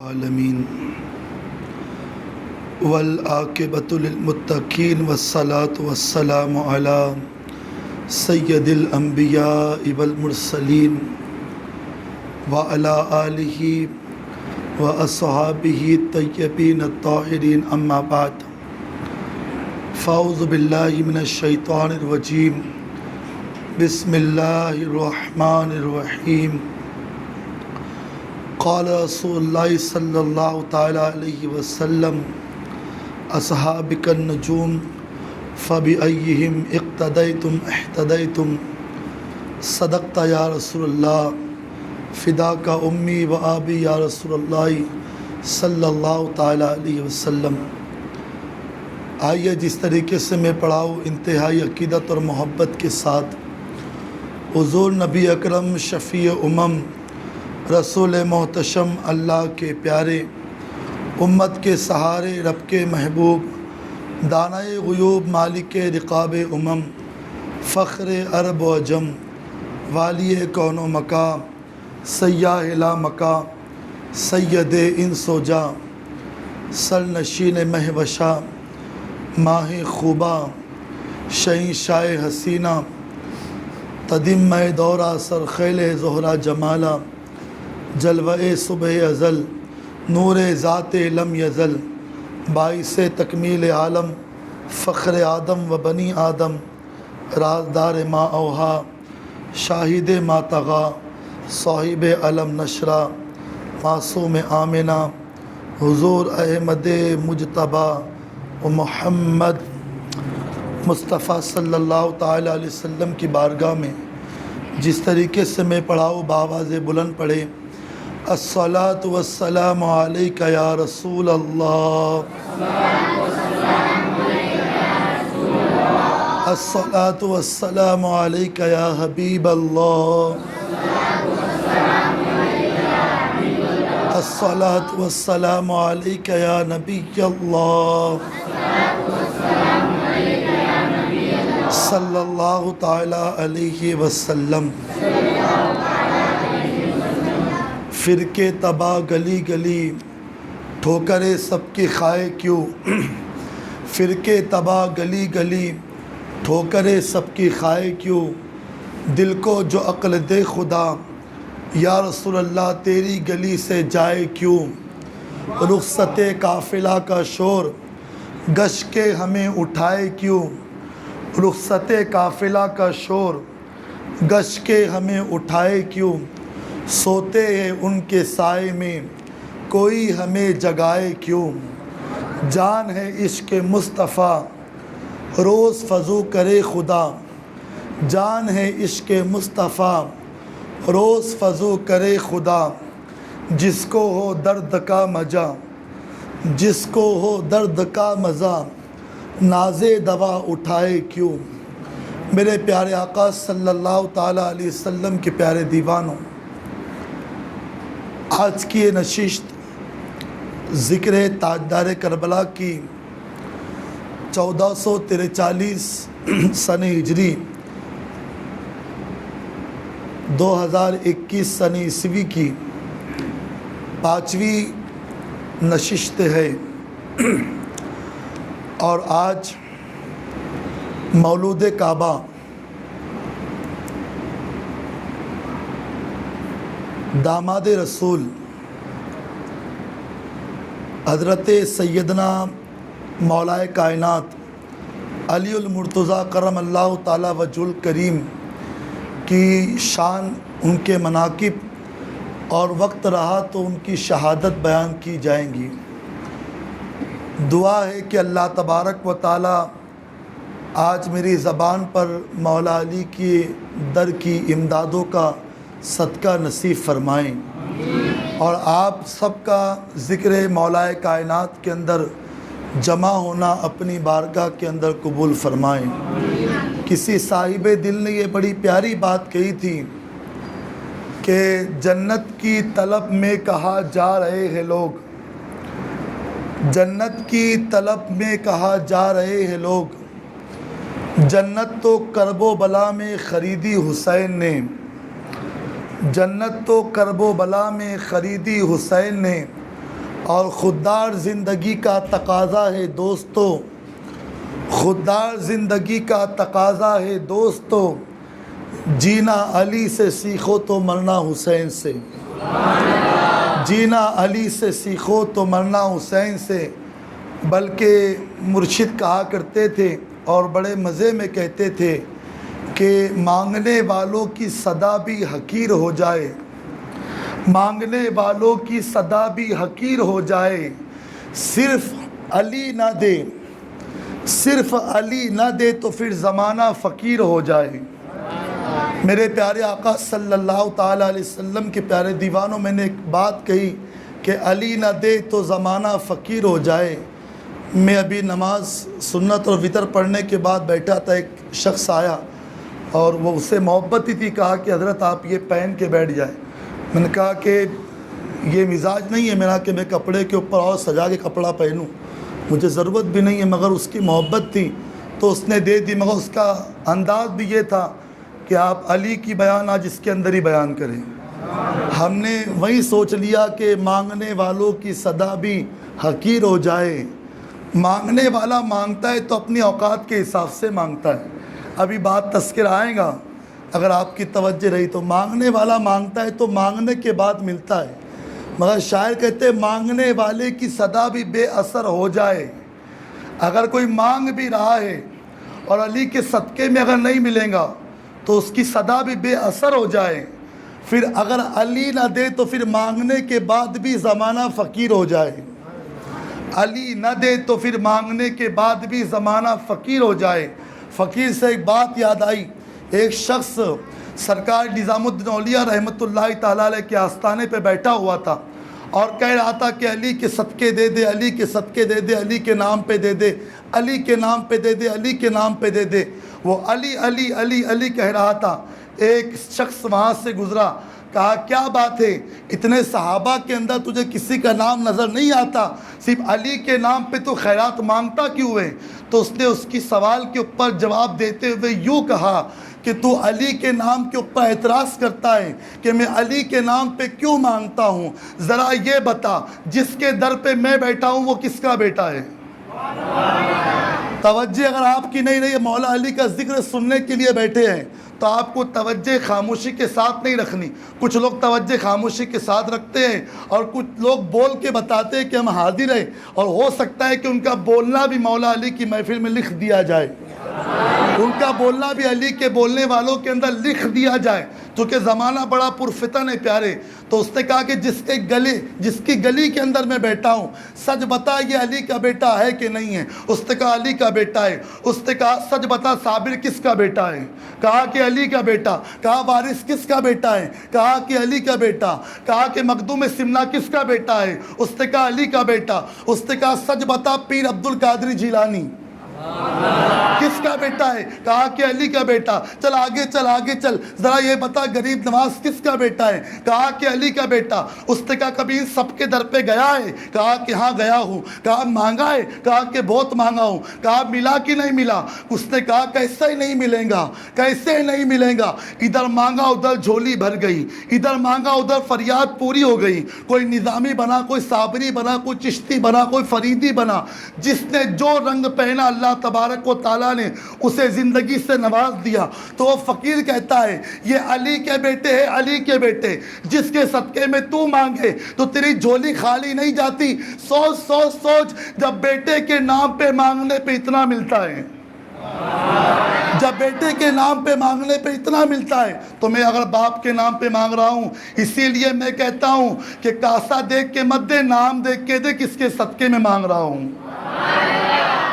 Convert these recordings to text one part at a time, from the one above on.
العالمین والعاقبۃ للمتقین والصلاۃ والسلام علی سید الانبیاء والمرسلین وعلی آلہ واصحابہ الطیبین الطاہرین اما بعد فاعوذ باللہ من الشیطان الرجیم بسم اللہ الرحمن الرحیم قال رسول اللہ صلی اللہ تعالیٰ علیہ وسلم اصحابک النجوم فبأیہم اقتدیتم اہتدیتم صدقت یا رسول اللہ فداک امی و آبی یا رسول اللہ صلی اللہ تعالیٰ علیہ وسلم۔ آئیے جس طریقے سے میں پڑھاؤں انتہائی عقیدت اور محبت کے ساتھ حضور نبی اکرم شفیع امم رسول محتشم اللہ کے پیارے امت کے سہارے رب کے محبوب دانائے غیوب مالک رقاب امم فخر عرب و عجم والی کون و مکان سیاح لا مکان سید انس و جاں سرنشین مہوشا ماہ خوبا شہنشاہ حسینہ تدیم دورہ سرخیل زہرہ جمالہ جلوہ صبح ازل نور ذات لم یزل باعث تکمیل عالم فخر آدم و بنی آدم رازدار ما اوہا شاہد ما طغا صاحب علم نشرہ معصوم آمنہ حضور احمد مجتبیٰ و محمد مصطفیٰ صلی اللہ تعالیٰ علیہ وسلم کی بارگاہ میں جس طریقے سے میں پڑھاؤں بآواز بلند پڑھے الصلاۃ والسلام علیک یا رسول اللہ، الصلاۃ والسلام علیک یا حبیب اللہ، الصلاۃ والسلام علیک یا نبی اللہ صلی اللہ تعالیٰ علیہ وسلم۔ فرقے تباہ گلی گلی ٹھوکرے سب کی کھائے کیوں، فرقے تباہ گلی گلی ٹھوکرے سب کی کھائے کیوں، دل کو جو عقل دے خدا یا رسول اللہ تیری گلی سے جائے کیوں، رخصت قافلہ کا شور گش کے ہمیں اٹھائے کیوں، رخصت قافلہ کا شور گش کے ہمیں اٹھائے کیوں، سوتے ہیں ان کے سائے میں کوئی ہمیں جگائے کیوں، جان ہے عشق مصطفیٰ روز فضو کرے خدا، جان ہے عشق مصطفیٰ روز فضو کرے خدا، جس کو ہو درد کا مزہ جس کو ہو درد کا مزہ ناز دوا اٹھائے کیوں۔ میرے پیارے آقا صلی اللہ تعالیٰ علیہ وسلم کے پیارے دیوانوں، آج کی یہ نشست ذکر تاجدار کربلا کی 1443 سن ہجری 2021 سن عیسوی کی 5ویں نشست ہے، اور آج مولود کعبہ داماد رسول حضرت سیدنا مولائے کائنات علی المرتضیٰ کرم اللہ تعالیٰ وجہ الکریم کی شان، ان کے مناقب اور وقت رہا تو ان کی شہادت بیان کی جائیں گی۔ دعا ہے کہ اللہ تبارک و تعالیٰ آج میری زبان پر مولا علی کی در کی امدادوں کا صدقہ نصیب فرمائیں، اور آپ سب کا ذکر مولائے کائنات کے اندر جمع ہونا اپنی بارگاہ کے اندر قبول فرمائیں۔ کسی صاحب دل نے یہ بڑی پیاری بات کہی تھی کہ جنت کی طلب میں کہا جا رہے ہیں لوگ، جنت کی طلب میں کہا جا رہے ہیں لوگ، جنت تو کرب و بلا میں خریدی حسین نے، جنت تو کرب و بلا میں خریدی حسین نے، اور خوددار زندگی کا تقاضا ہے دوستو، خوددار زندگی کا تقاضا ہے دوستو، جینا علی سے سیکھو تو مرنا حسین سے، جینا علی سے سیکھو تو مرنا حسین سے۔ بلکہ مرشد کہا کرتے تھے اور بڑے مزے میں کہتے تھے کہ مانگنے والوں کی صدا بھی حقیر ہو جائے، مانگنے والوں کی صدا بھی حقیر ہو جائے، صرف علی نہ دے، صرف علی نہ دے تو پھر زمانہ فقیر ہو جائے۔ میرے پیارے آقا صلی اللہ تعالیٰ علیہ وسلم کے پیارے دیوانوں، میں نے ایک بات کہی کہ علی نہ دے تو زمانہ فقیر ہو جائے۔ میں ابھی نماز سنت اور وطر پڑھنے کے بعد بیٹھا تھا، ایک شخص آیا اور وہ اس سے محبت ہی تھی، کہا کہ حضرت آپ یہ پہن کے بیٹھ جائیں۔ میں نے کہا کہ یہ مزاج نہیں ہے میرا کہ میں کپڑے کے اوپر اور سجا کے کپڑا پہنوں، مجھے ضرورت بھی نہیں ہے، مگر اس کی محبت تھی تو اس نے دے دی، مگر اس کا انداز بھی یہ تھا کہ آپ علی کی بیان آج اس کے اندر ہی بیان کریں۔ ہم نے وہی سوچ لیا کہ مانگنے والوں کی صدا بھی حقیر ہو جائے۔ مانگنے والا مانگتا ہے تو اپنی اوقات کے حساب سے مانگتا ہے، ابھی بات تذکر آئے گا اگر آپ کی توجہ رہی تو۔ مانگنے والا مانگتا ہے تو مانگنے کے بعد ملتا ہے، مگر شاعر کہتے ہیں مانگنے والے کی صدا بھی بے اثر ہو جائے۔ اگر کوئی مانگ بھی رہا ہے اور علی کے صدقے میں اگر نہیں ملے گا تو اس کی صدا بھی بے اثر ہو جائے، پھر اگر علی نہ دے تو پھر مانگنے کے بعد بھی زمانہ فقیر ہو جائے، علی نہ دے تو پھر مانگنے کے بعد بھی زمانہ فقیر ہو جائے۔ فقیر سے ایک بات یاد آئی، ایک شخص سرکار نظام الدین اولیاء رحمۃ اللہ تعالیٰ علیہ کے آستانے پہ بیٹھا ہوا تھا اور کہہ رہا تھا کہ علی کے صدقے دے دے، علی کے صدقے دے دے، علی کے نام پہ دے دے، علی کے نام پہ دے دے، علی کے نام پہ دے دے۔ وہ علی علی علی علی کہہ رہا تھا۔ ایک شخص وہاں سے گزرا، کہا کیا بات ہے، اتنے صحابہ کے اندر تجھے کسی کا نام نظر نہیں آتا، صرف علی کے نام پہ تو خیرات مانگتا کیوں ہے؟ تو اس نے اس کی سوال کے اوپر جواب دیتے ہوئے یوں کہا کہ تو علی کے نام کے اوپر اعتراض کرتا ہے کہ میں علی کے نام پہ کیوں مانگتا ہوں، ذرا یہ بتا جس کے در پہ میں بیٹھا ہوں وہ کس کا بیٹا ہے؟ توجہ اگر آپ کی نہیں رہی، مولا علی کا ذکر سننے کے لیے بیٹھے ہیں تو آپ کو توجہ خاموشی کے ساتھ نہیں رکھنی۔ کچھ لوگ توجہ خاموشی کے ساتھ رکھتے ہیں اور کچھ لوگ بول کے بتاتے ہیں کہ ہم حاضر ہیں، اور ہو سکتا ہے کہ ان کا بولنا بھی مولا علی کی محفل میں لکھ دیا جائے، ان کا بولنا بھی علی کے بولنے والوں کے اندر لکھ دیا جائے، کیونکہ زمانہ بڑا پرفتن ہے پیارے۔ تو اس نے کہا کہ جس کی گلی کے اندر میں بیٹھا ہوں، سچ بتا یہ علی کا بیٹا ہے کہ نہیں ہے؟ اس نے کہا علی کا بیٹا ہے۔ اس نے کہا سچ بتا صابر کس کا بیٹا ہے؟ کہا کہ علی کا بیٹا۔ کہا وارث کس کا بیٹا ہے؟ کہا کہ علی کا بیٹا۔ کہا کہ مخدوم سمنا کس کا بیٹا ہے؟ اس نے کہا علی کا بیٹا۔ اس نے کہا سچ بتا پیر عبد القادر جیلانی کس کا بیٹا ہے؟ کہا کہ علی کا بیٹا۔ چل آگے چل آگے چل، ذرا یہ بتا غریب نواز کس کا بیٹا ہے؟ کہا کہ علی کا بیٹا۔ اس نے کہا کبھی سب کے در پہ گیا ہے؟ کہا کہ ہاں گیا ہوں۔ کہا مانگا ہے؟ کہا کہ بہت مانگا ہوں۔ کہا ملا کہ نہیں ملا؟ اس نے کہا کیسے ہی نہیں ملے گا، کیسے نہیں ملے گا، ادھر مانگا ادھر جھولی بھر گئی، ادھر مانگا ادھر فریاد پوری ہو گئی۔ کوئی نظامی بنا، کوئی صابری بنا، کوئی چشتی بنا، کوئی فریدی بنا، جس نے جو رنگ پہنا اللہ تبارک و تعالیٰ نے اسے زندگی سے نواز دیا۔ تو وہ فقیر کہتا ہے یہ علی کے بیٹے ہیں، علی کے بیٹے، جس کے صدقے میں تو مانگے تو تیری جھولی خالی نہیں جاتی۔ سوچ سوچ سوچ، جب بیٹے کے نام پہ مانگنے پہ اتنا ملتا ہے، جب بیٹے کے نام پہ مانگنے پہ اتنا ملتا ہے تو میں اگر باپ کے نام پہ مانگ رہا ہوں، اسی لیے میں کہتا ہوں کہ کاسا دیکھ کے مت دے، نام دیکھ کے دے کس کے صدقے میں مانگ رہا ہوں۔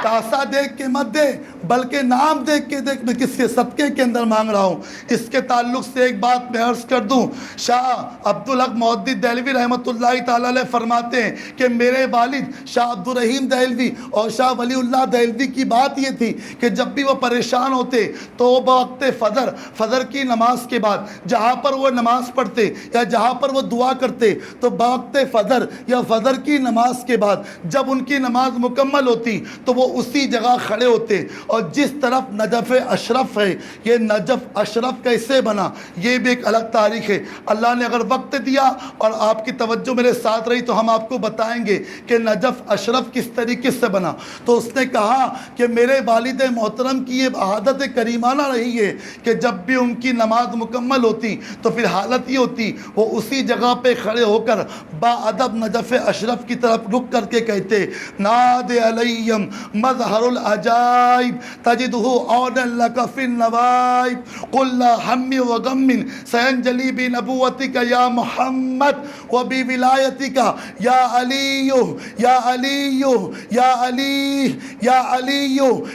کاسا دیکھ کے مت دے بلکہ نام دیکھ کے دیکھ میں کس کے صدقے کے اندر مانگ رہا ہوں۔ اس کے تعلق سے ایک بات میں عرض کر دوں، شاہ عبدالحق محدث دہلوی رحمۃ اللہ تعالیٰ علیہ فرماتے ہیں کہ میرے والد شاہ عبدالرحیم دہلوی اور شاہ ولی اللہ دہلوی کی بات یہ تھی کہ جب بھی وہ پریشان ہوتے تو وہ بوقت فجر کی نماز کے بعد جہاں پر وہ نماز پڑھتے یا جہاں پر وہ دعا کرتے تو بوقت فجر یا فجر کی نماز کے بعد جب ان کی نماز مکمل ہوتی تو وہ اسی جگہ کھڑے ہوتے اور جس طرف نجف اشرف ہے، یہ نجف اشرف کیسے بنا یہ بھی ایک الگ تاریخ ہے۔ اللہ نے اگر وقت دیا اور آپ کی توجہ میرے ساتھ رہی تو ہم آپ کو بتائیں گے کہ نجف اشرف کس طریقے سے بنا۔ تو اس نے کہا کہ میرے والد محترم کی یہ عادت کریمانہ رہی ہے کہ جب بھی ان کی نماز مکمل ہوتی تو پھر حالت یہ ہوتی وہ اسی جگہ پہ کھڑے ہو کر با ادب نجف اشرف کی طرف رک کر کے کہتے ناد علیم مظہر العجائب تجدہ عونا لک فی النوائب قل لا ہم و غم سینجلی بنبوتک یا محمد و بولایتک یا علی یا علی یا علی یا علی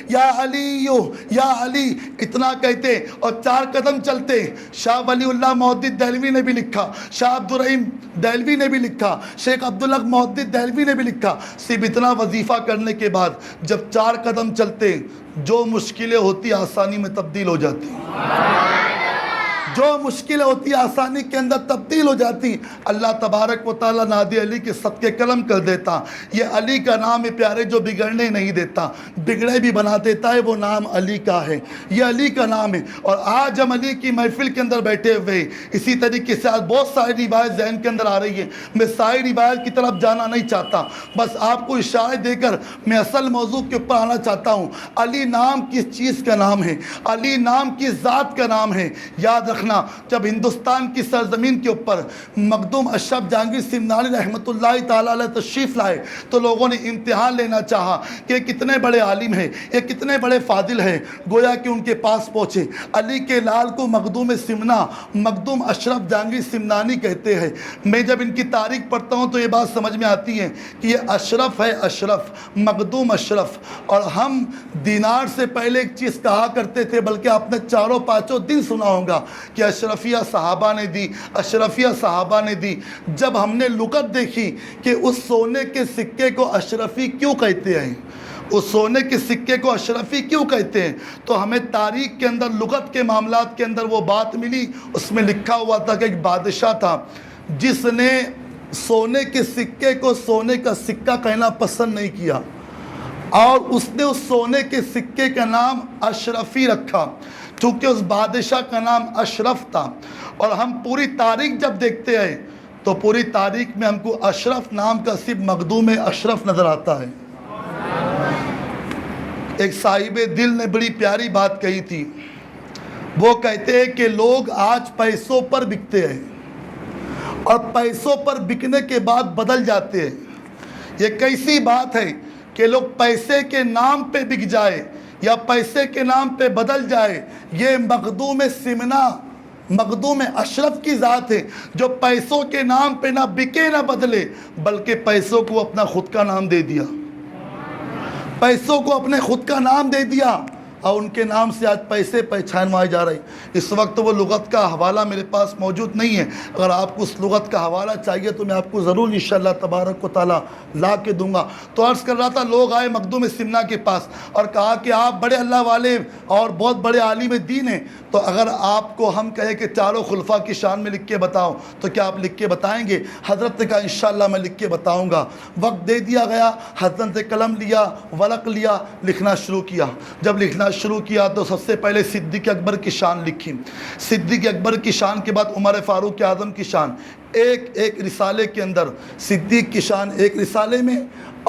یا علی یا علی، اتنا کہتے اور 4 قدم چلتے۔ شاہ ولی اللہ محدث دہلوی نے بھی لکھا، شاہ عبدالرحیم دہلوی نے بھی لکھا، شیخ عبدالحق محدث دہلوی نے بھی لکھا، صرف اتنا وظیفہ کرنے کے بعد جب 4 قدم چلتے جو مشکلیں ہوتی آسانی میں تبدیل ہو جاتی، جو مشکلیں ہوتی آسانی کے اندر تبدیل ہو جاتی۔ اللہ تبارک و تعالیٰ نادی علی کے صدقے قلم کر دیتا۔ یہ علی کا نام ہے پیارے جو بگڑنے نہیں دیتا، بگڑے بھی بنا دیتا ہے، وہ نام علی کا ہے، یہ علی کا نام ہے۔ اور آج ہم علی کی محفل کے اندر بیٹھے ہوئے اسی طریقے سے آج بہت ساری روایت ذہن کے اندر آ رہی ہے، میں ساری روایت کی طرف جانا نہیں چاہتا، بس آپ کو اشارے دے کر میں اصل موضوع کے اوپر آنا چاہتا ہوں۔ علی نام کس چیز کا نام ہے؟ علی نام کس ذات کا نام ہے؟ یاد رکھنا جب ہندوستان کی سرزمین کے اوپر مخدوم اشرف جہانگیر سمنانی رحمۃ اللہ تعالی علیہ تشریف لائے تو لوگوں نے امتحان لینا چاہا کہ یہ کتنے بڑے عالم ہیں، یہ کتنے بڑے فاضل ہیں، گویا کہ ان کے پاس پہنچے۔ علی کے لال کو مخدوم سمنا، مخدوم اشرف جہانگیر سمنانی کہتے ہیں۔ میں جب ان کی تاریخ پڑھتا ہوں تو یہ بات سمجھ میں آتی ہے کہ یہ اشرف ہے، اشرف مخدوم اشرف۔ اور ہم دینار سے پہلے ایک چیز کہا کرتے تھے، بلکہ آپ نے 4-5 دن سنا ہوگا کہ اشرفیہ صحابہ نے دی، اشرفیہ صحابہ نے دی۔ جب ہم نے لغت دیکھی کہ اس سونے کے سکے کو اشرفی کیوں کہتے ہیں، اس سونے کے سکے کو اشرفی کیوں کہتے ہیں، تو ہمیں تاریخ کے اندر لغت کے معاملات کے اندر وہ بات ملی، اس میں لکھا ہوا تھا کہ ایک بادشاہ تھا جس نے سونے کے سکے کو سونے کا سکہ کہنا پسند نہیں کیا، اور اس نے اس سونے کے سکے کا نام اشرفی رکھا، چونکہ اس بادشاہ کا نام اشرف تھا۔ اور ہم پوری تاریخ جب دیکھتے ہیں تو پوری تاریخ میں ہم کو اشرف نام کا صرف مخدوم اشرف نظر آتا ہے۔ ایک صاحب دل نے بڑی پیاری بات کہی تھی، وہ کہتے ہیں کہ لوگ آج پیسوں پر بکتے ہیں اور پیسوں پر بکنے کے بعد بدل جاتے ہیں۔ یہ کیسی بات ہے کہ لوگ پیسے کے نام پہ بک جائے یا پیسے کے نام پہ بدل جائے؟ یہ مخدوم سمنا، مخدوم اشرف کی ذات ہے جو پیسوں کے نام پہ نہ بکے نہ بدلے، بلکہ پیسوں کو اپنا خود کا نام دے دیا، پیسوں کو اپنے خود کا نام دے دیا، اور ان کے نام سے آج پیسے پہچانوائے جا رہے۔ اس وقت وہ لغت کا حوالہ میرے پاس موجود نہیں ہے، اگر آپ کو اس لغت کا حوالہ چاہیے تو میں آپ کو ضرور انشاءاللہ تبارک و تعالیٰ لا کے دوں گا۔ تو عرض کر رہا تھا، لوگ آئے مخدوم سمنا کے پاس اور کہا کہ آپ بڑے اللہ والے اور بہت بڑے عالم دین ہیں، تو اگر آپ کو ہم کہیں کہ چاروں خلفاء کی شان میں لکھ کے بتاؤ تو کیا آپ لکھ کے بتائیں گے؟ حضرت نے کہا انشاءاللہ میں لکھ کے بتاؤں گا۔ وقت دے دیا گیا، حضرت نے قلم لیا، ورق لیا، لکھنا شروع کیا۔ جب لکھنا شروع کیا تو سب سے پہلے صدیق اکبر کی شان لکھی، صدیق اکبر کی شان کے بعد عمر فاروق اعظم کی شان، ایک رسالے کے اندر صدیق کی شان ایک رسالے میں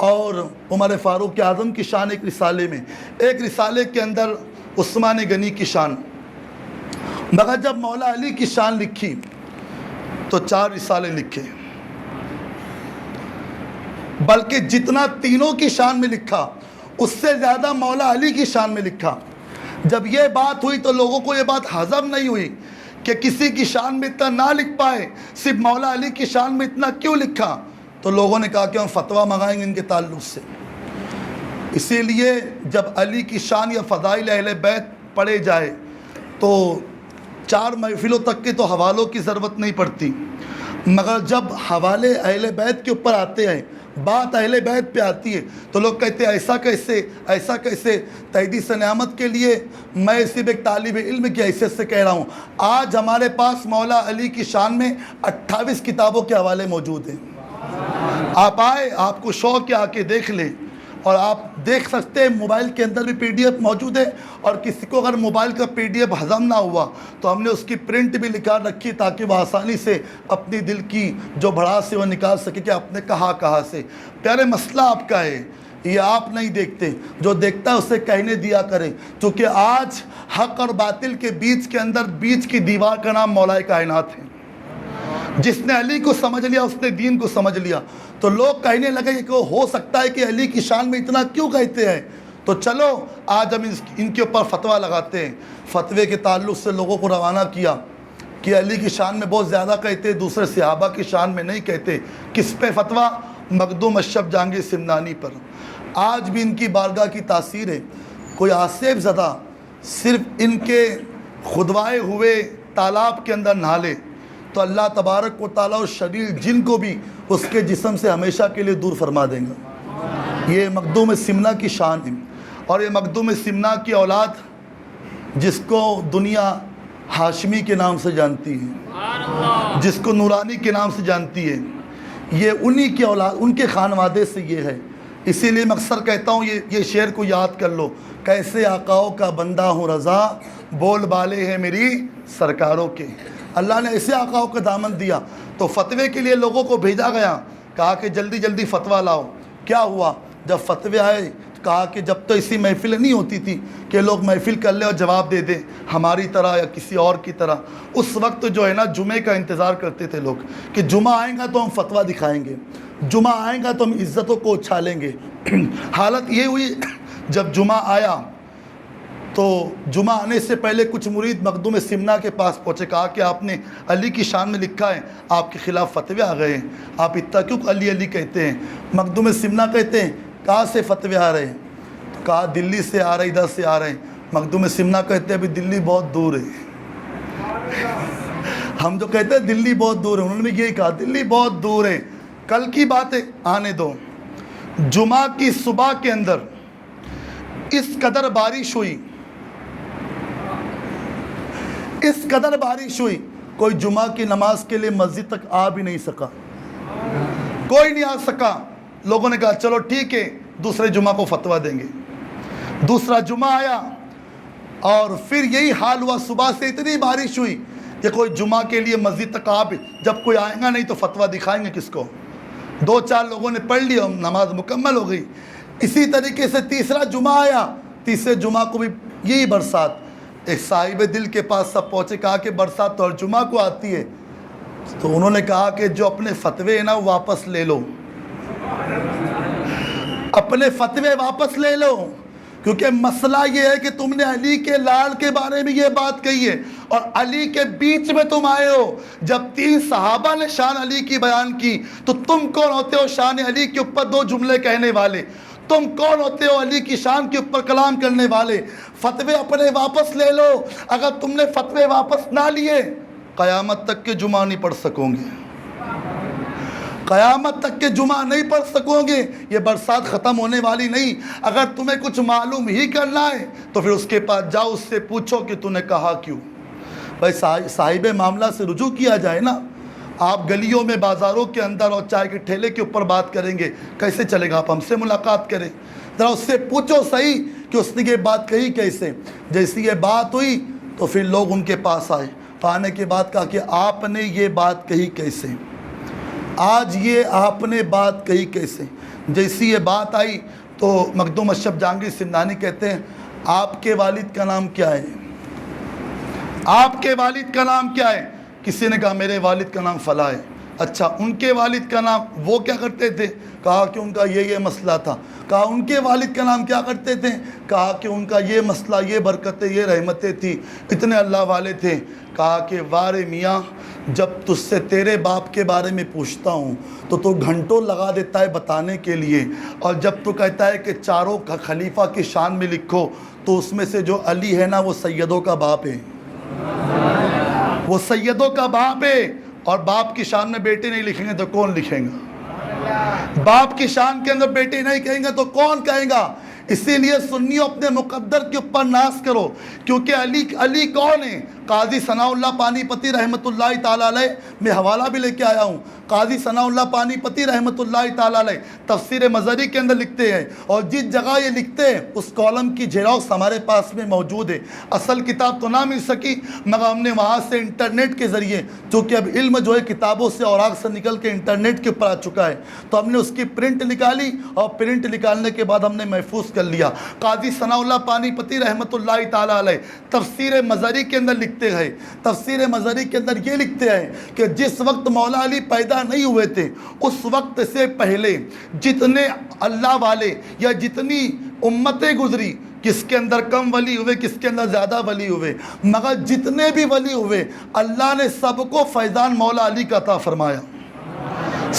اور عمر فاروق اعظم کی شان ایک رسالے میں، ایک رسالے کے اندر عثمان غنی کی شان۔ مگر جب مولا علی کی شان لکھی تو 4 رسالے لکھے، بلکہ جتنا تینوں کی شان میں لکھا اس سے زیادہ مولا علی کی شان میں لکھا۔ جب یہ بات ہوئی تو لوگوں کو یہ بات ہضم نہیں ہوئی کہ کسی کی شان میں اتنا نہ لکھ پائے، صرف مولا علی کی شان میں اتنا کیوں لکھا؟ تو لوگوں نے کہا کہ ہم فتویٰ منگائیں گے ان کے تعلق سے۔ اسی لیے جب علی کی شان یا فضائل اہل بیت پڑھے جائے تو 4 محفلوں تک کے تو حوالوں کی ضرورت نہیں پڑتی، مگر جب حوالے اہل بیت کے اوپر آتے ہیں، بات اہل بیت پہ آتی ہے تو لوگ کہتے ہیں ایسا کیسے، ایسا کیسے؟ تحدیث نعمت کے لیے میں صرف ایک طالب علم کی حیثیت سے کہہ رہا ہوں، آج ہمارے پاس مولا علی کی شان میں 28 کتابوں کے حوالے موجود ہیں۔ آپ آئے، آپ کو شوق ہے آ کے دیکھ لیں، اور آپ دیکھ سکتے ہیں موبائل کے اندر بھی PDF موجود ہے، اور کسی کو اگر موبائل کا PDF ہضم نہ ہوا تو ہم نے اس کی پرنٹ بھی نکال رکھی تاکہ وہ آسانی سے اپنی دل کی جو بھڑاس ہے وہ نکال سکے کہ آپ نے کہا سے۔ پیارے مسئلہ آپ کا ہے، یہ آپ نہیں دیکھتے، جو دیکھتا ہے اسے کہنے دیا کرے، کیونکہ آج حق اور باطل کے بیچ کے اندر بیچ کی دیوار کا نام مولا کائنات ہے۔ جس نے علی کو سمجھ لیا اس نے دین کو سمجھ لیا۔ تو لوگ کہنے لگے کہ ہو سکتا ہے کہ علی کی شان میں اتنا کیوں کہتے ہیں، تو چلو آج ہم ان کے اوپر فتویٰ لگاتے ہیں۔ فتوے کے تعلق سے لوگوں کو روانہ کیا کہ علی کی شان میں بہت زیادہ کہتے، دوسرے صحابہ کی شان میں نہیں کہتے۔ کس پہ فتویٰ؟ مخدوم اشرف جہانگیر سمنانی پر۔ آج بھی ان کی بارگاہ کی تاثیر ہے۔ کوئی آصف زدہ صرف ان کے کھدوائے ہوئے تالاب کے اندر نہالے تو اللہ تبارک و تعالیٰ اور شریر جن کو بھی اس کے جسم سے ہمیشہ کے لیے دور فرما دیں گا۔ یہ مخدوم سمنا کی شان ہے، اور یہ مخدوم سمنا کی اولاد جس کو دنیا ہاشمی کے نام سے جانتی ہے، جس کو نورانی کے نام سے جانتی ہے، یہ انہی کی اولاد، ان کے خانوادے سے یہ ہے۔ اسی لیے میں اکثر کہتا ہوں یہ شعر کو یاد کر لو، کیسے آقاؤں کا بندہ ہوں رضا، بول بالے ہیں میری سرکاروں کے۔ اللہ نے ایسے آقاؤں کا دامن دیا تو فتوے کے لیے لوگوں کو بھیجا گیا، کہا کہ جلدی جلدی فتویٰ لاؤ۔ کیا ہوا جب فتوے آئے؟ کہا کہ جب تو اسی محفل نہیں ہوتی تھی کہ لوگ محفل کر لیں اور جواب دے دیں ہماری طرح یا کسی اور کی طرح، اس وقت جو ہے نا جمعے کا انتظار کرتے تھے لوگ کہ جمعہ آئیں گا تو ہم فتویٰ دکھائیں گے، جمعہ آئیں گا تو ہم عزتوں کو اچھالیں گے۔ حالت یہ ہوئی جب جمعہ آیا تو جمعہ آنے سے پہلے کچھ مرید مخدوم سمنا کے پاس پہنچے، کہا کہ آپ نے علی کی شان میں لکھا ہے، آپ کے خلاف فتوے آ گئے ہیں، آپ اتنا کیوں علی علی کہتے ہیں؟ مخدوم سمنا کہتے ہیں کہاں سے فتوے آ رہے ہیں؟ تو کہا دلی سے آ رہے، ادھر سے آ رہے ہیں۔ مخدوم سمنا کہتے ہیں ابھی دلی بہت دور ہے۔ ہم جو کہتے ہیں دلی بہت دور ہے، انہوں نے بھی یہی کہا دلی بہت دور ہے، کل کی بات ہے، آنے دو۔ جمعہ کی صبح کے اندر اس قدر بارش ہوئی، اس قدر بارش ہوئی، کوئی جمعہ کی نماز کے لیے مسجد تک آ بھی نہیں سکا، کوئی نہیں آ سکا۔ لوگوں نے کہا چلو ٹھیک ہے دوسرے جمعہ کو فتویٰ دیں گے۔ دوسرا جمعہ آیا اور پھر یہی حال ہوا، صبح سے اتنی بارش ہوئی کہ کوئی جمعہ کے لیے مسجد تک آ بھی، جب کوئی آئے گا نہیں تو فتویٰ دکھائیں گے کس کو؟ دو چار لوگوں نے پڑھ لیا، نماز مکمل ہو گئی۔ اسی طریقے سے تیسرا جمعہ آیا، تیسرے جمعہ کو بھی یہی برسات۔ ایک صاحب دل کے پاس سب پہنچے، کہا کہ برسات تو ہر جمعہ کو آتی ہے، تو انہوں نے کہا کہ جو اپنے فتوے ہیں نا واپس لے لو، اپنے فتوے واپس لے لو، کیونکہ مسئلہ یہ ہے کہ تم نے علی کے لال کے بارے میں یہ بات کہی ہے اور علی کے بیچ میں تم آئے ہو۔ جب 3 صحابہ نے شان علی کی بیان کی تو تم کون ہوتے ہو شان علی کے اوپر 2 جملے کہنے والے؟ تم کون ہوتے ہو علی کی شان کے اوپر کلام کرنے والے؟ فتوے اپنے واپس لے لو۔ اگر تم نے فتوے واپس نہ لیے قیامت تک کے جمعہ نہیں پڑھ سکو گے، قیامت تک کے جمعہ نہیں پڑھ سکو گے۔ یہ برسات ختم ہونے والی نہیں۔ اگر تمہیں کچھ معلوم ہی کرنا ہے تو پھر اس کے پاس جاؤ، اس سے پوچھو کہ تو نے کہا کیوں۔ بھائی صاحب معاملہ سے رجوع کیا جائے نا۔ آپ گلیوں میں بازاروں کے اندر اور چائے کے ٹھیلے کے اوپر بات کریں گے، کیسے چلے گا؟ آپ ہم سے ملاقات کریں، ذرا اس سے پوچھو صحیح کہ اس نے یہ بات کہی کیسے۔ جیسی یہ بات ہوئی تو پھر لوگ ان کے پاس آئے، آنے کے بعد کہا کہ آپ نے یہ بات کہی کیسے؟ آج یہ آپ نے بات کہی کیسے؟ جیسی یہ بات آئی تو مخدوم اشرف جہانگیر سمنانی کہتے ہیں آپ کے والد کا نام کیا ہے؟ آپ کے والد کا نام کیا ہے؟ کسی نے کہا میرے والد کا نام فلاں ہے۔ اچھا ان کے والد کا نام، وہ کیا کرتے تھے؟ کہا کہ ان کا یہ مسئلہ تھا۔ کہا ان کے والد کا نام کیا کرتے تھے؟ کہا کہ ان کا یہ مسئلہ، یہ برکتیں، یہ رحمتیں تھی، اتنے اللہ والے تھے۔ کہا کہ وارے میاں جب تجھ سے تیرے باپ کے بارے میں پوچھتا ہوں تو گھنٹوں لگا دیتا ہے بتانے کے لیے، اور جب تو کہتا ہے کہ چاروں خلیفہ کی شان میں لکھو تو اس میں سے جو علی ہے نا وہ سیدوں کا باپ ہے، وہ سیدوں کا باپ ہے۔ اور باپ کی شان میں بیٹے نہیں لکھیں گے تو کون لکھیں گا؟ باپ کی شان کے اندر بیٹے نہیں کہیں گے تو کون کہیں گا؟ اسی لیے سنیوں اپنے مقدر کے اوپر ناز کرو، کیونکہ علی کون ہے؟ قاضی ثناء اللہ پانی پتی رحمۃ اللہ تعالی علیہ، میں حوالہ بھی لے کے آیا ہوں، قاضی ثناء اللہ پانی پتی رحمۃ اللہ تعالیٰ علیہ تفسیر مظہری کے اندر لکھتے ہیں، اور جس جگہ یہ لکھتے ہیں اس کالم کی جیروکس ہمارے پاس میں موجود ہے۔ اصل کتاب تو نہ مل سکی، مگر ہم نے وہاں سے انٹرنیٹ کے ذریعے، چونکہ اب علم جو ہے کتابوں سے اوراق سے نکل کے انٹرنیٹ کے اوپر آ چکا ہے، تو ہم نے اس کی پرنٹ نکالی، اور پرنٹ نکالنے کے بعد ہم نے محفوظ کر لیا۔ قاضی ثناء اللہ پانی پتی رحمۃ اللہ تعالیٰ علیہ تفسیر مظہری کے اندر لکھتے ہیں، تفسیر مظہری کے اندر یہ لکھتے ہیں کہ جس وقت مولا علی پیدا نہیں ہوئے تھے اس وقت سے پہلے جتنے اللہ والے یا جتنی امتیں گزری، کس کے اندر کم ولی ہوئے، کس کے اندر زیادہ ولی ہوئے، مگر جتنے بھی ولی ہوئے اللہ نے سب کو فیضان مولا علی کا عطا فرمایا،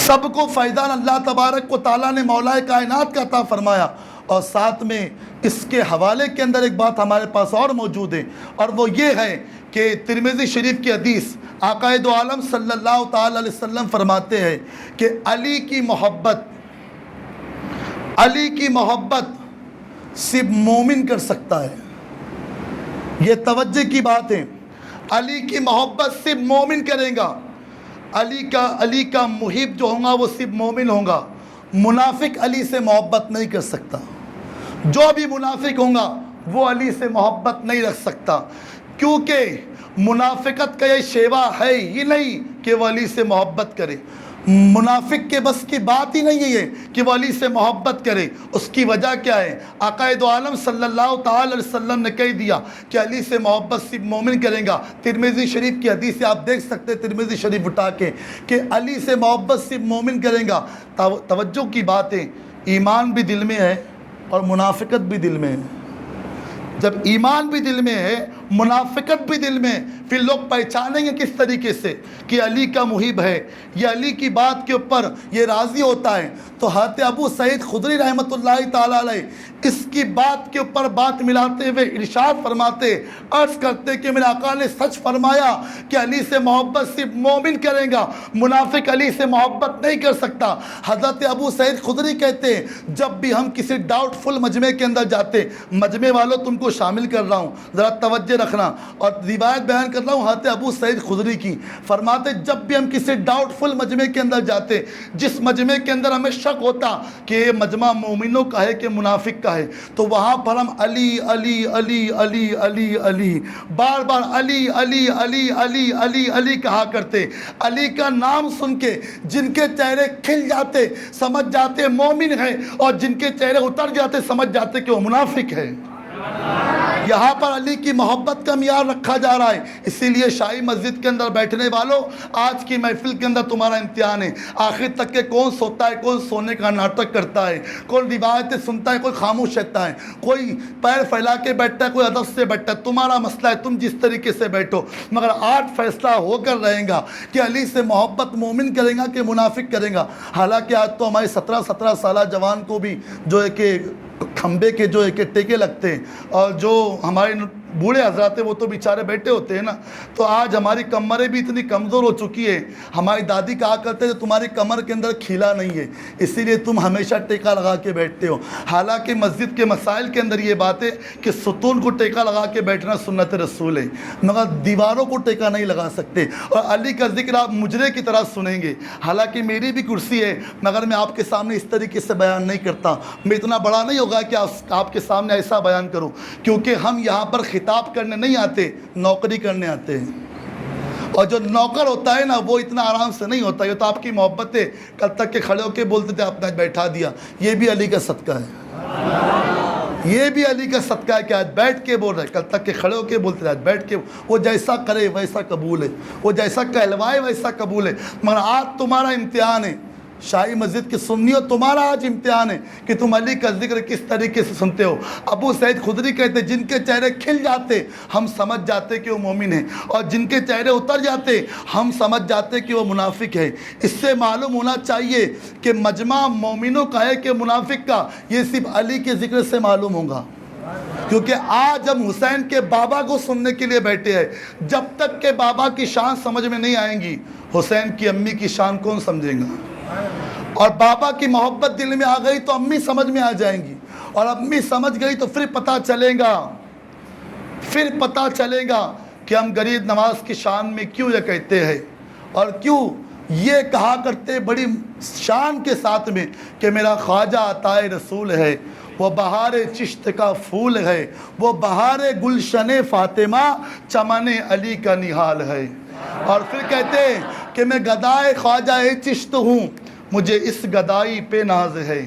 سب کو فیضان اللہ تبارک و تعالیٰ نے مولا کائنات کا عطا فرمایا۔ اور ساتھ میں اس کے حوالے کے اندر ایک بات ہمارے پاس اور موجود ہے، اور وہ یہ ہے کہ ترمذی شریف کی حدیث آقا دو عالم صلی اللہ تعالی علیہ وسلم فرماتے ہیں کہ علی کی محبت صرف مومن کر سکتا ہے۔ یہ توجہ کی بات ہے، علی کی محبت صرف مومن کرے گا۔ علی کا محب جو ہوگا وہ صرف مومن ہوگا، منافق علی سے محبت نہیں کر سکتا۔ جو بھی منافق ہوگا وہ علی سے محبت نہیں رکھ سکتا، کیونکہ منافقت کا یہ شیوا ہے ہی نہیں کہ وہ علی سے محبت کرے۔ منافق کے بس کی بات ہی نہیں ہے کہ وہ علی سے محبت کرے۔ اس کی وجہ کیا ہے؟ آقا دو عالم صلی اللہ تعالی علیہ وسلم نے کہہ دیا کہ علی سے محبت صرف مومن کرے گا۔ ترمذی شریف کی حدیث سے آپ دیکھ سکتے ہیں، ترمذی شریف اٹھا کے، کہ علی سے محبت صرف مومن کرے گا۔ توجہ کی بات ہے، ایمان بھی دل میں ہے اور منافقت بھی دل میں ہے۔ جب ایمان بھی دل میں ہے، منافقت بھی دل میں، پھر لوگ پہچانیں گے کس طریقے سے کہ علی کا محب ہے، یہ علی کی بات کے اوپر یہ راضی ہوتا ہے۔ تو حضرت ابو سعید خدری رحمۃ اللہ تعالیٰ علیہ اس کی بات کے اوپر بات ملاتے ہوئے ارشاد فرماتے، عرض کرتے کہ میرے آقا نے سچ فرمایا کہ علی سے محبت صرف مومن کرے گا، منافق علی سے محبت نہیں کر سکتا۔ حضرت ابو سعید خدری کہتے ہیں جب بھی ہم کسی ڈاؤٹ فل مجمع کے اندر جاتے، مجمع والوں تم کو شامل کر رہا ہوں، ذرا توجہ رکھنا، اور روایت بیان کر رہا ہوں حضرت ابو سعید خدری کی، فرماتے جب بھی ہم کسی ڈاؤٹ فل مجمع کے اندر جاتے، جس مجمع کے اندر ہمیں شک ہوتا کہ یہ مجمع مومنوں کا ہے کہ منافق کا ہے، تو وہاں پر ہم علی علی علی علی علی علی بار بار علی علی علی علی علی علی کہا کرتے۔ علی کا نام سن کے جن کے چہرے کھل جاتے سمجھ جاتے مومن ہے، اور جن کے چہرے اتر جاتے سمجھ جاتے کہ وہ منافق ہے۔ یہاں پر علی کی محبت کا معیار رکھا جا رہا ہے۔ اسی لیے شاہی مسجد کے اندر بیٹھنے والوں، آج کی محفل کے اندر تمہارا امتحان ہے، آخر تک کہ کون سوتا ہے، کون سونے کا ناٹک کرتا ہے، کون روایتیں سنتا ہے، کوئی خاموش رہتا ہے، کوئی پیر پھیلا کے بیٹھتا ہے، کوئی ادب سے بیٹھتا ہے۔ تمہارا مسئلہ ہے تم جس طریقے سے بیٹھو، مگر آج فیصلہ ہو کر رہے گا کہ علی سے محبت مومن کرے گا کہ منافق کرے گا۔ حالانکہ آج تو ہمارے 17 سالہ جوان کو بھی جو ہے کہ کھمبے کے جو ہے کہ ٹیکے لگتے ہیں، اور جو ہمارے بوڑھے حضرات ہیں وہ تو بیچارے بیٹھے ہوتے ہیں نا، تو آج ہماری کمریں بھی اتنی کمزور ہو چکی ہے۔ ہماری دادی کہا کرتے ہیں تمہاری کمر کے اندر کھیلا نہیں ہے، اسی لیے تم ہمیشہ ٹیکا لگا کے بیٹھتے ہو۔ حالانکہ مسجد کے مسائل کے اندر یہ بات ہے کہ ستون کو ٹیکا لگا کے بیٹھنا سنت رسول ہے، مگر دیواروں کو ٹیکا نہیں لگا سکتے۔ اور علی کا ذکر آپ مجرے کی طرح سنیں گے، حالانکہ میری بھی کرسی ہے، مگر میں آپ کے سامنے اس طریقے سے بیان نہیں کرتا۔ میں اتنا بڑا نہیں ہوگا کہ آپ کے سامنے ایسا بیان کروں، کیونکہ ہم یہاں پر خطاب کرنے نہیں آتے، نوکری کرنے آتے ہیں۔ اور جو نوکر ہوتا ہے نا وہ اتنا آرام سے نہیں ہوتا، یہ تو آپ کی محبت ہے، کل تک کہ کھڑے ہو کے بولتے تھے آپ نے بیٹھا دیا، یہ بھی علی کا صدقہ ہے، یہ بھی علی کا صدقہ ہے کہ آج بیٹھ کے بول رہے، کل تک کہ کھڑے ہو کے بولتے تھے آج بیٹھ کے، وہ جیسا کرے ویسا قبول ہے، وہ جیسا کہلوائے ویسا قبول ہے۔ مگر آج تمہارا امتحان ہے، شاہی مسجد کی سنیو، تمہارا آج امتحان ہے کہ تم علی کا ذکر کس طریقے سے سنتے ہو۔ ابو سعید خدری کہتے جن کے چہرے کھل جاتے ہم سمجھ جاتے کہ وہ مومن ہے، اور جن کے چہرے اتر جاتے ہم سمجھ جاتے کہ وہ منافق ہے۔ اس سے معلوم ہونا چاہیے کہ مجمع مومنوں کا ہے کہ منافق کا، یہ صرف علی کے ذکر سے معلوم ہوگا، کیونکہ آج ہم حسین کے بابا کو سننے کے لیے بیٹھے ہیں۔ جب تک کہ بابا کی شان سمجھ میں نہیں آئیں گی، حسین کی امی کی شان کون سمجھے گا؟ اور بابا کی محبت دل میں آ گئی تو امی سمجھ میں آ جائیں گی، اور امی سمجھ گئی تو پھر پتہ چلے گا کہ ہم غریب نواز کی شان میں کیوں یہ کہتے ہیں، اور کیوں یہ کہا کرتے بڑی شان کے ساتھ میں کہ میرا خواجہ عطائے رسول ہے، وہ بہار چشت کا پھول ہے، وہ بہار گلشن فاطمہ چمن علی کا نہال ہے۔ اور پھر کہتے ہیں کہ میں گدائے خواجہ چشت ہوں، مجھے اس گدائی پہ ناز ہے۔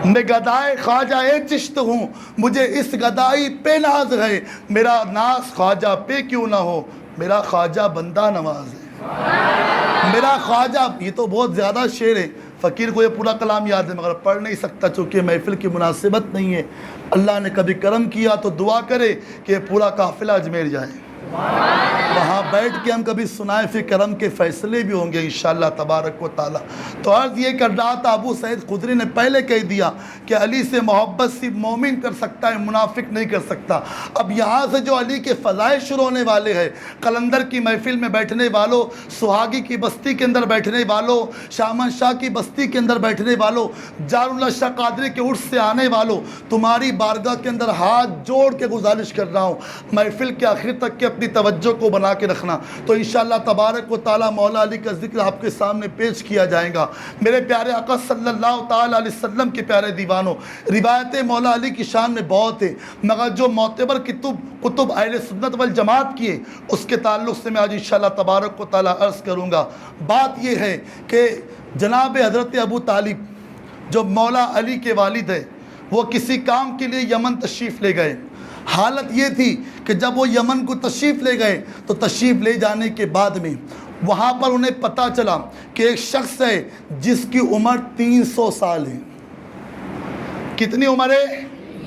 میں گدائے خواجہ چشت ہوں، مجھے اس گدائی پہ ناز ہے۔ میرا ناز خواجہ پہ کیوں نہ ہو، میرا خواجہ بندہ نواز ہے۔ میرا خواجہ، یہ تو بہت زیادہ شعر ہے، فقیر کو یہ پورا کلام یاد ہے مگر پڑھ نہیں سکتا چونکہ محفل کی مناسبت نہیں ہے۔ اللہ نے کبھی کرم کیا تو دعا کرے کہ یہ پورا قافلہ اجمیر جائے، وہاں بیٹھ کے ہم کبھی سنائیں، پھر کرم کے فیصلے بھی ہوں گے انشاءاللہ تبارک و تعالی۔ تو عرض یہ کر رہا تھا، ابو سعید خدری نے پہلے کہہ دیا کہ علی سے محبت صرف مومن کر سکتا ہے، منافق نہیں کر سکتا۔ اب یہاں سے جو علی کے فضائل شروع ہونے والے ہیں، قلندر کی محفل میں بیٹھنے والوں، سہاگی کی بستی کے اندر بیٹھنے والوں، شامن شاہ کی بستی کے اندر بیٹھنے والوں، جار اللہ شاہ قادری کے عرس سے آنے والوں، تمہاری بارگاہ کے اندر ہاتھ جوڑ کے گزارش کر رہا ہوں، محفل کے آخر تک کے اپنی توجہ کو بنا کے رکھنا۔ تو انشاءاللہ تبارک و تعالی مولا علی کا ذکر آپ کے سامنے پیش کیا جائے گا۔ میرے پیارے آقا صلی اللہ تعالی علیہ وسلم کے پیارے دیوانوں، روایتیں مولا علی کی شان میں بہت ہیں، مگر جو معتبر کتب اہل سنت والجماعت کی ہے اس کے تعلق سے میں آج انشاءاللہ تبارک و تعالی عرض کروں گا۔ بات یہ ہے کہ جناب حضرت ابو طالب جو مولا علی کے والد ہیں، وہ کسی کام کے لیے یمن تشریف لے گئے۔ حالت یہ تھی کہ جب وہ یمن کو تشریف لے گئے تو تشریف لے جانے کے بعد میں وہاں پر انہیں پتہ چلا کہ ایک شخص ہے جس کی عمر 300 سال ہے۔ کتنی عمر ہے؟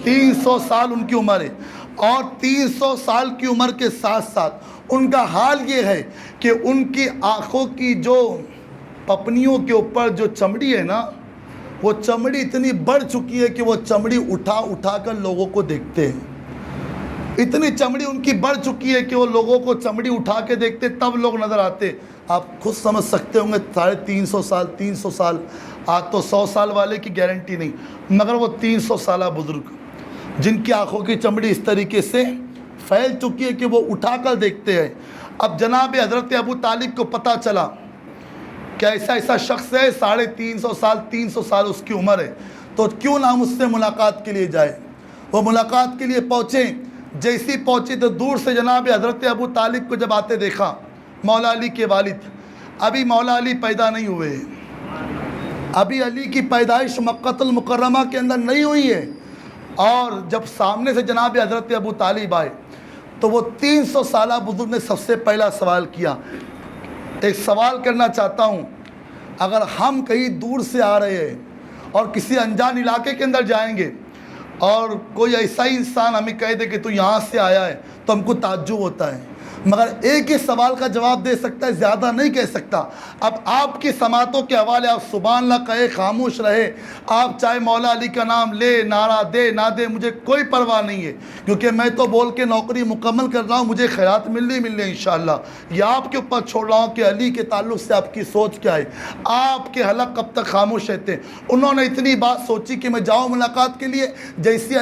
300 سال ان کی عمر ہے، اور 300 سال کی عمر کے ساتھ ساتھ ان کا حال یہ ہے کہ ان کی آنکھوں کی جو پپنیوں کے اوپر جو چمڑی ہے نا، وہ چمڑی اتنی بڑھ چکی ہے کہ وہ چمڑی اٹھا کر لوگوں کو دیکھتے ہیں۔ اتنی چمڑی ان کی بڑھ چکی ہے کہ وہ لوگوں کو چمڑی اٹھا کے دیکھتے تب لوگ نظر آتے۔ آپ خود سمجھ سکتے ہوں گے 350 سال، آج تو 100 سال والے کی گارنٹی نہیں، مگر وہ 300 سالہ بزرگ جن کی آنکھوں کی چمڑی اس طریقے سے پھیل چکی ہے کہ وہ اٹھا کر دیکھتے ہیں۔ اب جناب حضرت ابو طالب کو پتہ چلا کہ ایسا شخص ہے، 350 سال 300 سال اس کی عمر ہے، تو کیوں نہ ہم اس سے ملاقات کے لیے جائیں۔ وہ ملاقات کے لیے پہنچے، جیسی پہنچی تو دور سے جناب حضرت ابو طالب کو جب آتے دیکھا، مولا علی کے والد، ابھی مولا علی پیدا نہیں ہوئے، ابھی علی کی پیدائش مکہ المکرمہ کے اندر نہیں ہوئی ہے، اور جب سامنے سے جناب حضرت ابو طالب آئے تو وہ 300 سالہ بزرگ نے سب سے پہلا سوال کیا۔ ایک سوال کرنا چاہتا ہوں، اگر ہم کہیں دور سے آ رہے ہیں اور کسی انجان علاقے کے اندر جائیں گے اور کوئی ایسا ہی انسان ہمیں کہہ دے کہ تو یہاں سے آیا ہے تو ہم کو تعجب ہوتا ہے، مگر ایک ہی سوال کا جواب دے سکتا ہے، زیادہ نہیں کہہ سکتا۔ اب آپ کی سماعتوں کے حوالے آپ سبحان اللہ کہے، خاموش رہے، آپ چاہے مولا علی کا نام لے، نعرہ دے نہ دے، مجھے کوئی پرواہ نہیں ہے، کیونکہ میں تو بول کے نوکری مکمل کر رہا ہوں، مجھے خیرات ملنے انشاءاللہ۔ یہ آپ کے اوپر چھوڑ رہا ہوں کہ علی کے تعلق سے آپ کی سوچ کیا ہے۔ آپ کے حلق کب تک خاموش رہتے ہیں؟ انہوں نے اتنی بات سوچی کہ میں جاؤں ملاقات کے لیے، جیسی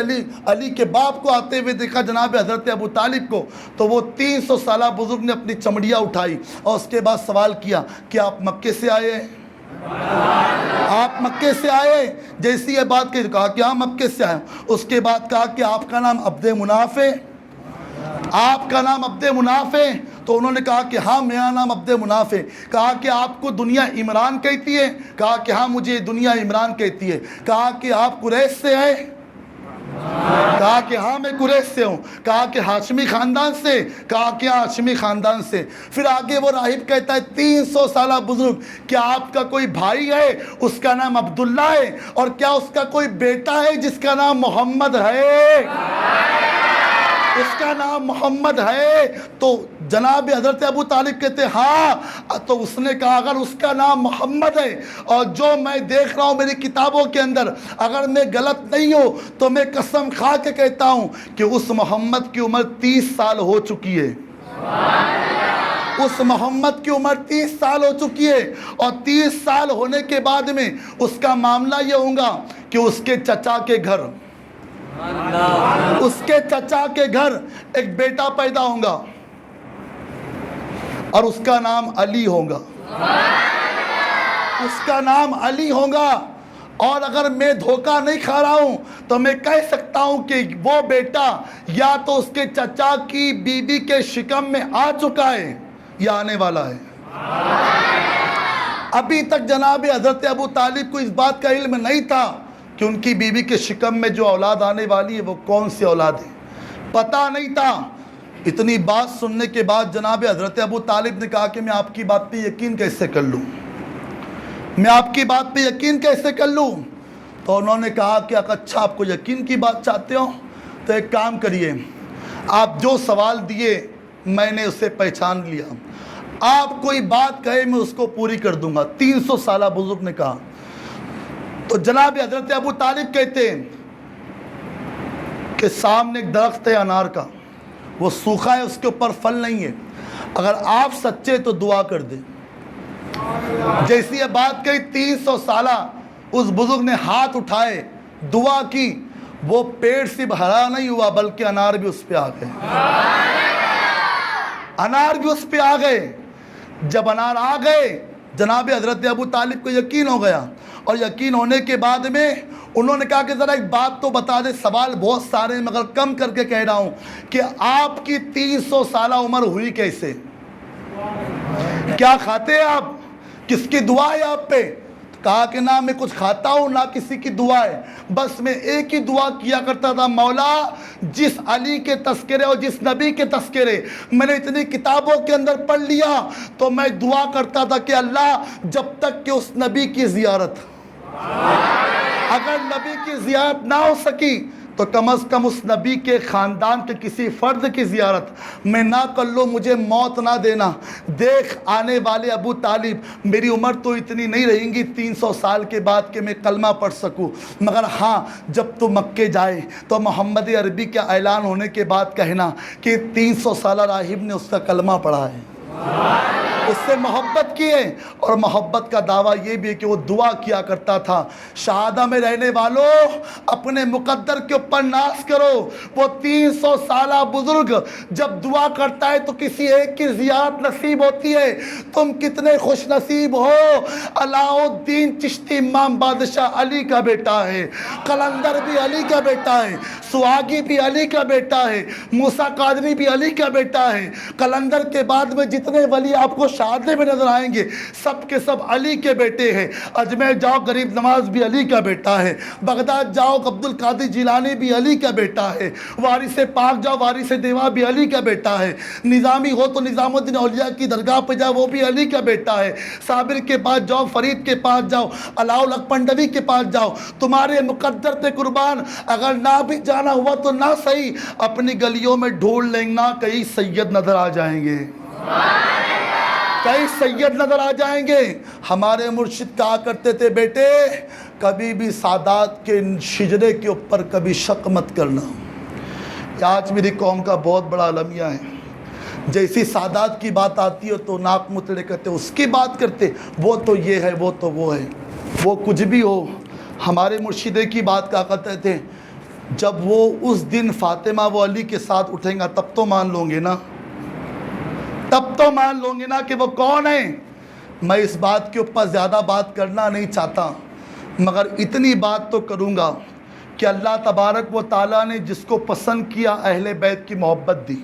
علی کے باپ کو آتے ہوئے دیکھا جناب حضرت ابو طالب کو، تو وہ 300 سالہ بزرگ نے اپنی چمڑیاں اٹھائی اور اس کے بعد سوال کیا کہ آپ مکے سے آئے ہیں؟ آپ مکے سے آئے؟ جیسی یہ بات کہا کہ ہاں مکے سے آئے، اس کے بعد کہا کہ آپ کا نام عبد مناف ہے؟ آپ کا نام عبد مناف ہے؟ تو انہوں نے کہا کہ ہاں میرا نام عبد مناف ہے۔ کہا کہ آپ کو دنیا عمران کہتی ہے؟ کہا کہ ہاں مجھے دنیا عمران کہتی ہے۔ کہا کہ آپ قریش سے ہیں؟ کہا کہ ہاں میں قریش سے ہوں۔ کہا کہ ہاشمی خاندان سے؟ کہا کہ ہاں ہاشمی خاندان سے۔ پھر آگے وہ راہب کہتا ہے 300 سالہ بزرگ، کیا آپ کا کوئی بھائی ہے اس کا نام عبداللہ ہے؟ اور کیا اس کا کوئی بیٹا ہے جس کا نام محمد ہے؟ اس کا نام محمد ہے؟ تو جناب حضرت ابو طالب کہتے ہاں۔ تو اس نے کہا اگر اس کا نام محمد ہے اور جو میں دیکھ رہا ہوں میری کتابوں کے اندر، اگر میں غلط نہیں ہوں تو میں قسم کھا کے کہتا ہوں کہ اس محمد کی عمر 30 سال ہو چکی ہے۔ اس محمد کی عمر 30 سال ہو چکی ہے، اور 30 سال ہونے کے بعد میں اس کا معاملہ یہ ہوگا کہ اس کے چچا کے گھر ایک بیٹا پیدا ہوگا اور اس کا نام علی ہوگا۔ اس کا نام علی ہوگا. اور اگر میں دھوکہ نہیں کھا رہا ہوں تو میں کہہ سکتا ہوں کہ وہ بیٹا یا تو اس کے چچا کی بیوی کے شکم میں آ چکا ہے یا آنے والا ہے. ابھی تک جناب حضرت ابو طالب کو اس بات کا علم نہیں تھا کہ ان کی بیوی کے شکم میں جو اولاد آنے والی ہے وہ کون سی اولاد ہے، پتہ نہیں تھا. اتنی بات سننے کے بعد جناب حضرت ابو طالب نے کہا کہ میں آپ کی بات پہ یقین کیسے کر لوں، میں آپ کی بات پہ یقین کیسے کر لوں. تو انہوں نے کہا کہ اچھا آپ کو یقین کی بات چاہتے ہو تو ایک کام کریے، آپ جو سوال دیے میں نے اسے پہچان لیا، آپ کوئی بات کہے میں اس کو پوری کر دوں گا. 300 سالہ بزرگ نے کہا. تو جناب حضرت ابو طالب کہتے ہیں کہ سامنے ایک درخت ہے انار کا، وہ سوکھا ہے، اس کے اوپر پھل نہیں ہے، اگر آپ سچے تو دعا کر دیں. جیسی یہ بات کہی 300 سالہ اس بزرگ نے ہاتھ اٹھائے، دعا کی، وہ پیڑ صرف ہرا نہیں ہوا بلکہ انار بھی اس پہ آ گئے. انار بھی اس پہ آ گئے. جب انار آ گئے جناب حضرت ابو طالب کو یقین ہو گیا، اور یقین ہونے کے بعد میں انہوں نے کہا کہ ذرا ایک بات تو بتا دے، سوال بہت سارے ہیں مگر کم کر کے کہہ رہا ہوں کہ آپ کی 300 سالہ عمر ہوئی کیسے، کیا کھاتے ہیں آپ، کس کی دعا ہے آپ پہ. کہا کہ نہ میں کچھ کھاتا ہوں نہ کسی کی دعا ہے، بس میں ایک ہی دعا کیا کرتا تھا، مولا جس علی کے تذکرے اور جس نبی کے تذکرے میں نے اتنی کتابوں کے اندر پڑھ لیا تو میں دعا کرتا تھا کہ اللہ جب تک کہ اس نبی کی زیارت، اگر نبی کی زیارت نہ ہو سکی تو کم از کم اس نبی کے خاندان کے کسی فرد کی زیارت میں نہ کر لوں، مجھے موت نہ دینا. دیکھ آنے والے ابو طالب میری عمر تو اتنی نہیں رہیں گی 300 سال کے بعد کہ میں کلمہ پڑھ سکوں، مگر ہاں جب تو مکے جائے تو محمد عربی کا اعلان ہونے کے بعد کہنا کہ 300 سالہ راہب نے اس کا کلمہ پڑھا ہے، اس سے محبت کی ہے. اور محبت کا دعویٰ یہ بھی ہے کہ وہ دعا کیا کرتا تھا، شہادہ میں رہنے والوں اپنے مقدر کے اوپر ناز کرو. وہ 300 سالہ بزرگ جب دعا کرتا ہے تو کسی ایک کی زیارت نصیب ہوتی ہے. تم کتنے خوش نصیب ہو، علاء الدین چشتی امام بادشاہ علی کا بیٹا ہے، قلندر بھی علی کا بیٹا ہے، سواگی بھی علی کا بیٹا ہے، موسیٰ قادری بھی علی کا بیٹا ہے. قلندر کے بعد میں جتنے ولی آپ کو شہادے میں نظر آئیں گے سب کے سب علی کے بیٹے ہیں. اجمیر جاؤ غریب نواز بھی علی کا بیٹا ہے، بغداد جاؤ عبد القادر جیلانی بھی علی کا بیٹا ہے، وارث پاک جاؤ وارث دیوا بھی علی کا بیٹا ہے، نظامی ہو تو نظام الدین اولیاء کی درگاہ پہ جاؤ وہ بھی علی کا بیٹا ہے، صابر کے پاس جاؤ فرید کے پاس جاؤ علاء الحق پنڈوی کے پاس جاؤ. تمہارے مقدر پہ قربان اگر نہ بھی جانا ہوا تو نہ صحیح اپنی گلیوں میں ڈھونڈ لیں گے، کئی سید نظر آ جائیں گے، کئی سید نظر آ جائیں گے. ہمارے مرشد کہا کرتے تھے بیٹے کبھی بھی سادات کے شجرے کے اوپر کبھی شک مت کرنا. آج میری قوم کا بہت بڑا المیہ ہے، جیسی سادات کی بات آتی ہے تو ناک متڑے کرتے، اس کی بات کرتے وہ تو یہ ہے وہ تو وہ ہے، وہ کچھ بھی ہو. ہمارے مرشدے کی بات کہا کرتے تھے جب وہ اس دن فاطمہ و علی کے ساتھ اٹھیں گا تب تو مان لوں گے نا، تب تو مان لوں گے نا کہ وہ کون ہیں. میں اس بات کے اوپر زیادہ بات کرنا نہیں چاہتا مگر اتنی بات تو کروں گا کہ اللہ تبارک و تعالیٰ نے جس کو پسند کیا اہل بیت کی محبت دی،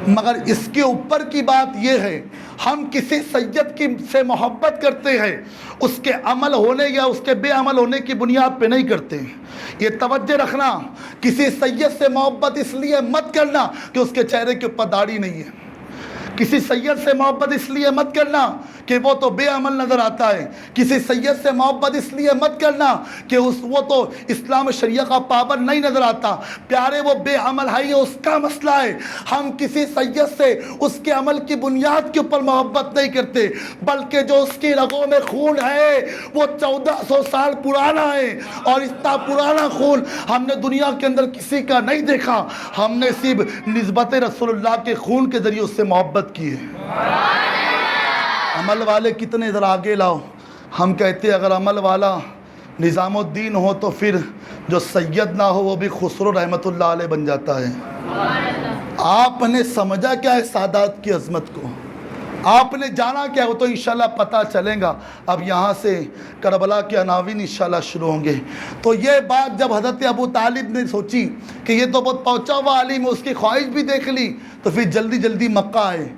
مگر اس کے اوپر کی بات یہ ہے ہم کسی سید کی سے محبت کرتے ہیں اس کے عمل ہونے یا اس کے بے عمل ہونے کی بنیاد پہ نہیں کرتے. یہ توجہ رکھنا، کسی سید سے محبت اس لیے مت کرنا کہ اس کے چہرے کے اوپر داڑھی نہیں ہے، کسی سید سے محبت اس لیے مت کرنا کہ وہ تو بے عمل نظر آتا ہے، کسی سید سے محبت اس لیے مت کرنا کہ وہ تو اسلام شریعہ کا پابند نہیں نظر آتا. پیارے وہ بے عمل ہے، یہ اس کا مسئلہ ہے. ہم کسی سید سے اس کے عمل کی بنیاد کے اوپر محبت نہیں کرتے بلکہ جو اس کی رگوں میں خون ہے وہ 1400 سال پرانا ہے، اور اتنا پرانا خون ہم نے دنیا کے اندر کسی کا نہیں دیکھا. ہم نے صرف نسبت رسول اللہ کے خون کے ذریعے اس سے محبت کی ہے. عمل والے کتنے ذرا آگے لاؤ. ہم کہتے ہیں اگر عمل والا نظام الدین ہو تو پھر جو سید نہ ہو وہ بھی خسرو رحمۃ اللہ علیہ بن جاتا ہے. آپ نے سمجھا کیا ہے سادات کی عظمت کو؟ آپ نے جانا کیا وہ تو انشاءاللہ پتہ چلے گا۔ اب یہاں سے کربلا کے عناوین انشاءاللہ شروع ہوں گے۔ تو یہ بات جب حضرت ابو طالب نے سوچی کہ یہ تو بہت پہنچا ہوا عالم ہے، اس کی خواہش بھی دیکھ لی، تو پھر جلدی جلدی مکہ آئے۔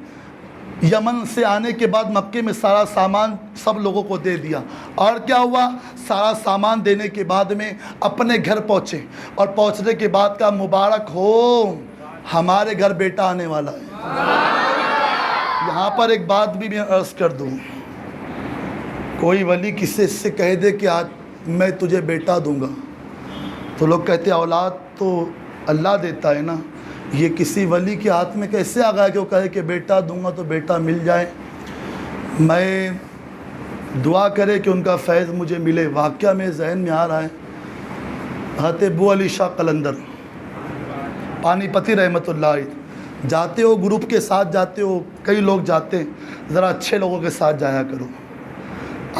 یمن سے آنے کے بعد مکے میں سارا سامان سب لوگوں کو دے دیا، اور کیا ہوا، سارا سامان دینے کے بعد میں اپنے گھر پہنچے، اور پہنچنے کے بعد کہا مبارک ہو ہمارے گھر بیٹا آنے والا ہے۔ یہاں پر ایک بات بھی میں عرض کر دوں، کوئی ولی کسی سے کہہ دے کہ آج میں تجھے بیٹا دوں گا، تو لوگ کہتے ہیں اولاد تو اللہ دیتا ہے نا، یہ کسی ولی کے ہاتھ میں کیسے آ گیا کہ وہ کہے کہ بیٹا دوں گا تو بیٹا مل جائے۔ میں دعا کرے کہ ان کا فیض مجھے ملے۔ واقعہ میں ذہن میں آ رہا ہے، حضرت ابو علی شاہ قلندر پانی پتی رحمۃ اللہ علیہ، جاتے ہو گروپ کے ساتھ جاتے ہو، کئی لوگ جاتے ہیں، ذرا اچھے لوگوں کے ساتھ جایا کرو۔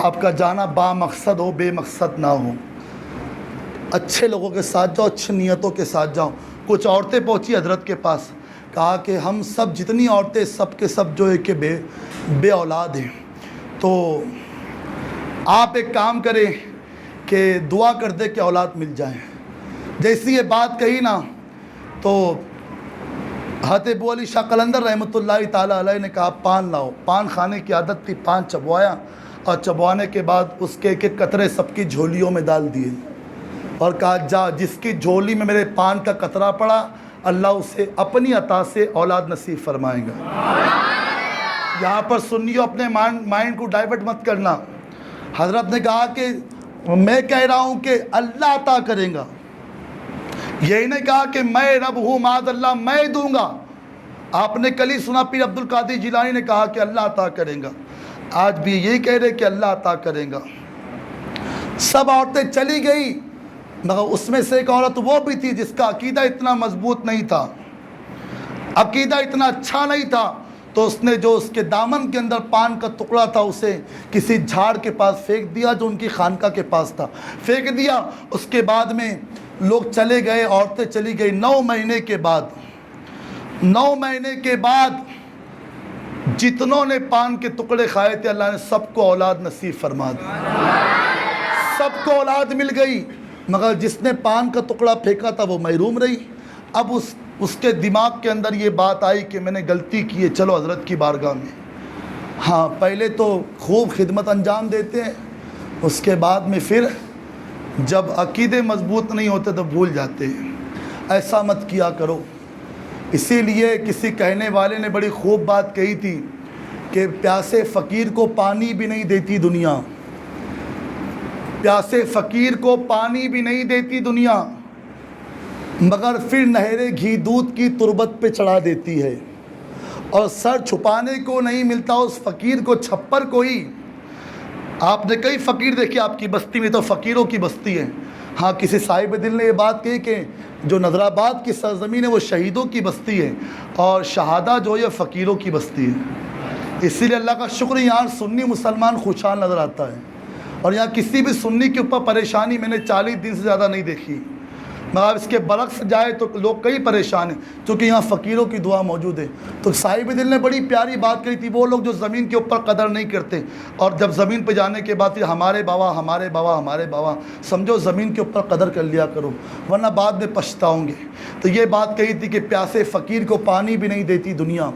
آپ کا جانا با مقصد ہو، بے مقصد نہ ہو، اچھے لوگوں کے ساتھ جاؤ، اچھی نیتوں کے ساتھ جاؤ۔ کچھ عورتیں پہنچی حضرت کے پاس، کہا کہ ہم سب جتنی عورتیں سب کے سب جو ہے کہ بے اولاد ہیں، تو آپ ایک کام کریں کہ دعا کر دے کہ اولاد مل جائے۔ جیسی یہ بات کہی نا، تو حضرت ابو علی شاہ قلندر رحمۃ اللہ تعالیٰ علیہ نے کہا پان لاؤ۔ پان کھانے کی عادت تھی، پان چبوایا، اور چبوانے کے بعد اس کے ایک ایک قطرے سب کی جھولیوں میں ڈال دیے، اور کہا جا جس کی جھولی میں میرے پان کا قطرہ پڑا اللہ اسے اپنی عطا سے اولاد نصیب فرمائے گا۔ یہاں پر سنیو، اپنے مائنڈ کو ڈائیورٹ مت کرنا۔ حضرت نے کہا کہ میں کہہ رہا ہوں کہ اللہ عطا کرے گا، یہی نہیں کہا کہ میں رب ہوں معاذ اللہ میں دوں گا۔ آپ نے کل ہی سنا پیر عبد القادر جیلانی نے کہا کہ اللہ عطا کرے گا، آج بھی یہی کہہ رہے کہ اللہ عطا کرے گا۔ سب عورتیں چلی گئی، مگر اس میں سے ایک عورت وہ بھی تھی جس کا عقیدہ اتنا مضبوط نہیں تھا، عقیدہ اتنا اچھا نہیں تھا، تو اس نے جو اس کے دامن کے اندر پان کا ٹکڑا تھا اسے کسی جھاڑ کے پاس پھینک دیا جو ان کی خانقاہ کے پاس تھا، پھینک دیا۔ اس کے بعد میں لوگ چلے گئے، عورتیں چلی گئی۔ 9 مہینے کے بعد جتنوں نے پان کے ٹکڑے کھائے تھے اللہ نے سب کو اولاد نصیب فرما دی، سب کو اولاد مل گئی، مگر جس نے پان کا ٹکڑا پھینکا تھا وہ محروم رہی۔ اب اس کے دماغ کے اندر یہ بات آئی کہ میں نے غلطی کی ہے، چلو حضرت کی بارگاہ میں۔ ہاں پہلے تو خوب خدمت انجام دیتے ہیں، اس کے بعد میں پھر جب عقیدے مضبوط نہیں ہوتے تو بھول جاتے ہیں۔ ایسا مت کیا کرو۔ اسی لیے کسی کہنے والے نے بڑی خوب بات کہی تھی کہ پیاسے فقیر کو پانی بھی نہیں دیتی دنیا، پیاسے فقیر کو پانی بھی نہیں دیتی دنیا، مگر پھر نہریں گھی دودھ کی تربت پہ چڑھا دیتی ہے، اور سر چھپانے کو نہیں ملتا اس فقیر کو چھپر کوئی۔ آپ نے کئی فقیر دیکھے آپ کی بستی میں، تو فقیروں کی بستی ہے۔ ہاں کسی صاحب دل نے یہ بات کہی کہ جو نظرآباد کی سرزمین ہے وہ شہیدوں کی بستی ہے، اور شہادہ جو ہے فقیروں کی بستی ہے۔ اسی لیے اللہ کا شکر یہاں سنی مسلمان خوشحال نظر آتا ہے، اور یہاں کسی بھی سنی کے اوپر پریشانی میں نے 40 دن سے زیادہ نہیں دیکھی، مگر اس کے برعکس جائے تو لوگ کئی پریشان ہیں، کیونکہ یہاں فقیروں کی دعا موجود ہے۔ تو صاحب دل نے بڑی پیاری بات کہی تھی، وہ لوگ جو زمین کے اوپر قدر نہیں کرتے، اور جب زمین پہ جانے کے بعد ہمارے بابا ہمارے بابا ہمارے بابا، سمجھو زمین کے اوپر قدر کر لیا کرو ورنہ بعد میں پچھتاؤ گے۔ تو یہ بات کہی تھی کہ پیاسے فقیر کو پانی بھی نہیں دیتی دنیا،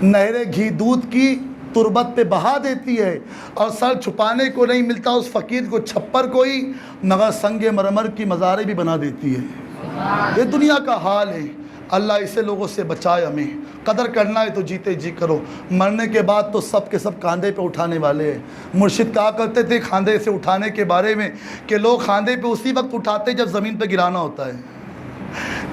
نہریں گھی دودھ کی تربت پہ بہا دیتی ہے، اور سر چھپانے کو نہیں ملتا اس فقیر کو چھپر کوئی، مگر سنگ مرمر کی مزاریں بھی بنا دیتی ہے۔ یہ دنیا کا حال ہے، اللہ اسے لوگوں سے بچائے ہمیں۔ قدر کرنا ہے تو جیتے جی کرو، مرنے کے بعد تو سب کے سب کاندھے پہ اٹھانے والے ہیں۔ مرشد کہا کرتے تھے کاندھے سے اٹھانے کے بارے میں کہ لوگ کاندھے پہ اسی وقت اٹھاتے جب زمین پہ گرانا ہوتا ہے،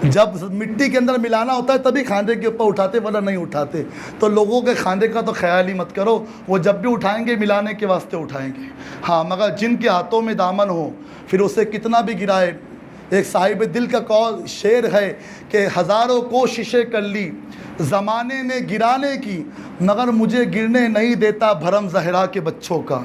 جب مٹی کے اندر ملانا ہوتا ہے تبھی کھاندے کے اوپر اٹھاتے، ورنہ نہیں اٹھاتے۔ تو لوگوں کے کھاندے کا تو خیال ہی مت کرو، وہ جب بھی اٹھائیں گے ملانے کے واسطے اٹھائیں گے۔ ہاں مگر جن کے ہاتھوں میں دامن ہو پھر اسے کتنا بھی گرائے۔ ایک صاحب دل کا قول شعر ہے کہ ہزاروں کوششیں کر لی زمانے نے گرانے کی، مگر مجھے گرنے نہیں دیتا بھرم زہرا کے بچوں کا۔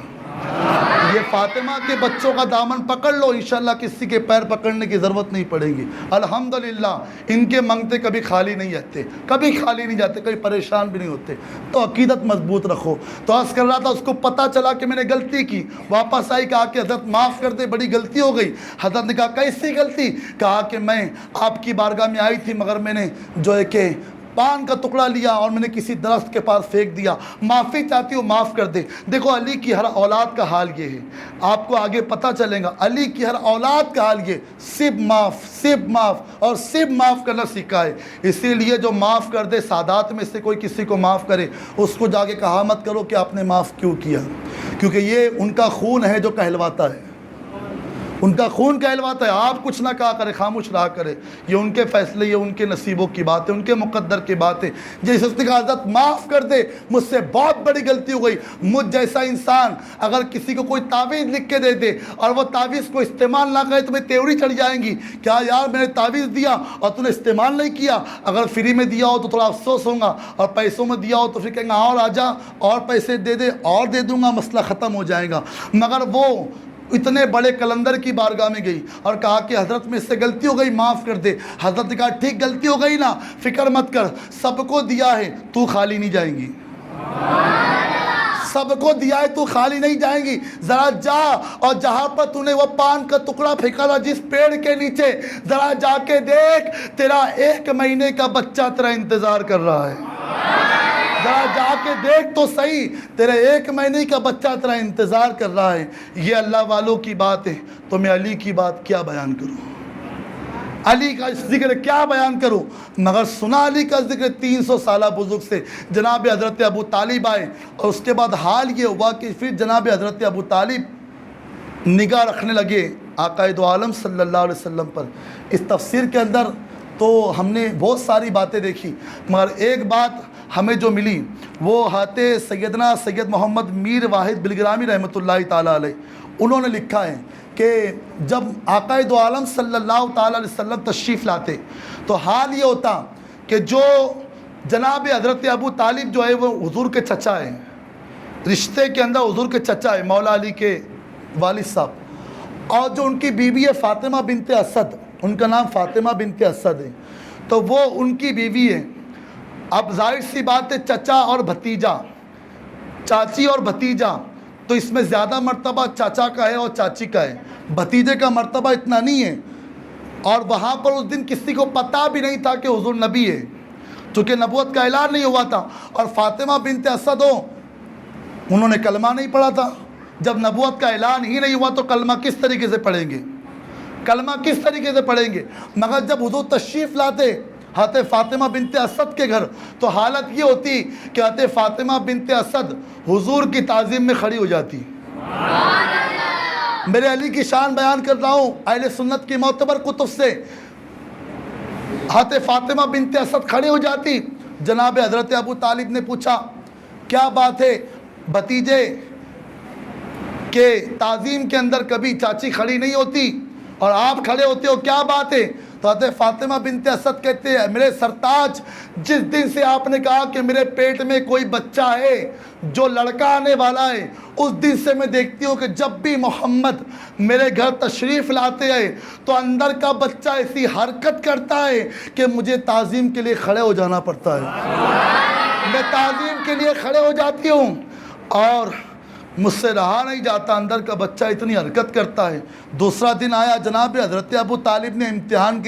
یہ فاطمہ کے بچوں کا دامن پکڑ لو، انشاءاللہ کسی کے پیر پکڑنے کی ضرورت نہیں پڑے گی۔ الحمدللہ ان کے منگتے کبھی خالی نہیں جاتے، کبھی خالی نہیں جاتے، کبھی پریشان بھی نہیں ہوتے۔ تو عقیدت مضبوط رکھو۔ تو عرض کر رہا تھا اس کو پتہ چلا کہ میں نے غلطی کی، واپس آئی، کہا کہ حضرت معاف کر دے، بڑی غلطی ہو گئی۔ حضرت نے کہا کیسی غلطی؟ کہا کہ میں آپ کی بارگاہ میں آئی تھی مگر میں نے جو ہے کہ پان کا ٹکڑا لیا اور میں نے کسی درخت کے پاس پھینک دیا، معافی چاہتی ہوں، معاف کر دے۔ دیکھو علی کی ہر اولاد کا حال یہ ہے، آپ کو آگے پتہ چلے گا، علی کی ہر اولاد کا حال یہ صرف معاف، صرف معاف اور صرف معاف کرنا سیکھا ہے۔ اسی لیے جو معاف کر دے، سادات میں سے کوئی کسی کو معاف کرے، اس کو جا کے کہا مت کرو کہ آپ نے معاف کیوں کیا، کیونکہ یہ ان کا خون ہے جو کہلواتا ہے، ان کا خون کہلواتا ہے۔ آپ کچھ نہ کہا کرے، خاموش رہا کرے، یہ ان کے فیصلے، یہ ان کے نصیبوں کی بات ہے، ان کے مقدر کی بات ہے۔ جیسے اس نے کہا حضرت معاف کر دے، مجھ سے بہت بڑی غلطی ہو گئی۔ مجھ جیسا انسان اگر کسی کو کوئی تعویذ لکھ کے دے دے اور وہ تعویذ کو استعمال نہ کرے تو میں تیوری چڑھ جائیں گی، کیا یار میں نے تعویذ دیا اور تو نے استعمال نہیں کیا؟ اگر فری میں دیا ہو تو تھوڑا افسوس ہوگا، اور پیسوں میں دیا ہو تو پھر کہیں گا اور آ جا اور پیسے دے دے اور دے دوں گا، مسئلہ ختم ہو جائے گا۔ مگر وہ اتنے بڑے کلندر کی بارگاہ میں گئی اور کہا کہ حضرت میں اس سے غلطی ہو گئی، معاف کر دے۔ حضرت نے کہا ٹھیک غلطی ہو گئی نا، فکر مت کر، سب کو دیا ہے، تو خالی نہیں جائیں گی، سب کو دیا ہے، تو خالی نہیں جائیں گی۔ ذرا جا اور جہاں پر تو نے وہ پان کا ٹکڑا پھینکا تھا جس پیڑ کے نیچے، ذرا جا کے دیکھ، تیرا 1 مہینے کا بچہ تیرا انتظار کر رہا ہے۔ ذرا جا کے دیکھ تو صحیح، تیرے 1 مہینے کا بچہ تیرا انتظار کر رہا ہے۔ یہ اللہ والوں کی بات ہے، تو میں علی کی بات کیا بیان کروں، علی کا ذکر کیا بیان کروں؟ مگر سنا علی کا ذکر 300 سالہ بزرگ سے، جناب حضرت ابو طالب آئے، اور اس کے بعد حال یہ ہوا کہ پھر جناب حضرت ابو طالب نگاہ رکھنے لگے آقا دو عالم صلی اللہ علیہ وسلم پر۔ اس تفسیر کے اندر تو ہم نے بہت ساری باتیں دیکھی، مگر ایک بات ہمیں جو ملی وہ حضرت سیدنا سید محمد میر واحد بلگرامی رحمۃ اللہ تعالیٰ علیہ، انہوں نے لکھا ہے کہ جب آقا دو عالم صلی اللہ تعالیٰ علیہ وسلم تشریف لاتے تو حال یہ ہوتا کہ جو جناب حضرت ابو طالب جو ہے وہ حضور کے چچا ہیں، رشتے کے اندر حضور کے چچا ہے، مولا علی کے والد صاحب، اور جو ان کی بیوی ہے فاطمہ بنت اسد، ان کا نام فاطمہ بنت اسد ہے، تو وہ ان کی بیوی ہے۔ اب ظاہر سی بات ہے چچا اور بھتیجا، چاچی اور بھتیجا، تو اس میں زیادہ مرتبہ چاچا کا ہے اور چاچی کا ہے، بھتیجے کا مرتبہ اتنا نہیں ہے۔ اور وہاں پر اس دن کسی کو پتہ بھی نہیں تھا کہ حضور نبی ہے، چونکہ نبوت کا اعلان نہیں ہوا تھا، اور فاطمہ بنت اسد ہو، انہوں نے کلمہ نہیں پڑھا تھا۔ جب نبوت کا اعلان ہی نہیں ہوا تو کلمہ کس طریقے سے پڑھیں گے، کلمہ کس طریقے سے پڑھیں گے؟ مگر جب حضور تشریف لاتے حضرت فاطمہ بنت اسد کے گھر تو حالت یہ ہوتی کہ حضرت فاطمہ بنت اسد حضور کی تعظیم میں کھڑی ہو جاتی۔ میرے علی کی شان بیان کر رہا ہوں اہل سنت کی معتبر کتب سے، حضرت فاطمہ بنت اسد کھڑی ہو جاتی۔ جناب حضرت ابو طالب نے پوچھا کیا بات ہے، بھتیجے کے تعظیم کے اندر کبھی چاچی کھڑی نہیں ہوتی اور آپ کھڑے ہوتے ہو، کیا بات ہے؟ تو حضرت فاطمہ بنت اسد کہتے ہیں میرے سرتاج، جس دن سے آپ نے کہا کہ میرے پیٹ میں کوئی بچہ ہے جو لڑکا آنے والا ہے، اس دن سے میں دیکھتی ہوں کہ جب بھی محمد میرے گھر تشریف لاتے ہیں تو اندر کا بچہ ایسی حرکت کرتا ہے کہ مجھے تعظیم کے لیے کھڑے ہو جانا پڑتا ہے، میں تعظیم کے لیے کھڑے ہو جاتی ہوں اور مجھ سے رہا نہیں جاتا، اندر کا بچہ اتنی حرکت کرتا ہے۔ دوسرا دن آیا، جناب حضرت ابو طالب نے امتحان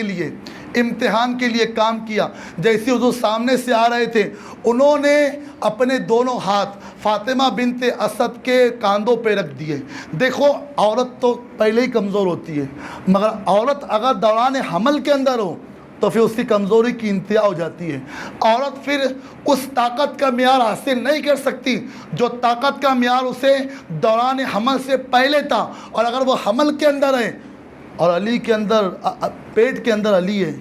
کے لیے کام کیا۔ جیسے حضور سامنے سے آ رہے تھے، انہوں نے اپنے دونوں ہاتھ فاطمہ بنت اسد کے کاندھوں پہ رکھ دیے۔ دیکھو عورت تو پہلے ہی کمزور ہوتی ہے، مگر عورت اگر دوران حمل کے اندر ہو تو پھر اس کی کمزوری کی انتہا ہو جاتی ہے۔ عورت پھر اس طاقت کا معیار حاصل نہیں کر سکتی جو طاقت کا معیار اسے دوران حمل سے پہلے تھا، اور اگر وہ حمل کے اندر ہے اور علی کے اندر پیٹ کے اندر علی ہے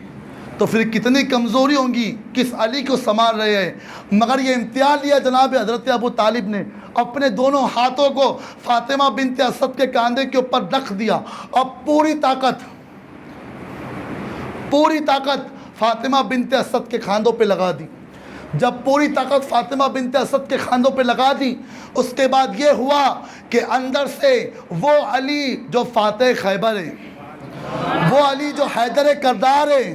تو پھر کتنی کمزوری ہوں گی، کس علی کو سنبھال رہے ہیں۔ مگر یہ امتحان لیا جناب حضرت ابو طالب نے، اپنے دونوں ہاتھوں کو فاطمہ بنت اسد کے کاندھے کے اوپر رکھ دیا اور پوری طاقت فاطمہ بنت اسد کے کاندھوں پہ لگا دی۔ جب پوری طاقت فاطمہ بنت اسد کے کھانوں پہ لگا دی، اس کے بعد یہ ہوا کہ اندر سے وہ علی جو فاتح خیبر ہے، وہ علی جو حیدر کردار ہے،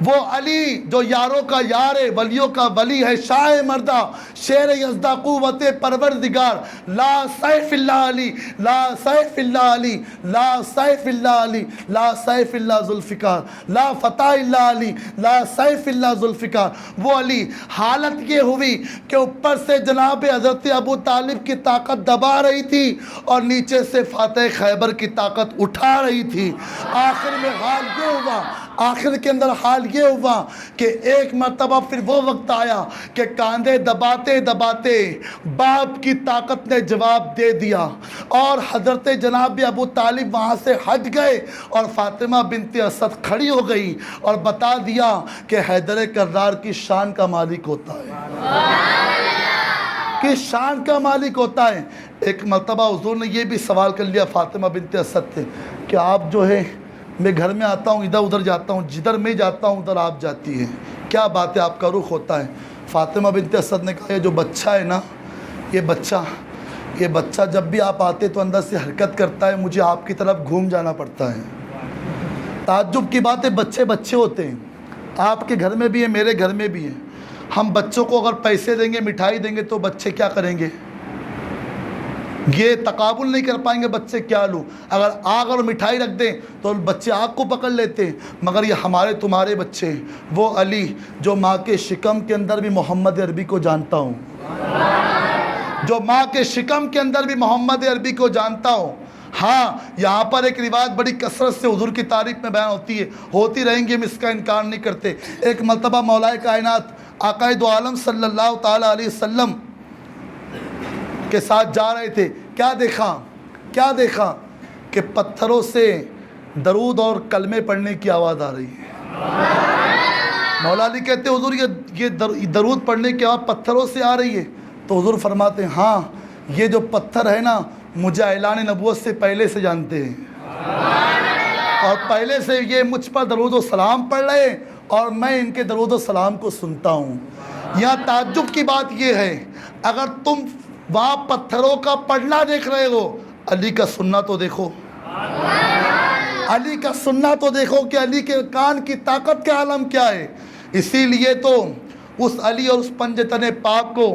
وہ علی جو یاروں کا یار ہے، ولیوں کا ولی ہے، شاہ مردہ، شیر یزدہ، قوت پروردگار، لا سیف اللہ علی، لا سیف اللہ علی، لا سیف اللہ علی، لا سیف اللہ ذوالفقار، لا فتح اللہ علی، لا سیف اللہ ذوالفقار، وہ علی۔ حالت یہ ہوئی کہ اوپر سے جناب حضرت ابو طالب کی طاقت دبا رہی تھی اور نیچے سے فاتح خیبر کی طاقت اٹھا رہی تھی۔ آخر میں حال یہ ہوا، آخر کے اندر حال یہ ہوا کہ ایک مرتبہ پھر وہ وقت آیا کہ کاندھے دباتے دباتے باپ کی طاقت نے جواب دے دیا، اور حضرت جناب ابو طالب وہاں سے ہٹ گئے اور فاطمہ بنت اسد کھڑی ہو گئی اور بتا دیا کہ حیدر کرار کی شان کا مالک ہوتا ہے، کہ شان کا مالک ہوتا ہے۔ ایک مرتبہ حضور نے یہ بھی سوال کر لیا فاطمہ بنت اسد سے کہ آپ جو ہے، میں گھر میں آتا ہوں ادھر ادھر جاتا ہوں، جدھر میں جاتا ہوں ادھر آپ جاتی ہیں، کیا بات ہے، آپ کا رخ ہوتا ہے؟ فاطمہ بنت اسد نے کہا یہ جو بچہ ہے نا، یہ بچہ جب بھی آپ آتے تو اندر سے حرکت کرتا ہے، مجھے آپ کی طرف گھوم جانا پڑتا ہے۔ تعجب کی بات ہے، بچے بچے ہوتے ہیں، آپ کے گھر میں بھی ہیں، میرے گھر میں بھی ہیں۔ ہم بچوں کو اگر پیسے دیں گے، مٹھائی دیں گے تو بچے کیا کریں گے؟ یہ تقابل نہیں کر پائیں گے بچے کیا لوں۔ اگر آگ اور مٹھائی رکھ دیں تو بچے آگ کو پکڑ لیتے ہیں، مگر یہ ہمارے تمہارے بچے ہیں۔ وہ علی جو ماں کے شکم کے اندر بھی محمد عربی کو جانتا ہوں، جو ماں کے شکم کے اندر بھی محمد عربی کو جانتا ہوں۔ ہاں، یہاں پر ایک روایت بڑی کثرت سے حضور کی تعریف میں بیان ہوتی رہیں گی، ہم اس کا انکار نہیں کرتے۔ ایک مرتبہ مولا کائنات آقا دو عالم صلی اللہ تعالیٰ علیہ وسلم کے ساتھ جا رہے تھے، کیا دیکھا کہ پتھروں سے درود اور کلمے پڑھنے کی آواز آ رہی ہے۔ مولا علی کہتے حضور یہ درود پڑھنے کی آواز پتھروں سے آ رہی ہے؟ تو حضور فرماتے ہیں ہاں، یہ جو پتھر ہے نا، مجھے اعلان نبوت سے پہلے سے جانتے ہیں، اور پہلے سے یہ مجھ پر درود و سلام پڑھ رہے ہیں اور میں ان کے درود و سلام کو سنتا ہوں۔ یہاں تعجب کی بات یہ ہے، اگر تم وہاں پتھروں کا پڑھنا دیکھ رہے ہو، علی کا سننا تو دیکھو، علی کا سننا تو دیکھو کہ علی کے کان کی طاقت کا عالم کیا ہے۔ اسی لیے تو اس علی اور اس پنجتن پاک کو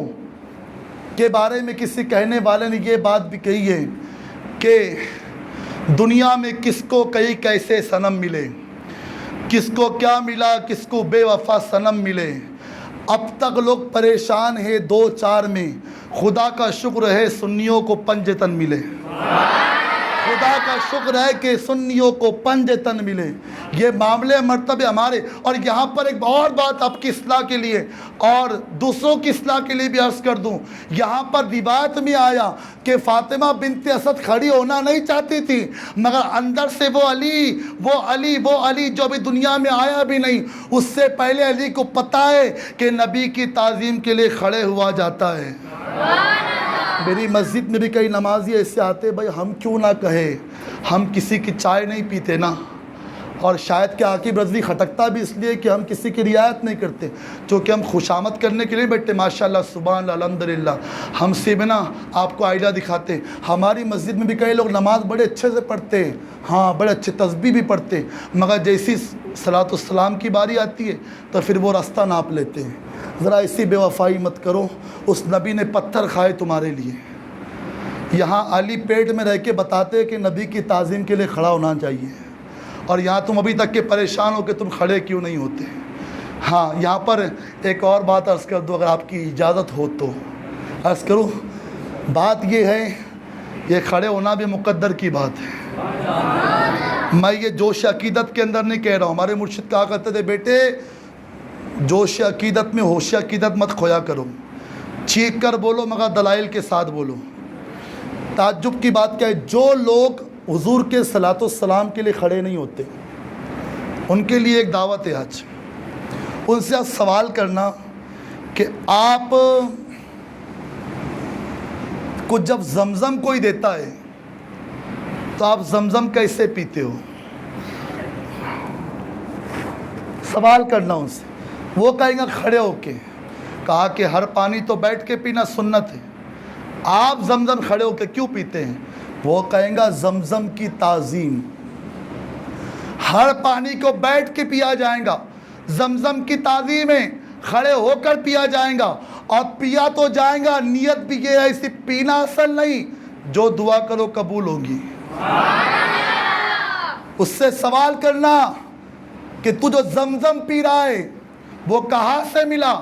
کے بارے میں کسی کہنے والے نے یہ بات بھی کہی ہے کہ دنیا میں کس کو کئی کیسے صنم ملے، کس کو کیا ملا، کس کو بے وفا صنم ملے، اب تک لوگ پریشان ہیں دو چار میں، خدا کا شکر ہے سنیوں کو پنجتن ملے، خدا کا شکر ہے کہ سنیوں کو پنجتن ملے۔ یہ معاملے مرتبے ہمارے، اور یہاں پر ایک اور بات آپ کی اصلاح کے لیے اور دوسروں کی اصلاح کے لیے بھی عرض کر دوں، یہاں پر روایت میں آیا کہ فاطمہ بنت اسد کھڑی ہونا نہیں چاہتی تھی، مگر اندر سے وہ علی جو ابھی دنیا میں آیا بھی نہیں، اس سے پہلے علی کو پتہ ہے کہ نبی کی تعظیم کے لیے کھڑے ہوا جاتا ہے۔ میری مسجد میں بھی کئی نمازی ایسے آتے، بھائی ہم کیوں نہ کہے، ہم کسی کی چائے نہیں پیتے نا، اور شاید کہ عاقب رضوی کھٹکتا بھی اس لیے کہ ہم کسی کی رعایت نہیں کرتے، چونکہ ہم خوشامد کرنے کے لیے بیٹھتے، ماشاءاللہ سبحان اللہ الحمدللہ، ہم سے بنا آپ کو آئیڈیا دکھاتے۔ ہماری مسجد میں بھی کئی لوگ نماز بڑے اچھے سے پڑھتے ہیں، ہاں بڑے اچھے تسبیح بھی پڑھتے، مگر جیسی صلاۃ السلام کی باری آتی ہے تو پھر وہ راستہ ناپ لیتے ہیں۔ ذرا ایسی بے وفائی مت کرو، اس نبی نے پتھر کھائے تمہارے لیے۔ یہاں علی پیٹ میں رہ کے بتاتے کہ نبی کی تعظیم کے لیے کھڑا ہونا چاہیے، اور یہاں تم ابھی تک کے پریشان ہو کہ تم کھڑے کیوں نہیں ہوتے۔ ہاں، یہاں پر ایک اور بات عرض کر دو اگر آپ کی اجازت ہو تو عرض کروں۔ بات یہ ہے، یہ کھڑے ہونا بھی مقدر کی بات ہے، میں یہ جوش عقیدت کے اندر نہیں کہہ رہا ہوں۔ ہمارے مرشد کہا کرتے تھے بیٹے جوش عقیدت میں ہوش عقیدت مت کھویا کرو، چیخ کر بولو مگر دلائل کے ساتھ بولو۔ تعجب کی بات کیا ہے، جو لوگ حضور کے صلاۃ والسلام کے لیے کھڑے نہیں ہوتے، ان کے لیے ایک دعوت ہے آج، ان سے آپ سوال کرنا کہ آپ کو جب زمزم کوئی دیتا ہے تو آپ زمزم کیسے پیتے ہو؟ سوال کرنا ان سے، وہ کہیں گا کھڑے ہو کے، کہا کہ ہر پانی تو بیٹھ کے پینا سنت ہے، آپ زمزم کھڑے ہو کے کیوں پیتے ہیں؟ وہ کہیں گا زمزم کی تعظیم، ہر پانی کو بیٹھ کے پیا جائے گا، زمزم کی تعظیم ہے، کھڑے ہو کر پیا جائے گا، اور پیا تو جائے گا، نیت بھی یہ ہے اسے پینا اصل نہیں، جو دعا کرو قبول ہوگی۔ اس سے سوال کرنا کہ تو جو زمزم پی رہا ہے وہ کہاں سے ملا؟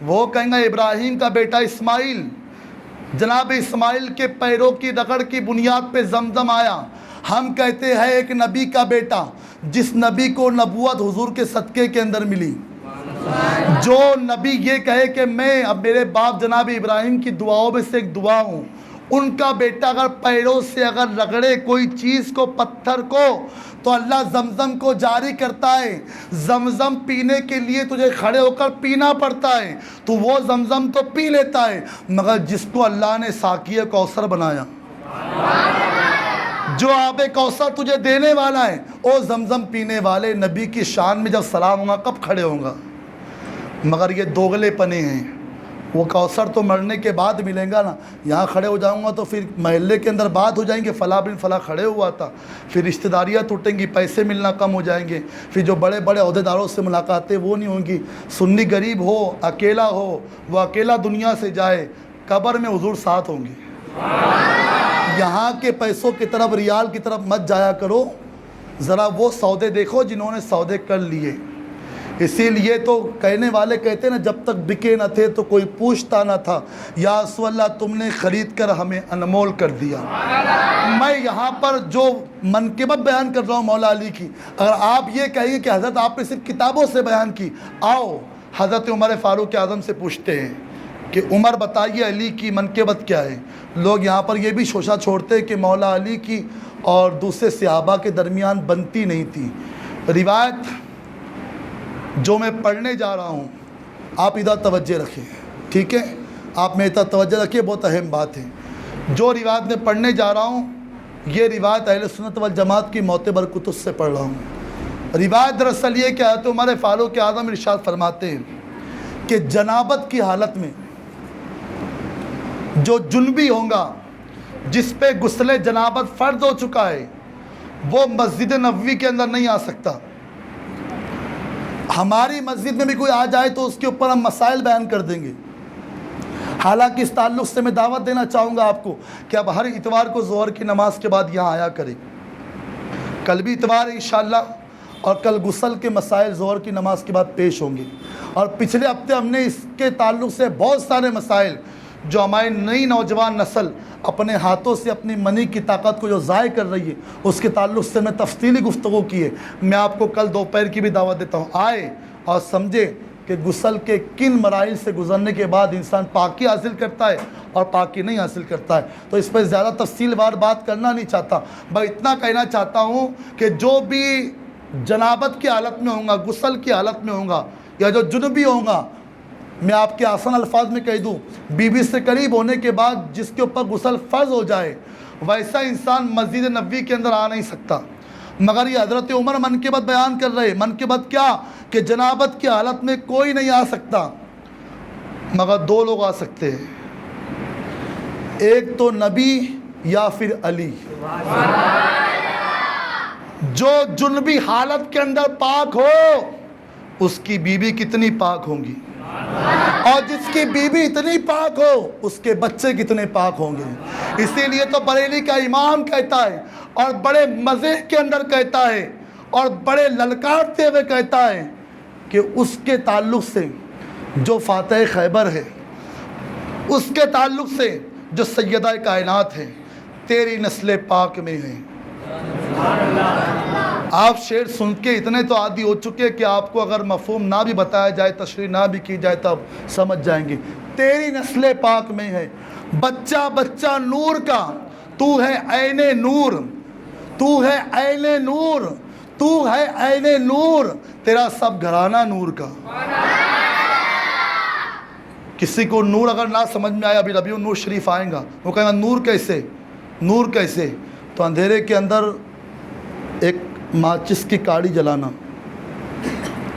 وہ کہیں گا ابراہیم کا بیٹا اسماعیل، جناب اسماعیل کے پیروں کی رگڑ کی بنیاد پہ زمزم آیا۔ ہم کہتے ہیں ایک نبی کا بیٹا، جس نبی کو نبوت حضور کے صدقے کے اندر ملی، جو نبی یہ کہے کہ میں اب میرے باپ جناب ابراہیم کی دعاؤں میں سے ایک دعا ہوں، ان کا بیٹا اگر پیروں سے اگر رگڑے کوئی چیز کو، پتھر کو، تو اللہ زمزم کو جاری کرتا ہے۔ زمزم پینے کے لیے تجھے کھڑے ہو کر پینا پڑتا ہے، تو وہ زمزم تو پی لیتا ہے، مگر جس کو اللہ نے ساقی کوثر بنایا، جو آب کوثر تجھے دینے والا ہے، وہ زمزم پینے والے نبی کی شان میں جب سلام ہوگا کب کھڑے ہوں گا؟ مگر یہ دوغلے پنے ہیں، وہ کوثر تو مرنے کے بعد ملیں گا نا، یہاں کھڑے ہو جاؤں گا تو پھر محلے کے اندر بات ہو جائیں گے، فلاں بن فلاں کھڑے ہوا تھا، پھر رشتہ داریاں ٹوٹیں گی، پیسے ملنا کم ہو جائیں گے، پھر جو بڑے بڑے عہدیداروں سے ملاقاتیں وہ نہیں ہوں گی۔ سنی غریب ہو، اکیلا ہو، وہ اکیلا دنیا سے جائے، قبر میں حضور ساتھ ہوں گے۔ یہاں کے پیسوں کی طرف، ریال کی طرف مت جایا کرو، ذرا وہ سودے دیکھو جنہوں نے سودے کر لیے۔ اسی لیے تو کہنے والے کہتے ہیں نا، جب تک بکے نہ تھے تو کوئی پوچھتا نہ تھا، یا رسول اللہ تم نے خرید کر ہمیں انمول کر دیا۔ میں یہاں پر جو منقبت بیان کر رہا ہوں مولا علی کی، اگر آپ یہ کہیں کہ حضرت آپ نے صرف کتابوں سے بیان کی، آؤ حضرت عمر فاروق اعظم سے پوچھتے ہیں کہ عمر بتائیے علی کی منقبت کیا ہے۔ لوگ یہاں پر یہ بھی شوشہ چھوڑتے ہیں کہ مولا علی کی اور دوسرے صحابہ کے درمیان بنتی نہیں تھی۔ روایت جو میں پڑھنے جا رہا ہوں، آپ ادھر توجہ رکھیں، ٹھیک ہے؟ آپ میری طرف توجہ رکھیں، بہت اہم بات ہے۔ جو روایت میں پڑھنے جا رہا ہوں، یہ روایت اہل سنت والجماعت کی معتبر کتب سے پڑھ رہا ہوں۔ روایت دراصل یہ کہ حضرت عمر فاروق اعظم ارشاد فرماتے ہیں کہ جنابت کی حالت میں جو جنبی ہوگا، جس پہ غسل جنابت فرض ہو چکا ہے، وہ مسجد نبوی کے اندر نہیں آ سکتا۔ ہماری مسجد میں بھی کوئی آ جائے تو اس کے اوپر ہم مسائل بیان کر دیں گے۔ حالانکہ اس تعلق سے میں دعوت دینا چاہوں گا آپ کو کہ اب ہر اتوار کو ظہر کی نماز کے بعد یہاں آیا کریں۔ کل بھی اتوار ہے انشاءاللہ، اور کل غسل کے مسائل ظہر کی نماز کے بعد پیش ہوں گے۔ اور پچھلے ہفتے ہم نے اس کے تعلق سے بہت سارے مسائل جو ہماری نئی نوجوان نسل اپنے ہاتھوں سے اپنی منی کی طاقت کو جو ضائع کر رہی ہے، اس کے تعلق سے میں تفصیلی گفتگو کی ہے۔ میں آپ کو کل دوپہر کی بھی دعوت دیتا ہوں، آئے اور سمجھے کہ غسل کے کن مراحل سے گزرنے کے بعد انسان پاکی حاصل کرتا ہے اور پاکی نہیں حاصل کرتا ہے۔ تو اس پر زیادہ تفصیل وار بات کرنا نہیں چاہتا، میں اتنا کہنا چاہتا ہوں کہ جو بھی جنابت کی حالت میں ہوں گا، غسل کی حالت میں ہوں گا، یا جو جنبی ہوں گا، میں آپ کے آسان الفاظ میں کہہ دوں، بیوی سے قریب ہونے کے بعد جس کے اوپر غسل فرض ہو جائے، ویسا انسان مسجد نبوی کے اندر آ نہیں سکتا۔ مگر یہ حضرت عمر منقبت بیان کر رہے، منقبت کیا کہ جنابت کی حالت میں کوئی نہیں آ سکتا، مگر دو لوگ آ سکتے ہیں، ایک تو نبی یا پھر علی۔ جو جنبی حالت کے اندر پاک ہو، اس کی بیوی کتنی پاک ہوں گی، اور جس کی بیوی اتنی پاک ہو، اس کے بچے کتنے پاک ہوں گے۔ اسی لیے تو بریلی کا امام کہتا ہے، اور بڑے مزے کے اندر کہتا ہے، اور بڑے للکارتے ہوئے کہتا ہے کہ اس کے تعلق سے جو فاتح خیبر ہے، اس کے تعلق سے جو سیدہ کائنات ہے، تیری نسل پاک میں ہے۔ آپ شعر سن کے اتنے تو عادی ہو چکے کہ آپ کو اگر مفہوم نہ بھی بتایا جائے، تشریح نہ بھی کی جائے، تب سمجھ جائیں گے۔ تیری نسل پاک میں ہے، بچہ بچہ نور کا، تو ہے عین نور، تو ہے عین نور، تو ہے عین نور، تیرا سب گھرانہ نور کا۔ کسی کو نور اگر نہ سمجھ میں آیا، ابھی ربیع النور شریف آئیں گا، وہ کہیں گا نور کیسے، نور کیسے؟ تو اندھیرے کے اندر ایک ماچس کی کاڑی جلانا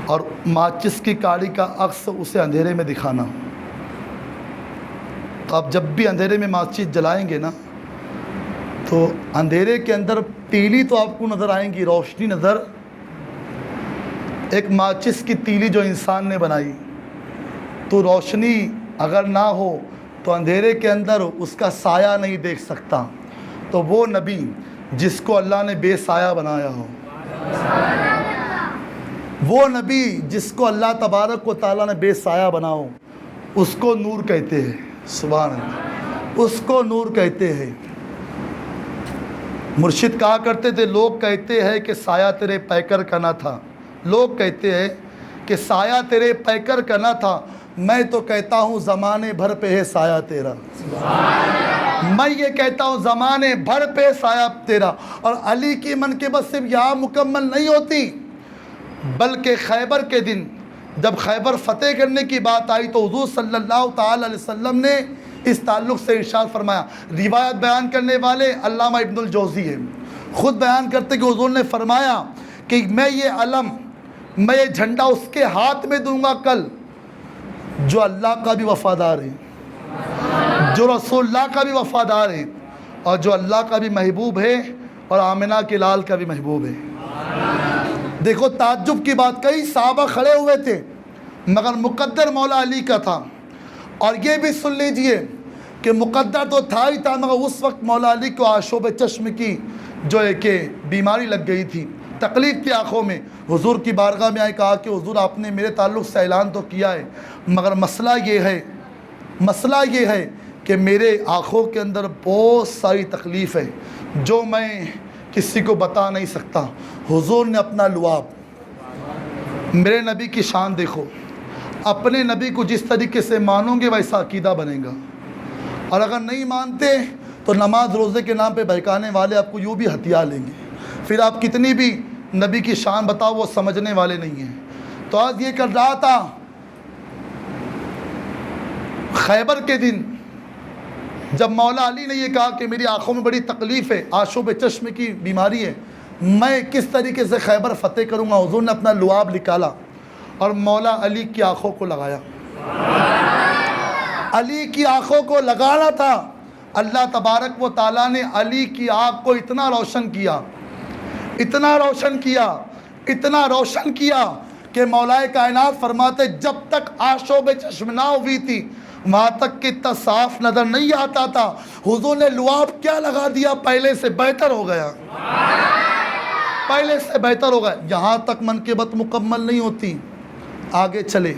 اور ماچس کی کاڑی کا عکس اسے اندھیرے میں دکھانا، آپ جب بھی اندھیرے میں ماچس جلائیں گے نا تو اندھیرے کے اندر تیلی تو آپ کو نظر آئیں گی، روشنی نظر، ایک ماچس کی تیلی جو انسان نے بنائی تو روشنی اگر نہ ہو تو اندھیرے کے اندر اس کا سایہ نہیں دیکھ سکتا۔ تو وہ نبی جس کو اللہ نے بے سایہ بنایا ہو، وہ نبی جس کو اللہ تبارک و تعالیٰ نے بے سایہ بناؤ، اس کو نور کہتے ہیں۔ سبحان اللہ، اس کو نور کہتے ہیں۔ مرشد کہا کرتے تھے، لوگ کہتے ہیں کہ سایہ تیرے پیکر کا نہ تھا، لوگ کہتے ہیں کہ سایہ تیرے پیکر کا نہ تھا، میں تو کہتا ہوں زمانے بھر پہ ہے سایہ تیرا۔ میں یہ کہتا ہوں زمانے بھر پہ سایہ تیرا۔ اور علی کی منقبت صرف یہاں مکمل نہیں ہوتی، بلکہ خیبر کے دن جب خیبر فتح کرنے کی بات آئی تو حضور صلی اللہ تعالی علیہ وسلم نے اس تعلق سے ارشاد فرمایا۔ روایت بیان کرنے والے علامہ ابن الجوزی ہیں، خود بیان کرتے کہ حضور نے فرمایا کہ میں یہ علم، میں یہ جھنڈا اس کے ہاتھ میں دوں گا کل جو اللہ کا بھی وفادار ہے، جو رسول اللہ کا بھی وفادار ہے، اور جو اللہ کا بھی محبوب ہے اور آمنہ کے لال کا بھی محبوب ہے۔ دیکھو تعجب کی بات، کئی صحابہ کھڑے ہوئے تھے مگر مقدر مولا علی کا تھا۔ اور یہ بھی سن لیجئے کہ مقدر تو تھا ہی تھا، مگر اس وقت مولا علی کو آشوب چشم کی جو ہے کہ بیماری لگ گئی تھی، تکلیف تھی آنکھوں میں۔ حضور کی بارگاہ میں آئے، کہا کہ حضور آپ نے میرے تعلق سے اعلان تو کیا ہے، مگر مسئلہ یہ ہے کہ میرے آنکھوں کے اندر بہت ساری تکلیف ہے جو میں کسی کو بتا نہیں سکتا۔ حضور نے اپنا لعاب، میرے نبی کی شان دیکھو، اپنے نبی کو جس طریقے سے مانو گے ویسا عقیدہ بنے گا، اور اگر نہیں مانتے تو نماز روزے کے نام پہ بہکانے والے آپ کو یوں بھی ہتھیار لیں گے، پھر آپ کتنی بھی نبی کی شان بتاؤ وہ سمجھنے والے نہیں ہیں۔ تو آج یہ کر رہا تھا، خیبر کے دن جب مولا علی نے یہ کہا کہ میری آنکھوں میں بڑی تکلیف ہے، آشوب چشم کی بیماری ہے، میں کس طریقے سے خیبر فتح کروں گا، حضور نے اپنا لعاب نکالا اور مولا علی کی آنکھوں کو لگایا۔ علی کی آنکھوں کو لگانا تھا، اللہ تبارک و تعالیٰ نے علی کی آنکھ کو اتنا روشن کیا، اتنا روشن کیا، اتنا روشن کیا کہ مولا کائنات فرماتے جب تک آشوب چشم نہ ہوئی تھی وہاں تک کہ اتنا صاف نظر نہیں آتا تھا، حضور نے لعاب کیا لگا دیا، پہلے سے بہتر ہو گیا، پہلے سے بہتر ہو گیا۔ یہاں تک منقبت مکمل نہیں ہوتی، آگے چلے۔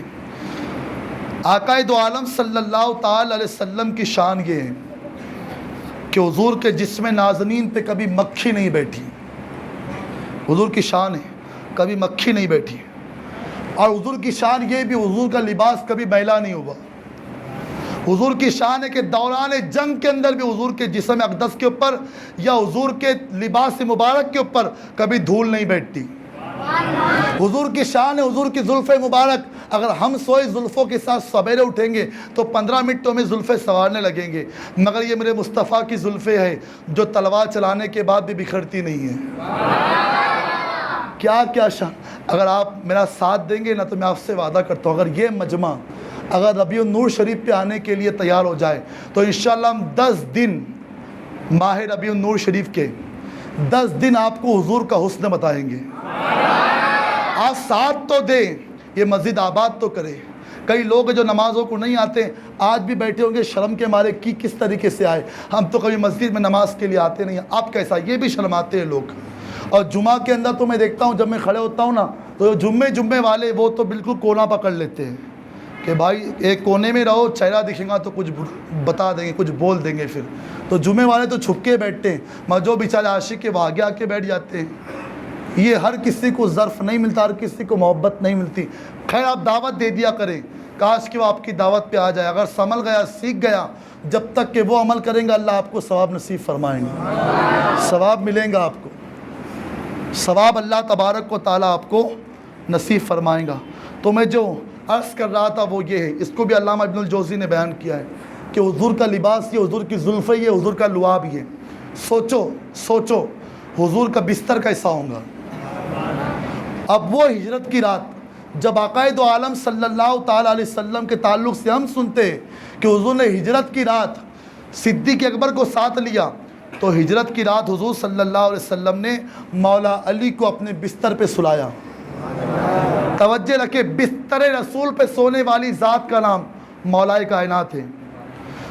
آقا دو عالم صلی اللہ تعالی علیہ وسلم کی شان یہ ہے کہ حضور کے جسم نازنین پہ کبھی مکھی نہیں بیٹھی، حضور کی شان ہے کبھی مکھی نہیں بیٹھی۔ اور حضور کی شان یہ بھی، حضور کا لباس کبھی میلا نہیں ہوا۔ حضور کی شان ہے کہ دوران جنگ کے اندر بھی حضور کے جسم اقدس کے اوپر یا حضور کے لباس مبارک کے اوپر کبھی دھول نہیں بیٹھتی۔ حضور کی شان ہے، حضور کی زلف مبارک، اگر ہم سوئے زلفوں کے ساتھ سویرے اٹھیں گے تو 15 منٹوں میں زلفیں سنوارنے لگیں گے، مگر یہ میرے مصطفیٰ کی زلفیں ہے جو تلوار چلانے کے بعد بھی بکھرتی نہیں ہے۔ کیا شان! اگر آپ میرا ساتھ دیں گے نا تو میں آپ سے وعدہ کرتا ہوں، اگر یہ مجمع اگر ربیع النور شریف پہ آنے کے لیے تیار ہو جائے تو انشاءاللہ ہم 10 دن ماہ ربیع النور شریف کے 10 دن آپ کو حضور کا حسن بتائیں گے۔ آپ ساتھ تو دیں، یہ مسجد آباد تو کرے۔ کئی لوگ جو نمازوں کو نہیں آتے آج بھی بیٹھے ہوں گے شرم کے مارے کی کس طریقے سے آئے، ہم تو کبھی مسجد میں نماز کے لیے آتے نہیں، آپ کیسا، یہ بھی شرماتے ہیں لوگ۔ اور جمعہ کے اندر تو میں دیکھتا ہوں جب میں کھڑے ہوتا ہوں نا تو جمعے والے وہ تو بالکل کونا پکڑ لیتے ہیں کہ بھائی ایک کونے میں رہو، چہرہ دکھے گا تو کچھ بتا دیں گے، کچھ بول دیں گے، پھر تو جمعے والے تو چھپ کے بیٹھتے ہیں، مگر جو بیچارے عاشق کے وہ آگے آ کے بیٹھ جاتے ہیں۔ یہ ہر کسی کو ظرف نہیں ملتا، ہر کسی کو محبت نہیں ملتی۔ خیر آپ دعوت دے دیا کریں، کاش کہ وہ آپ کی دعوت پہ آ جائے، اگر سنبھل گیا سیکھ گیا، جب تک کہ وہ عمل کریں گا اللہ آپ کو ثواب نصیب فرمائیں گے، ثواب ملیں گا آپ کو، ثواب اللہ تبارک و تعالیٰ آپ کو نصیب فرمائیں گا۔ تو میں جو عرض کر رہا تھا وہ یہ ہے، اس کو بھی علامہ ابن الجوزی نے بیان کیا ہے کہ حضور کا لباس یہ، حضور کی زلفیں یہ، حضور کا لعاب یہ۔ سوچو حضور کا بستر کیسا ہوگا۔ اب وہ ہجرت کی رات جب آقائے دو عالم صلی اللہ تعالیٰ علیہ وسلم کے تعلق سے ہم سنتے ہیں کہ حضور نے ہجرت کی رات صدیق اکبر کو ساتھ لیا، تو ہجرت کی رات حضور صلی اللہ علیہ وسلم نے مولا علی کو اپنے بستر پہ سلایا۔ توجہ رکھے، بستر رسول پہ سونے والی ذات کا نام مولا کائنات ہے۔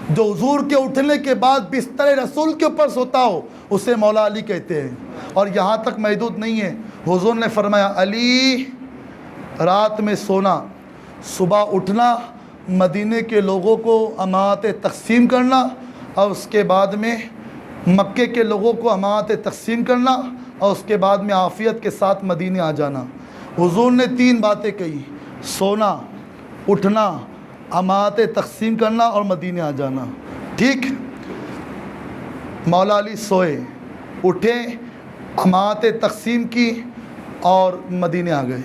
جو حضور کے اٹھنے کے بعد بستر رسول کے اوپر سوتا ہو اسے مولا علی کہتے ہیں۔ اور یہاں تک محدود نہیں ہے، حضور نے فرمایا علی رات میں سونا، صبح اٹھنا، مدینے کے لوگوں کو امانتیں تقسیم کرنا، اور اس کے بعد میں مکے کے لوگوں کو امانتیں تقسیم کرنا، اور اس کے بعد میں عافیت کے ساتھ مدینے آ جانا۔ حضور نے 3 باتیں کہی، سونا، اٹھنا، امانتیں تقسیم کرنا اور مدینے آ جانا۔ ٹھیک، مولا علی سوئے، اٹھے، امانتیں تقسیم کی اور مدینے آ گئے۔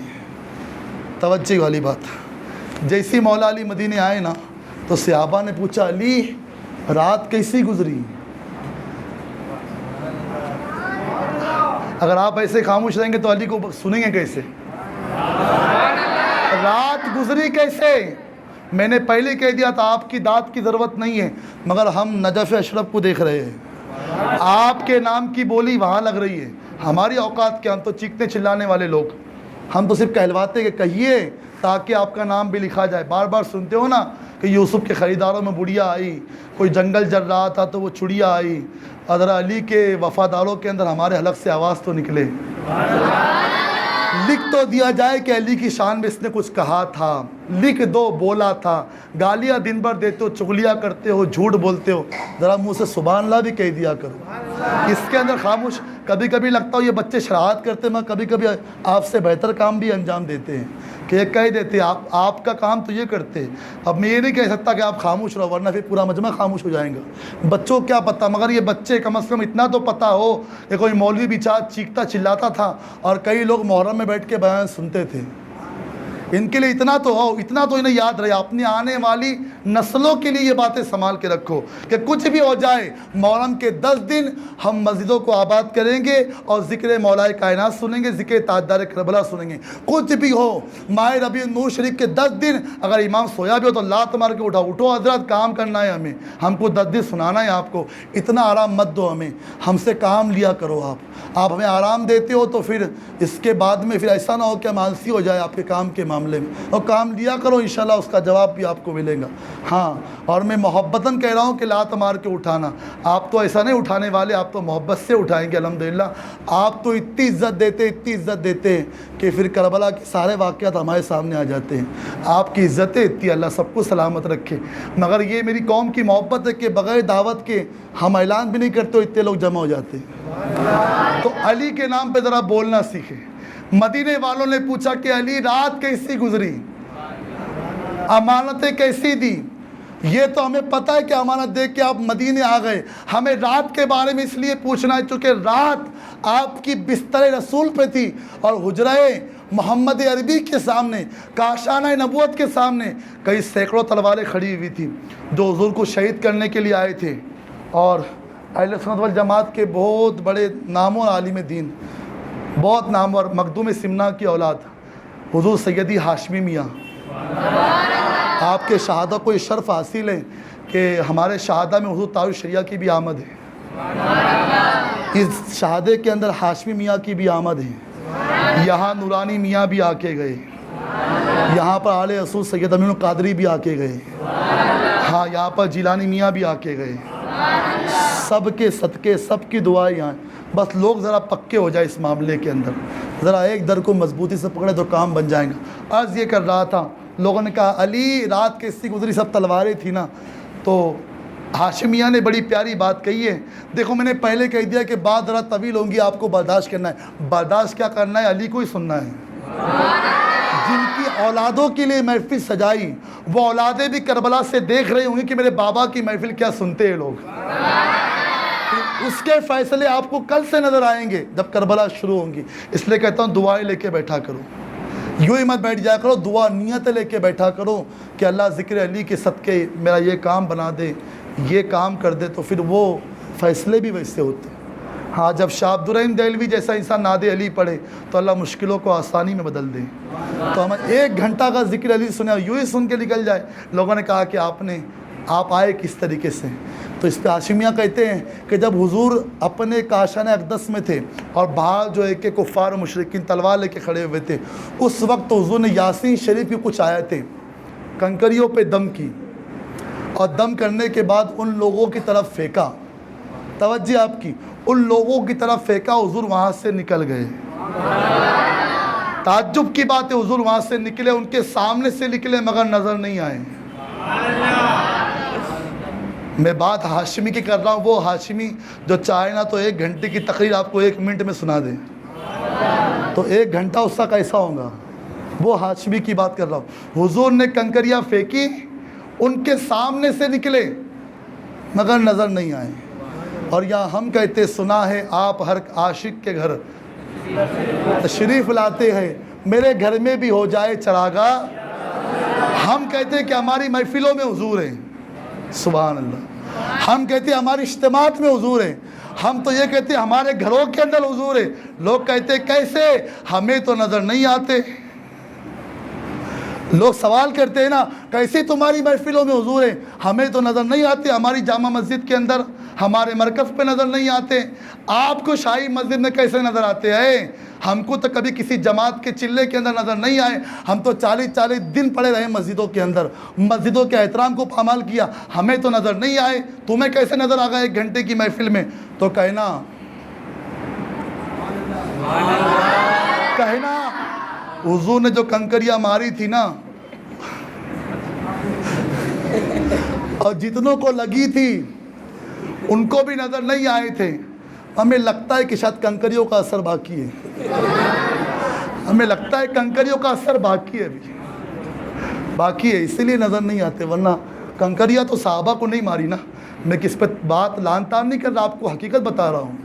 توجہ والی بات، جیسی مولا علی مدینے آئے نا تو صحابہ نے پوچھا علی رات کیسی گزری؟ اگر آپ ایسے خاموش رہیں گے تو علی کو سنیں گے کیسے؟ رات گزری کیسے؟ میں نے پہلے کہہ دیا تھا آپ کی داد کی ضرورت نہیں ہے، مگر ہم نجف اشرف کو دیکھ رہے ہیں، آپ کے نام کی بولی وہاں لگ رہی ہے۔ ہماری اوقات کیا، ہم تو چیخنے چلانے والے لوگ، ہم تو صرف کہلواتے کہ کہیے تاکہ آپ کا نام بھی لکھا جائے۔ بار بار سنتے ہو نا کہ یوسف کے خریداروں میں بڑھیا آئی، کوئی جنگل جل رہا تھا تو وہ چڑیا آئی، حضرت علی کے وفاداروں کے اندر ہمارے حلق سے آواز تو نکلے، لکھ تو دیا جائے کہ علی کی شان میں اس نے کچھ کہا تھا، لکھ دو بولا تھا۔ گالیاں دن بھر دیتے ہو، چغلیاں کرتے ہو، جھوٹ بولتے ہو، ذرا منہ سے سبحان اللہ بھی کہہ دیا کرو۔ اس کے اندر خاموش، کبھی کبھی لگتا ہو یہ بچے شرارت کرتے ہیں، کبھی کبھی آپ سے بہتر کام بھی انجام دیتے ہیں کہ یہ کہہ دیتے آپ کا کام تو یہ کرتے۔ اب میں یہ نہیں کہہ سکتا کہ آپ خاموش رہو ورنہ پھر پورا مجمع خاموش ہو جائیں گا۔ بچوں کو کیا پتہ، مگر یہ بچے کم از کم اتنا تو پتہ ہو کہ کوئی مولوی بیچارہ چیختا چلاتا تھا اور کئی لوگ محرم میں بیٹھ کے بیان سنتے تھے۔ ان کے لیے اتنا تو ہو، اتنا تو انہیں یاد رہے، اپنی آنے والی نسلوں کے لیے یہ باتیں سنبھال کے رکھو کہ کچھ بھی ہو جائے محرم کے 10 دن ہم مسجدوں کو آباد کریں گے اور ذکر مولا کائنات سنیں گے، ذکر تاجدار کربلا سنیں گے۔ کچھ بھی ہو، ماہ ربیع النور شریف کے 10 دن اگر امام سویا بھی ہو تو لات مار کے اٹھو حضرت، کام کرنا ہے ہمیں، ہم کو 10 دن سنانا ہے آپ کو، اتنا آرام مت دو ہمیں، ہم سے کام لیا کرو۔ آپ ہمیں آرام دیتے ہو تو پھر اس کے بعد میں پھر ایسا نہ ہو کہ ہم آلسی ہو جائے آپ کے کام کے معاملے میں، اور کام لیا کرو، انشاءاللہ اس کا جواب بھی آپ کو ملے گا۔ ہاں، اور میں محبتاً کہہ رہا ہوں کہ لات مار کے اٹھانا، آپ تو ایسا نہیں اٹھانے والے، آپ تو محبت سے اٹھائیں گے الحمدللہ۔ آپ تو اتنی عزت دیتے ہیں کہ پھر کربلا کے سارے واقعات ہمارے سامنے آ جاتے ہیں۔ آپ کی عزتیں اتنی، اللہ سب کو سلامت رکھے، مگر یہ میری قوم کی محبت ہے کہ بغیر دعوت کے ہم اعلان بھی نہیں کرتے، اتنے لوگ جمع ہو جاتے ہیں۔ تو علی کے نام پہ ذرا بولنا سیکھیں۔ مدینے والوں نے پوچھا کہ علی رات کیسی گزری، امانتیں کیسی دی؟ یہ تو ہمیں پتہ ہے کہ امانت دے کے آپ مدینے آ گئے، ہمیں رات کے بارے میں اس لیے پوچھنا ہے چونکہ رات آپ کی بستر رسول پہ تھی اور حجرہ محمد عربی کے سامنے، کاشانہ نبوت کے سامنے کئی سینکڑوں تلواریں کھڑی ہوئی تھی جو حضور کو شہید کرنے کے لیے آئے تھے۔ اور اہل سنت والجماعت کے بہت بڑے نامور عالم دین، بہت نامور، مخدوم سمنا کی اولاد حضور سیدی ہاشمی میاں، آپ کے شہادہ کو یہ شرف حاصل ہے کہ ہمارے شہادہ میں حضور تاج الشریعہ کی بھی آمد ہے، اس شہادے کے اندر ہاشمی میاں کی بھی آمد ہے، یہاں نورانی میاں بھی آ کے گئے، یہاں پر آل رسول سید امین القادری بھی آ کے گئے، ہاں یہاں پر جیلانی میاں بھی آ کے گئے۔ سب کے صدقے، سب کی دعائیں یہاں، بس لوگ ذرا پکے ہو جائے اس معاملے کے اندر، ذرا ایک در کو مضبوطی سے پکڑے تو کام بن جائیں گا۔ عرض یہ کر رہا تھا، لوگوں نے کہا علی رات کیسی گزری، سب تلواریں تھی نا، تو ہاشمیہ نے بڑی پیاری بات کہی ہے۔ دیکھو میں نے پہلے کہہ دیا کہ بات ذرا طویل ہوں گی، آپ کو برداشت کرنا ہے، برداشت کیا کرنا ہے، علی کو ہی سننا ہے۔ جن کی اولادوں کے لیے محفل سجائی، وہ اولادیں بھی کربلا سے دیکھ رہی ہوں گی کہ میرے بابا کی محفل کیا سنتے ہیں لوگ، اس کے فیصلے آپ کو کل سے نظر آئیں گے جب کربلا شروع ہوں گی۔ اس لیے کہتا ہوں دعائیں لے کے بیٹھا کرو، یوں ہی مت بیٹھ جایا کرو، دعا نیتیں لے کے بیٹھا کرو کہ اللہ ذکر علی کے صدقے میرا یہ کام بنا دے، یہ کام کر دے، تو پھر وہ فیصلے بھی ویسے ہوتے ہیں۔ ہاں جب شاہ عبدالرحیم دہلوی جیسا انسان نعت علی پڑھے تو اللہ مشکلوں کو آسانی میں بدل دے. تو ہم 1 گھنٹہ کا ذکر علی سنے اور یوں ہی سن کے نکل جائے. لوگوں نے کہا کہ آپ آئے کس طریقے سے؟ تو اس پہ ہاشمیہ کہتے ہیں کہ جب حضور اپنے کاشان اقدس میں تھے اور باہر جو ہے کہ کفار و مشرکین تلوار لے کے کھڑے ہوئے تھے، اس وقت حضور نے یاسین شریف کی کچھ آیتیں کنکریوں پہ دم کی اور دم کرنے کے بعد ان لوگوں کی طرف پھینکا. توجہ آپ کی، ان لوگوں کی طرف پھینکا، حضور وہاں سے نکل گئے. تعجب کی بات ہے، حضور وہاں سے نکلے، ان کے سامنے سے نکلے مگر نظر نہیں آئے. میں بات ہاشمی کی کر رہا ہوں، وہ ہاشمی جو چاہے نا تو 1 گھنٹے کی تقریر آپ کو 1 منٹ میں سنا دے، تو 1 گھنٹہ اس کا کیسا ہوگا؟ وہ ہاشمی کی بات کر رہا ہوں. حضور نے کنکریاں پھینکی، ان کے سامنے سے نکلے مگر نظر نہیں آئے. اور یہاں ہم کہتے سنا ہے آپ ہر عاشق کے گھر تشریف لاتے ہیں، میرے گھر میں بھی ہو جائے چراغاں. ہم کہتے ہیں کہ ہماری محفلوں میں حضور ہیں، سبحان اللہ. ہم کہتے ہیں ہماری اجتماعات میں حضور ہیں. ہم تو یہ کہتے ہیں ہمارے گھروں کے اندر حضور ہے. لوگ کہتے ہیں کیسے؟ ہمیں تو نظر نہیں آتے. لوگ سوال کرتے ہیں نا، کیسے تمہاری محفلوں میں حضور ہیں؟ ہمیں تو نظر نہیں آتے. ہماری جامع مسجد کے اندر، ہمارے مرکز پہ نظر نہیں آتے. آپ کو شاہی مسجد میں کیسے نظر آتے ہیں؟ ہم کو تو کبھی کسی جماعت کے چلے کے اندر نظر نہیں آئے. ہم تو 40 دن پڑے رہے مسجدوں کے اندر، مسجدوں کے احترام کو پامال کیا، ہمیں تو نظر نہیں آئے. تمہیں کیسے نظر آ گئے 1 گھنٹے کی محفل میں؟ تو کہنا حضور نے جو کنکریاں ماری تھی نا، اور جتنوں کو لگی تھی ان کو بھی نظر نہیں آئے تھے. ہمیں لگتا ہے کہ شاید کنکریوں کا اثر باقی ہے. ہمیں لگتا ہے کنکریوں کا اثر باقی ہے، ابھی باقی ہے، اسی لیے نظر نہیں آتے. ورنہ کنکریاں تو صحابہ کو نہیں ماری نا. میں کس پہ بات لان تان نہیں کر رہا، آپ کو حقیقت بتا رہا ہوں.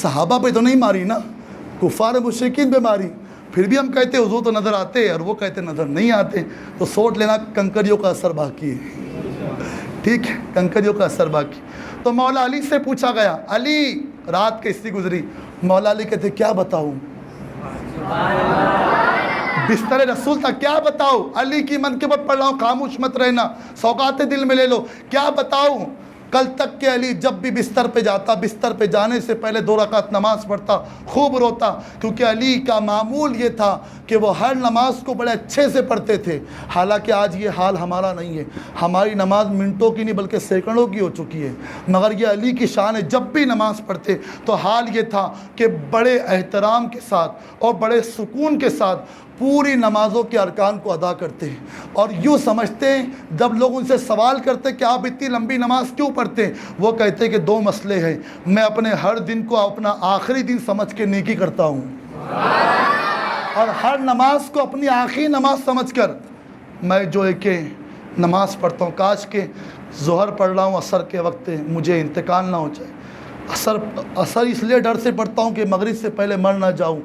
صحابہ پہ تو نہیں ماری نا، کفار مشرکین پہ ماری. پھر بھی ہم کہتے حضور تو نظر آتے اور وہ کہتے نظر نہیں آتے. تو سوچ لینا کنکریوں کا اثر باقی ہے. ٹھیک ہے، کنکریوں کا اثر باقی. تو مولا علی سے پوچھا گیا، علی رات کیسی گزری؟ مولا علی کہتے کیا بتاؤں، بستر رسول تھا، کیا بتاؤ؟ علی کی منقبت پڑھ رہا ہوں، خاموش مت رہنا، سوغات دل میں لے لو. کیا بتاؤں؟ کل تک کہ علی جب بھی بستر پہ جاتا، بستر پہ جانے سے پہلے 2 رکعت نماز پڑھتا، خوب روتا، کیونکہ علی کا معمول یہ تھا کہ وہ ہر نماز کو بڑے اچھے سے پڑھتے تھے. حالانکہ آج یہ حال ہمارا نہیں ہے. ہماری نماز منٹوں کی نہیں بلکہ سیکنڈوں کی ہو چکی ہے. مگر یہ علی کی شان ہے، جب بھی نماز پڑھتے تو حال یہ تھا کہ بڑے احترام کے ساتھ اور بڑے سکون کے ساتھ پوری نمازوں کے ارکان کو ادا کرتے ہیں. اور یوں سمجھتے ہیں، جب لوگ ان سے سوال کرتے کہ آپ اتنی لمبی نماز کیوں پڑھتے ہیں، وہ کہتے ہیں کہ 2 مسئلے ہیں. میں اپنے ہر دن کو اپنا آخری دن سمجھ کے نیکی کرتا ہوں، اور ہر نماز کو اپنی آخری نماز سمجھ کر میں جو ہے کہ نماز پڑھتا ہوں. کاش کہ ظہر پڑھ رہا ہوں، عصر کے وقت مجھے انتقال نہ ہو جائے. عصر اس لیے ڈر سے پڑھتا ہوں کہ مغرب سے پہلے مر نہ جاؤں.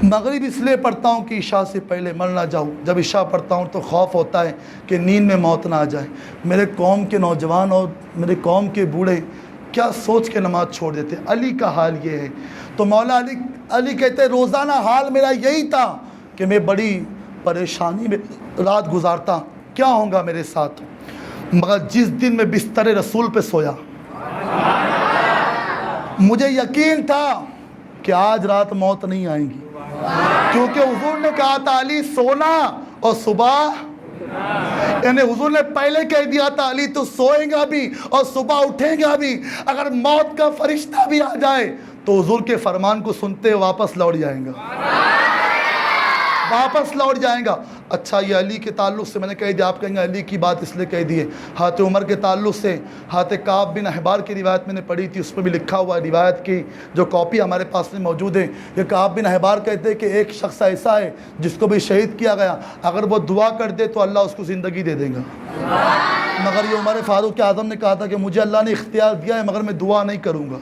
مغرب اس لیے پڑھتا ہوں کہ عشاء سے پہلے مر نہ جاؤں. جب عشاء پڑھتا ہوں تو خوف ہوتا ہے کہ نیند میں موت نہ آ جائے. میرے قوم کے نوجوان اور میرے قوم کے بوڑھے کیا سوچ کے نماز چھوڑ دیتے. علی کا حال یہ ہے. تو مولا علی کہتے روزانہ حال میرا یہی تھا کہ میں بڑی پریشانی میں رات گزارتا، کیا ہوگا میرے ساتھ. مگر جس دن میں بستر رسول پہ سویا، مجھے یقین تھا کہ آج رات موت نہیں آئیں گی، کیونکہ حضور نے کہا تھا علی سونا اور صبح، یعنی حضور نے پہلے کہہ دیا تھا علی تو سوئیں گا بھی اور صبح اٹھیں گا بھی. اگر موت کا فرشتہ بھی آ جائے تو حضور کے فرمان کو سنتے واپس لوٹ جائیں گا، واپس لوٹ جائیں گا. اچھا، یہ علی کے تعلق سے میں نے کہہ دیا. آپ کہیں گے علی کی بات اس لیے کہہ دی ہے. حضرت عمر کے تعلق سے حضرت کعب بن احبار کی روایت میں نے پڑھی تھی، اس میں بھی لکھا ہوا ہے، روایت کی جو کاپی ہمارے پاس میں موجود ہے. یہ کعب بن احبار کہتے ہیں کہ ایک شخص ایسا ہے جس کو بھی شہید کیا گیا، اگر وہ دعا کر دے تو اللہ اس کو زندگی دے دے گا. مگر یہ عمر فاروق اعظم نے کہا تھا کہ مجھے اللہ نے اختیار دیا ہے مگر میں دعا نہیں کروں گا.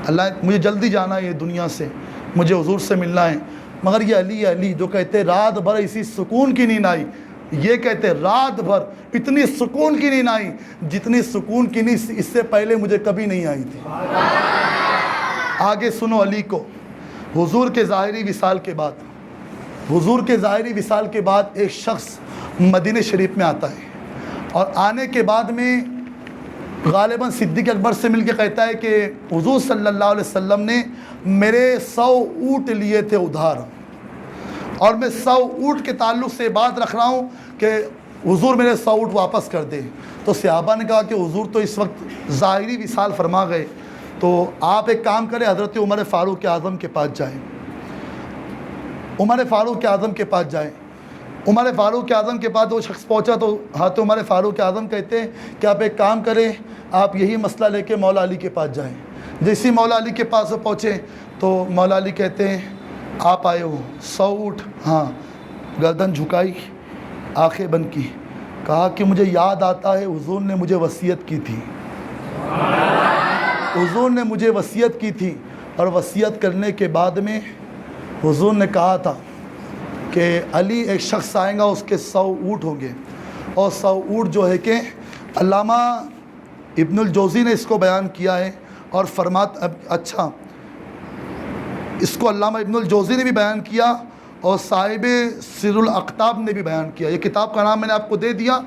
اللہ مجھے جلدی جانا ہے یہ دنیا سے، مجھے حضور سے ملنا ہے. مگر یہ علی جو کہتے رات بھر اسی سکون کی نیند آئی، یہ کہتے رات بھر اتنی سکون کی نیند آئی جتنی سکون کی نیند اس سے پہلے مجھے کبھی نہیں آئی تھی. آگے سنو علی کو، حضور کے ظاہری وصال کے بعد، حضور کے ظاہری وصال کے بعد ایک شخص مدینہ شریف میں آتا ہے، اور آنے کے بعد میں غالباً صدیق اکبر سے مل کے کہتا ہے کہ حضور صلی اللہ علیہ وسلم نے میرے 100 اونٹ لیے تھے ادھار، اور میں 100 اونٹ کے تعلق سے بات رکھ رہا ہوں کہ حضور میرے 100 اونٹ واپس کر دے۔ تو صحابہ نے کہا کہ حضور تو اس وقت ظاہری وصال فرما گئے، تو آپ ایک کام کریں، حضرت عمر فاروق اعظم کے پاس جائیں، عمر فاروق اعظم کے پاس جائیں۔ عمر فاروق اعظم کے پاس وہ شخص پہنچا تو حضرت عمر فاروق اعظم کہتے ہیں کہ آپ ایک کام کریں، آپ یہی مسئلہ لے کے مولا علی کے پاس جائیں۔ جیسے مولا علی کے پاس وہ پہنچے تو مولا علی کہتے ہیں آپ آئے ہو، 100 اونٹ؟ ہاں۔ گردن جھکائی، آنکھیں بند کی، کہا کہ مجھے یاد آتا ہے حضور نے مجھے وصیت کی تھی، حضور نے مجھے وصیت کی تھی، اور وصیت کرنے کے بعد میں حضور نے کہا تھا کہ علی ایک شخص آئے گا، اس کے 100 اونٹ ہوں گے، اور 100 اونٹ جو ہے کہ علامہ ابن الجوزی نے اس کو بیان کیا ہے، اور اچھا اس کو علامہ ابن الجوزی نے بھی بیان کیا، اور صاحب سر الاقطاب نے بھی بیان کیا۔ یہ کتاب کا نام میں نے آپ کو دے دیا،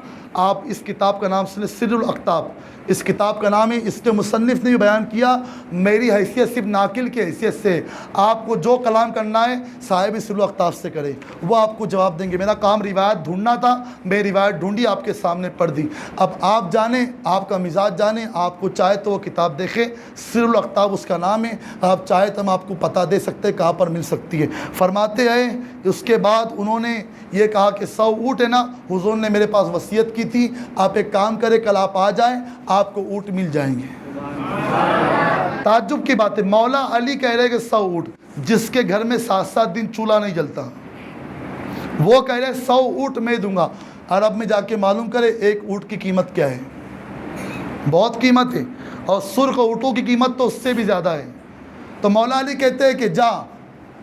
آپ اس کتاب کا نام سنیں، سر الاقطاب اس کتاب کا نام ہے۔ اس کے مصنف نے بھی بیان کیا، میری حیثیت صرف ناقل کی حیثیت سے آپ کو جو کلام کرنا ہے صاحب سر الاقطاب سے کرے، وہ آپ کو جواب دیں گے۔ میرا کام روایت ڈھونڈنا تھا، میں روایت ڈھونڈی، آپ کے سامنے پڑھ دی۔ اب آپ جانیں، آپ کا مزاج جانیں، آپ کو چاہے تو وہ کتاب دیکھیں، سر الاقطاب اس کا نام ہے، آپ چاہے تو ہم آپ کو پتہ دے سکتے کہاں پر مل سکتی ہے۔ فرماتے ہیں اس کے بعد انہوں نے یہ کہا کہ 100 اونٹ ہے نا، حضور نے میرے پاس وصیت کی تھی، آپ ایک کام کریں، کل آپ آ جائیں، آپ کو اونٹ مل جائیں گے۔ تعجب کی بات ہے، مولا علی کہہ رہے کہ 100 اونٹ، جس کے گھر میں 7 دن چولہا نہیں جلتا، وہ کہہ رہے 100 اونٹ میں دوں گا۔ عرب میں جا کے معلوم کرے ایک اونٹ کی قیمت کیا ہے، بہت قیمت ہے، اور سرخ اونٹوں کی قیمت تو اس سے بھی زیادہ ہے۔ تو مولا علی کہتے ہیں کہ جا،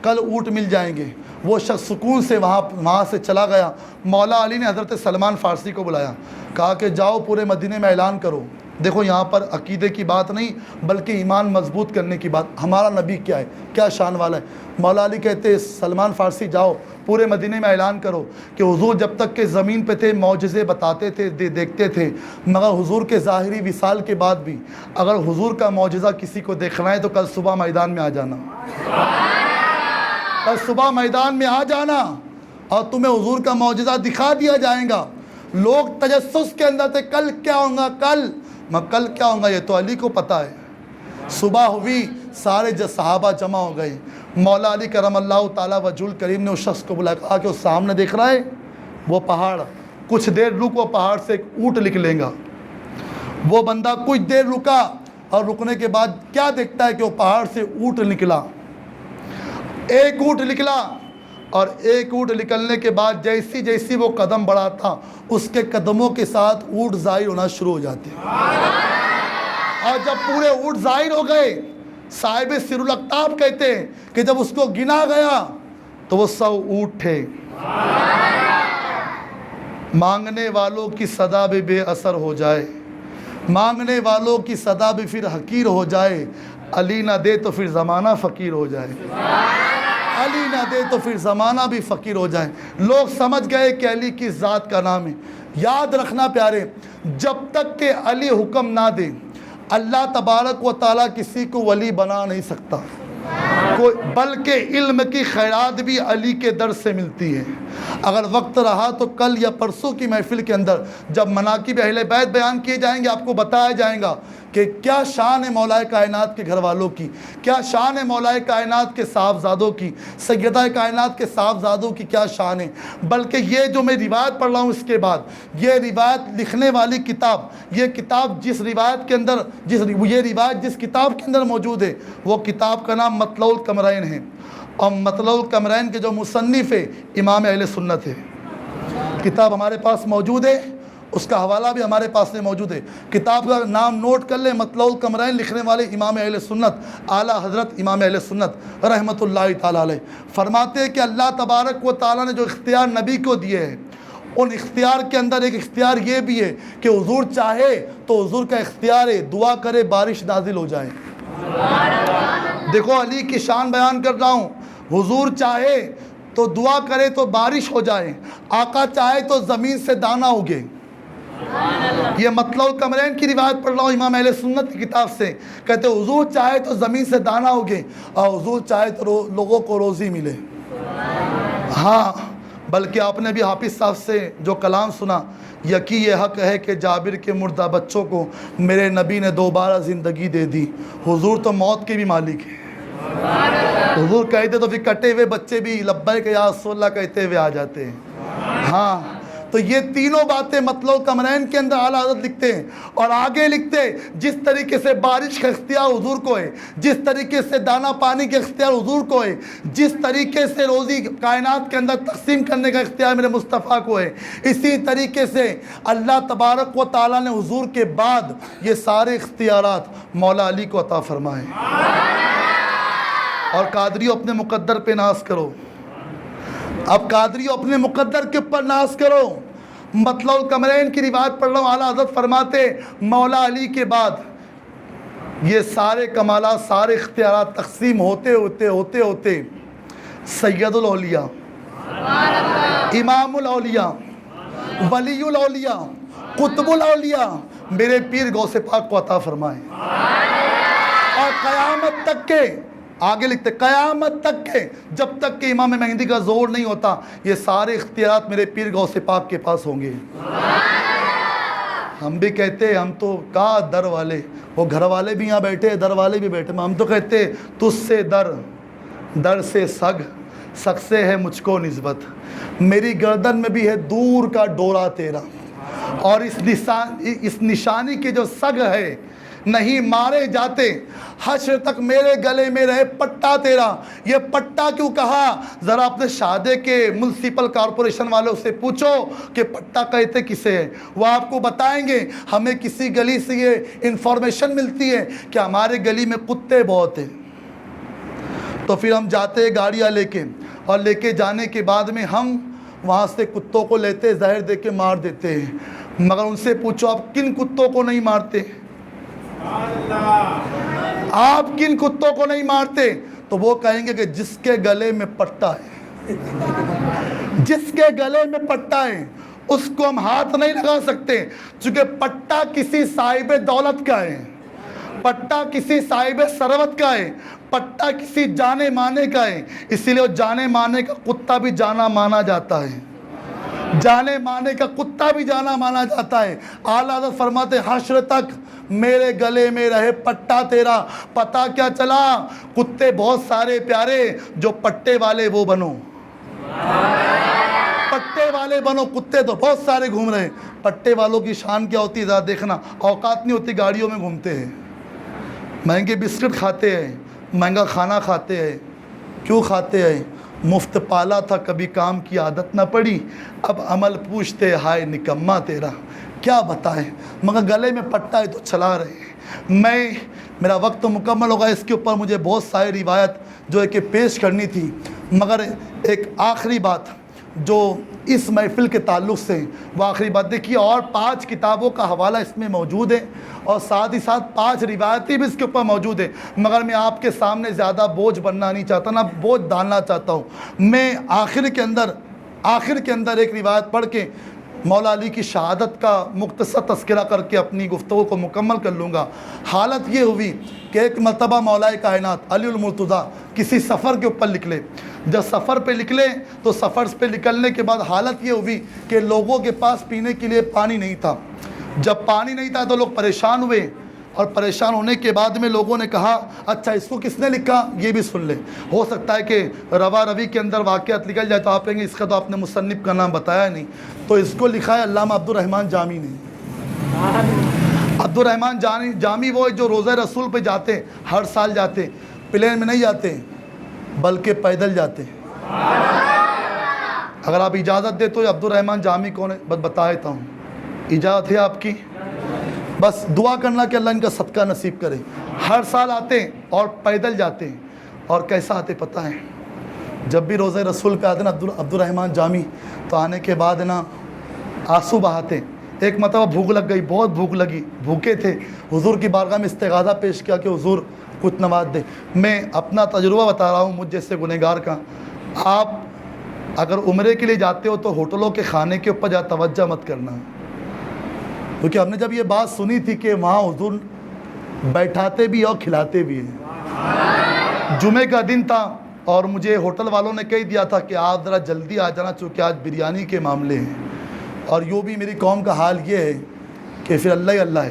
کل اونٹ مل جائیں گے۔ وہ شخص سکون سے وہاں سے چلا گیا۔ مولا علی نے حضرت سلمان فارسی کو بلایا، کہا کہ جاؤ پورے مدینے میں اعلان کرو۔ دیکھو یہاں پر عقیدے کی بات نہیں بلکہ ایمان مضبوط کرنے کی بات، ہمارا نبی کیا ہے، کیا شان والا ہے۔ مولا علی کہتے ہیں سلمان فارسی جاؤ پورے مدینے میں اعلان کرو کہ حضور جب تک کہ زمین پہ تھے معجزے بتاتے تھے، دیکھتے تھے، مگر حضور کے ظاہری وصال کے بعد بھی اگر حضور کا معجزہ کسی کو دیکھنا ہے تو کل صبح میدان میں آ جانا، کل صبح میدان میں آ جانا، اور تمہیں حضور کا معجزہ دکھا دیا جائے گا۔ لوگ تجسس کے اندر تھے، کل کیا ہوگا، کل کیا ہوگا، یہ تو علی کو پتہ ہے۔ صبح ہوئی، سارے صحابہ جمع ہو گئے، مولا علی کرم اللہ تعالیٰ وجہ الکریم نے اس شخص کو بلایا، کہا کہ وہ سامنے دیکھ رہا ہے وہ پہاڑ، کچھ دیر رک، وہ پہاڑ سے ایک اونٹ نکلے گا۔ وہ بندہ کچھ دیر رکا، اور رکنے کے بعد کیا دیکھتا ہے کہ وہ پہاڑ سے اونٹ نکلا، ایک اونٹ نکلا، اور ایک اونٹ نکلنے کے بعد جیسی وہ قدم بڑھاتا اس کے قدموں کے ساتھ اونٹ ظاہر ہونا شروع ہو جاتے ہیں، اور جب پورے اونٹ ظاہر ہو گئے، صاحب سر الاقطاب کہتے ہیں کہ جب اس کو گنا گیا تو وہ 100 اونٹ تھے۔ مانگنے والوں کی صدا بھی بے اثر ہو جائے، مانگنے والوں کی صدا بھی پھر حقیر ہو جائے، علی نہ دے تو پھر زمانہ فقیر ہو جائے، علی نہ دے تو پھر زمانہ بھی فقیر ہو جائے۔ لوگ سمجھ گئے کہ علی کی ذات کا نام ہے۔ یاد رکھنا پیارے، جب تک کہ علی حکم نہ دے اللہ تبارک و تعالیٰ کسی کو ولی بنا نہیں سکتا، بلکہ علم کی خیرات بھی علی کے در سے ملتی ہے۔ اگر وقت رہا تو کل یا پرسوں کی محفل کے اندر جب مناقب اہل بیت بیان کیے جائیں گے، آپ کو بتایا جائے گا کہ کیا شان ہے مولا کائنات کے گھر والوں کی، کیا شان ہے مولا کائنات کے صاحبزادوں کی، سیدہ کائنات کے صاحبزادوں کی کیا شان ہے۔ بلکہ یہ جو میں روایت پڑھ رہا ہوں اس کے بعد یہ روایت لکھنے والی کتاب، یہ کتاب جس روایت کے اندر یہ روایت جس کتاب کے اندر موجود ہے وہ کتاب کا نام مطلع القمرین ہے، اور مطلع القمرین کے جو مصنف ہے امام اہل سنت ہے۔ کتاب ہمارے پاس موجود ہے، اس کا حوالہ بھی ہمارے پاس میں موجود ہے۔ کتاب کا نام نوٹ کر لیں، مطلع القمرین، لکھنے والے امام اہل سنت اعلیٰ حضرت امام اہل سنت رحمۃ اللہ تعالیٰ علیہ۔ فرماتے ہیں کہ اللہ تبارک و تعالیٰ نے جو اختیار نبی کو دیے ہیں، ان اختیار کے اندر ایک اختیار یہ بھی ہے کہ حضور چاہے تو حضور کا اختیار ہے دعا کرے بارش نازل ہو جائے، دیکھو علی کی شان بیان کر رہا ہوں. حضور چاہے تو دعا کرے تو بارش ہو جائے, آقا چاہے تو زمین سے دانہ اگے. یہ مطلع القمرین کی روایت پڑھ رہا ہوں امام اہل سنت کی کتاب سے. کہتے حضور چاہے تو زمین سے دانہ اگے اور حضور چاہے تو لوگوں کو روزی ملے. ہاں بلکہ آپ نے بھی حافظ صاحب سے جو کلام سنا, یقین یہ حق ہے کہ جابر کے مردہ بچوں کو میرے نبی نے دوبارہ زندگی دے دی. حضور تو موت کے بھی مالک ہیں. حضور کہتے تو پھر کٹے ہوئے بچے بھی لبیک یا رسول اللہ کہتے ہوئے آ جاتے ہیں. ہاں تو یہ تینوں باتیں مطلع القمرین کے اندر اعلیٰ حضرت لکھتے ہیں. اور آگے لکھتے جس طریقے سے بارش کا اختیار حضور کو ہے, جس طریقے سے دانہ پانی کا اختیار حضور کو ہے, جس طریقے سے روزی کائنات کے اندر تقسیم کرنے کا اختیار میرے مصطفیٰ کو ہے, اسی طریقے سے اللہ تبارک و تعالیٰ نے حضور کے بعد یہ سارے اختیارات مولا علی کو عطا فرمائے. اور قادریو اپنے مقدر پہ ناز کرو. اب قادریو اپنے مقدر کے اوپر ناز کرو. مطلع القمرین کی روایت پڑھ رہا ہوں, اعلیٰ حضرت فرماتے مولا علی کے بعد یہ سارے کمالات, سارے اختیارات تقسیم ہوتے سید الاولیاء, امام الاولیاء, ولی الاولیاء, قطب الاولیاء میرے پیر غوث پاک کو عطا فرمائے. اور قیامت تک کے, آگے لکھتے قیامت تک کے, جب تک کہ امام مہدی کا ظہور نہیں ہوتا, یہ سارے اختیارات میرے پیر غوث پاک کے پاس ہوں گے. ہم بھی کہتے ہم تو کہا در والے, وہ گھر والے بھی یہاں بیٹھے, در والے بھی بیٹھے, ہم تو کہتے تجھ سے در, در سے سگ, سگ سے ہے مجھ کو نسبت, میری گردن میں بھی ہے دور کا ڈورا تیرا, اور اس نشانی کے جو سگ ہے نہیں مارے جاتے, حشر تک میرے گلے میں رہے پٹا تیرا. یہ پٹا کیوں کہا, ذرا اپنے شادے کے میونسپل کارپوریشن والوں سے پوچھو کہ پٹا کہتے کسے ہے, وہ آپ کو بتائیں گے. ہمیں کسی گلی سے یہ انفارمیشن ملتی ہے کہ ہمارے گلی میں کتے بہت ہیں, تو پھر ہم جاتے ہیں گاڑیاں لے کے, اور لے کے جانے کے بعد میں ہم وہاں سے کتوں کو لیتے, زہر دے کے مار دیتے ہیں. مگر ان سے پوچھو آپ کن کتوں کو نہیں مارتے, آپ کن کتوں کو نہیں مارتے, تو وہ کہیں گے کہ جس کے گلے میں پٹا ہے, جس کے گلے میں پٹا ہے اس کو ہم ہاتھ نہیں لگا سکتے, چونکہ پٹا کسی صاحب دولت کا ہے, پٹا کسی صاحب ثروت کا ہے, پٹا کسی جانے مانے کا ہے. اسی لیے وہ جانے مانے کا کتا بھی جانا مانا جاتا ہے, جانے مانے کا کتا بھی جانا مانا جاتا ہے. اعلیٰ حضرت فرماتے حشر تک میرے گلے میں رہے پٹا تیرا. پتہ کیا چلا, کتے بہت سارے پیارے, جو پٹے والے وہ بنو, پٹے والے بنو. کتے تو بہت سارے گھوم رہے ہیں, پٹے والوں کی شان کیا ہوتی ہے ذرا دیکھنا, اوقات نہیں ہوتی, گاڑیوں میں گھومتے ہیں, مہنگے بسکٹ کھاتے ہیں, مہنگا کھانا کھاتے ہیں. کیوں کھاتے ہیں, مفت پالا تھا کبھی کام کی عادت نہ پڑی, اب عمل پوچھتے ہائے نکما تیرا. کیا بتائیں, مگر گلے میں پٹا ہے تو چلا رہے ہیں. میرا وقت تو مکمل ہوگا, اس کے اوپر مجھے بہت ساری روایت جو ہے کہ پیش کرنی تھی, مگر ایک آخری بات جو اس محفل کے تعلق سے, وہ آخری بات دیکھیے, اور 5 کتابوں کا حوالہ اس میں موجود ہے, اور ساتھ ہی ساتھ 5 روایتیں بھی اس کے اوپر موجود ہیں. مگر میں آپ کے سامنے زیادہ بوجھ بننا نہیں چاہتا, نہ بوجھ ڈالنا چاہتا ہوں. میں آخر کے اندر ایک روایت پڑھ کے مولا علی کی شہادت کا مختصر تذکرہ کر کے اپنی گفتگو کو مکمل کر لوں گا. حالت یہ ہوئی کہ ایک مرتبہ مولا کائنات علی المرتضیٰ کسی سفر کے اوپر نکلے. جب سفر پہ نکلے تو سفر پہ نکلنے کے بعد حالت یہ ہوئی کہ لوگوں کے پاس پینے کے لیے پانی نہیں تھا. جب پانی نہیں تھا تو لوگ پریشان ہوئے, اور پریشان ہونے کے بعد میں لوگوں نے کہا اچھا اس کو کس نے لکھا, یہ بھی سن لیں. ہو سکتا ہے کہ روا روی کے اندر واقعات نکل جائے تو آپ کہیں گے اس کا تو آپ نے مصنف کا نام بتایا نہیں. تو اس کو لکھا ہے علامہ عبد الرحمن جامی نے. عبد الرحمن جامی وہ جو روزہ رسول پہ جاتے, ہر سال جاتے, پلین میں نہیں جاتے بلکہ پیدل جاتے. اگر آپ اجازت دے تو عبد الرحمن جامی کون ہے بس بتا دیتا ہوں, اجازت ہے آپ کی, بس دعا کرنا کہ اللہ ان کا صدقہ نصیب کرے. ہر سال آتے ہیں اور پیدل جاتے ہیں, اور کیسا آتے پتہ ہے, جب بھی روزہ رسول پہ آتے نا عبد الرحمن جامی, تو آنے کے بعد نا آنسو بہاتے. ایک مرتبہ بھوک لگ گئی, بہت بھوک لگی, بھوکے تھے, حضور کی بارگاہ میں استغاثہ پیش کیا کہ حضور کچھ نواز دے۔ میں اپنا تجربہ بتا رہا ہوں مجھ جیسے گنہگار کا۔ آپ اگر عمرے کے لیے جاتے ہو تو ہوٹلوں کے کھانے کے اوپر زیادہ توجہ مت کرنا، کیونکہ ہم نے جب یہ بات سنی تھی کہ وہاں حضور بیٹھاتے بھی اور کھلاتے بھی ہیں۔ جمعے کا دن تھا اور مجھے ہوٹل والوں نے کہہ دیا تھا کہ آپ ذرا جلدی آ جانا، چونکہ آج بریانی کے معاملے ہیں۔ اور یوں بھی میری قوم کا حال یہ ہے کہ پھر اللہ ہی اللہ ہے،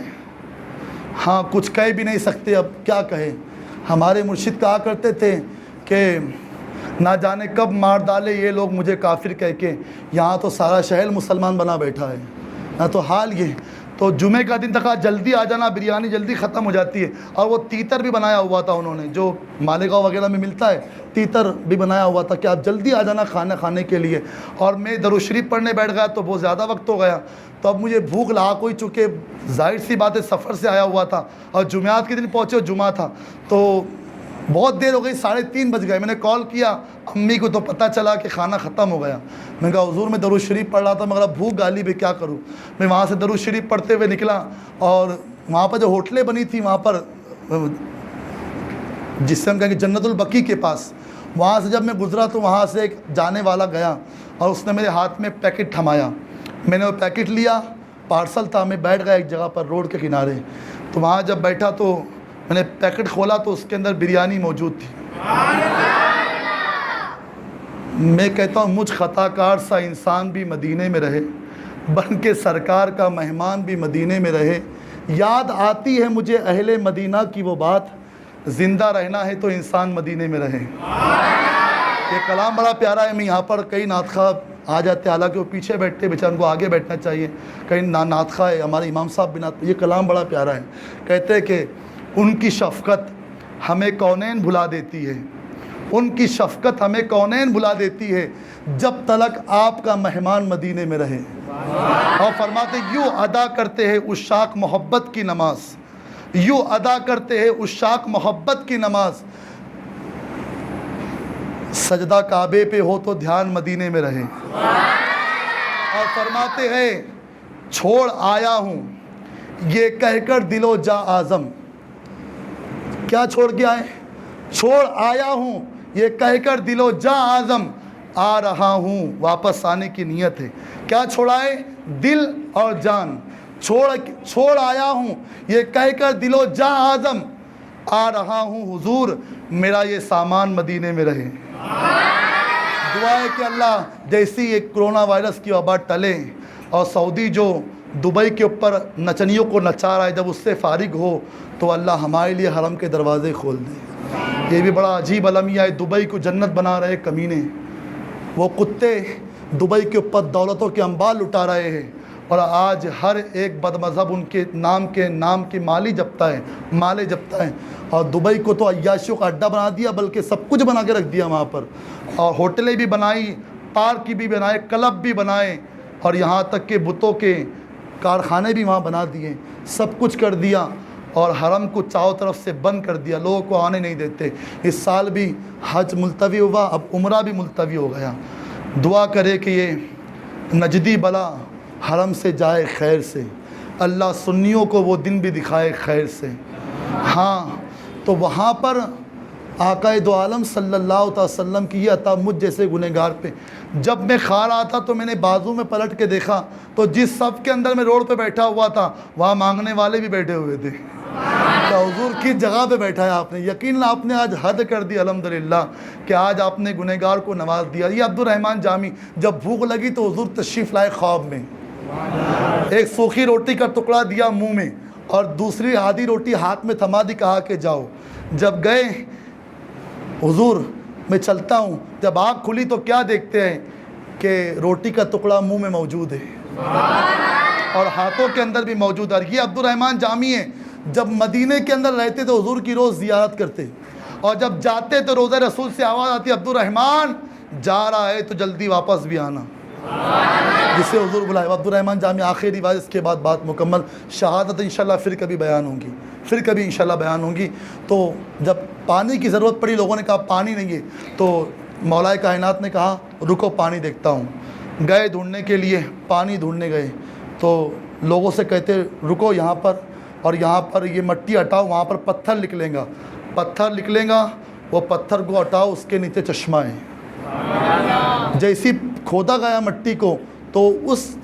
ہاں کچھ کہہ بھی نہیں سکتے، اب کیا کہیں۔ ہمارے مرشد کہا کرتے تھے کہ نہ جانے کب مار ڈالے یہ لوگ مجھے کافر کہہ کے، یہاں تو سارا شہر مسلمان بنا بیٹھا ہے نہ۔ تو حال یہ تو جمعے کا دن تک جلدی آ جانا، بریانی جلدی ختم ہو جاتی ہے۔ اور وہ تیتر بھی بنایا ہوا تھا انہوں نے، جو مالیگاؤں وغیرہ میں ملتا ہے، تیتر بھی بنایا ہوا تھا کہ آپ جلدی آ جانا کھانا کھانے کے لیے۔ اور میں درود شریف پڑھنے بیٹھ گیا تو بہت زیادہ وقت ہو گیا، تو اب مجھے بھوک لاحق ہوئی، چونکہ ظاہر سی بات ہے سفر سے آیا ہوا تھا اور جمعرات کے دن پہنچے اور جمعہ تھا، تو بہت دیر ہو گئی، 3:30 بج گئے۔ میں نے کال کیا امی کو تو پتہ چلا کہ کھانا ختم ہو گیا۔ میں نے کہا حضور میں درود شریف پڑھ رہا تھا مگر اب بھوک غالب ہے، کیا کروں۔ میں وہاں سے درود شریف پڑھتے ہوئے نکلا اور وہاں پر جو ہوٹلیں بنی تھی وہاں پر، جس سے ہم کہیں کہ جنت البقیع کے پاس، وہاں سے جب میں گزرا تو وہاں سے ایک جانے والا گیا اور اس نے میرے ہاتھ میں پیکٹ تھمایا۔ میں نے وہ پیکٹ لیا، پارسل تھا، میں بیٹھ گیا ایک جگہ پر روڈ کے کنارے۔ تو وہاں جب بیٹھا تو میں نے پیکٹ کھولا تو اس کے اندر بریانی موجود تھی۔ میں کہتا ہوں مجھ خطا کار سا انسان بھی مدینے میں رہے، بن کے سرکار کا مہمان بھی مدینے میں رہے۔ یاد آتی ہے مجھے اہل مدینہ کی وہ بات، زندہ رہنا ہے تو انسان مدینے میں رہے۔ یہ کلام بڑا پیارا ہے۔ میں یہاں پر کئی نعت خواہ آ جاتے، حالانکہ وہ پیچھے بیٹھتے، بیچارے ان کو آگے بیٹھنا چاہیے۔ کئی نعت خواہ ہے، ہمارے امام صاحب بھی نعت، یہ کلام بڑا پیارا ہے۔ کہتے ہیں کہ ان کی شفقت ہمیں کونین بھلا دیتی ہے، ان کی شفقت ہمیں کونین بھلا دیتی ہے، جب تلک آپ کا مہمان مدینے میں رہے۔ اور فرماتے یوں ادا کرتے ہیں عشاق محبت کی نماز، یوں ادا کرتے ہیں عشاق محبت کی نماز، سجدہ کعبے پہ ہو تو دھیان مدینے میں رہے۔ اور فرماتے ہیں چھوڑ آیا ہوں یہ کہہ کر دل و جا آزم، کیا چھوڑ کے آئے؟ چھوڑ آیا ہوں یہ کہہ کر دل و جا آزم، آ رہا ہوں واپس آنے کی نیت ہے۔ کیا چھوڑائے؟ دل اور جان۔ چھوڑ آیا ہوں یہ کہہ کر دل و جا آزم، آ رہا ہوں حضور میرا یہ سامان مدینے میں رہے۔ دعا ہے کہ اللہ جیسی یہ کرونا وائرس کی وبا ٹلے اور سعودی جو دبئی کے اوپر نچنیوں کو نچا رہا ہے جب اس سے فارغ ہو تو اللہ ہمارے لیے حرم کے دروازے کھول دے۔ یہ بھی بڑا عجیب المیہ ہے، دبئی کو جنت بنا رہے کمینے، وہ کتے دبئی کے اوپر دولتوں کے انبار لٹا رہے ہیں اور آج ہر ایک بد مذہب ان کے نام کے مالی جپتا ہے اور دبئی کو تو عیاشیوں کا اڈا بنا دیا، بلکہ سب کچھ بنا کے رکھ دیا وہاں پر، اور ہوٹلیں بھی بنائی، پارک بھی بنائے، کلب بھی بنائے اور یہاں تک کہ بتوں کے کارخانے بھی وہاں بنا دیے، سب کچھ کر دیا اور حرم کو چاروں طرف سے بند کر دیا، لوگوں کو آنے نہیں دیتے۔ اس سال بھی حج ملتوی ہوا، اب عمرہ بھی ملتوی ہو گیا۔ دعا کرے کہ یہ نجدی بلا حرم سے جائے خیر سے، اللہ سنیوں کو وہ دن بھی دکھائے خیر سے۔ ہاں تو وہاں پر آقا دو عالم صلی اللہ علیہ وسلم کی یہ عطا مجھ جیسے گنہگار پہ، جب میں کھا رہا تھا تو میں نے بازو میں پلٹ کے دیکھا تو جس صف کے اندر میں روڈ پہ بیٹھا ہوا تھا وہاں مانگنے والے بھی بیٹھے ہوئے تھے۔ کہ حضور کس جگہ پہ بیٹھا ہے آپ نے، یقیناً آپ نے آج حد کر دی الحمدللہ کہ آج آپ نے گنہگار کو نواز دیا۔ یہ عبدالرحمن جامی جب بھوک لگی تو حضور تشریف لائے خواب میں، ایک سوکھی روٹی کا ٹکڑا دیا منہ میں اور دوسری آدھی روٹی ہاتھ میں تھما دی، کہا کہ جاؤ۔ جب گئے حضور میں چلتا ہوں، جب آنکھ کھلی تو کیا دیکھتے ہیں کہ روٹی کا ٹکڑا منہ میں موجود ہے اور ہاتھوں کے اندر بھی موجود ہے۔ یہ عبدالرحمن جامی ہے، جب مدینے کے اندر رہتے تو حضور کی روز زیارت کرتے اور جب جاتے تو روضہ رسول سے آواز آتی عبدالرحمن جا رہا ہے تو جلدی واپس بھی آنا، جسے حضور بلائے۔ عبدالرحمن جامی آخری روایت، اس کے بعد بات مکمل، شہادت انشاءاللہ پھر کبھی بیان ہوگی۔ تو جب پانی کی ضرورت پڑی، لوگوں نے کہا پانی نہیں ہے، تو مولا کائنات نے کہا رکو پانی دیکھتا ہوں۔ گئے ڈھونڈنے کے لیے، پانی ڈھونڈنے گئے تو لوگوں سے کہتے رکو یہاں پر، اور یہاں پر یہ مٹی ہٹاؤ، وہاں پر پتھر نکلیں گا۔ پتھر نکلے گا، وہ پتھر کو ہٹاؤ، اس کے نیچے چشمہ ہے۔ جیسی کھودا گیا مٹی کو تو اس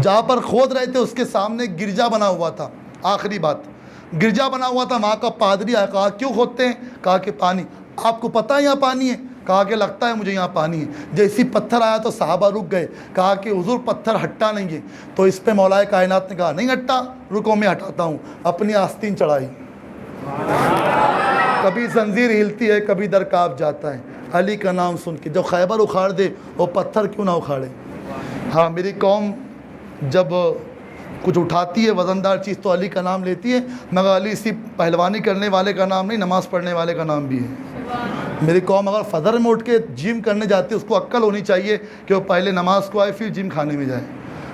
جہاں پر کھود رہے تھے اس کے سامنے گرجا بنا ہوا تھا۔ آخری بات، گرجا بنا ہوا تھا، وہاں کا پادری آیا، کہا کیوں کھودتے ہیں؟ کہا کہ پانی۔ آپ کو پتہ ہے یہاں پانی ہے؟ کہا کہ لگتا ہے مجھے یہاں پانی ہے۔ جیسی پتھر آیا تو صحابہ رک گئے، کہا کہ حضور پتھر ہٹا نہیں ہے۔ تو اس پہ مولا کائنات نے کہا نہیں ہٹا، رکو میں ہٹاتا ہوں۔ اپنی آستین چڑھائی، کبھی زنجیر ہلتی ہے، کبھی در کانپ جاتا ہے۔ علی کا نام سن کے جو خیبر اکھاڑ دے وہ پتھر کیوں نہ اکھاڑے۔ ہاں میری قوم جب کچھ اٹھاتی ہے وزندار چیز تو علی کا نام لیتی ہے، مگر علی صرف پہلوانی کرنے والے کا نام نہیں، نماز پڑھنے والے کا نام بھی ہے۔ میری قوم اگر فجر میں اٹھ کے جم کرنے جاتی ہے اس کو عقل ہونی چاہیے کہ وہ پہلے نماز کو آئے پھر جم کھانے میں جائے،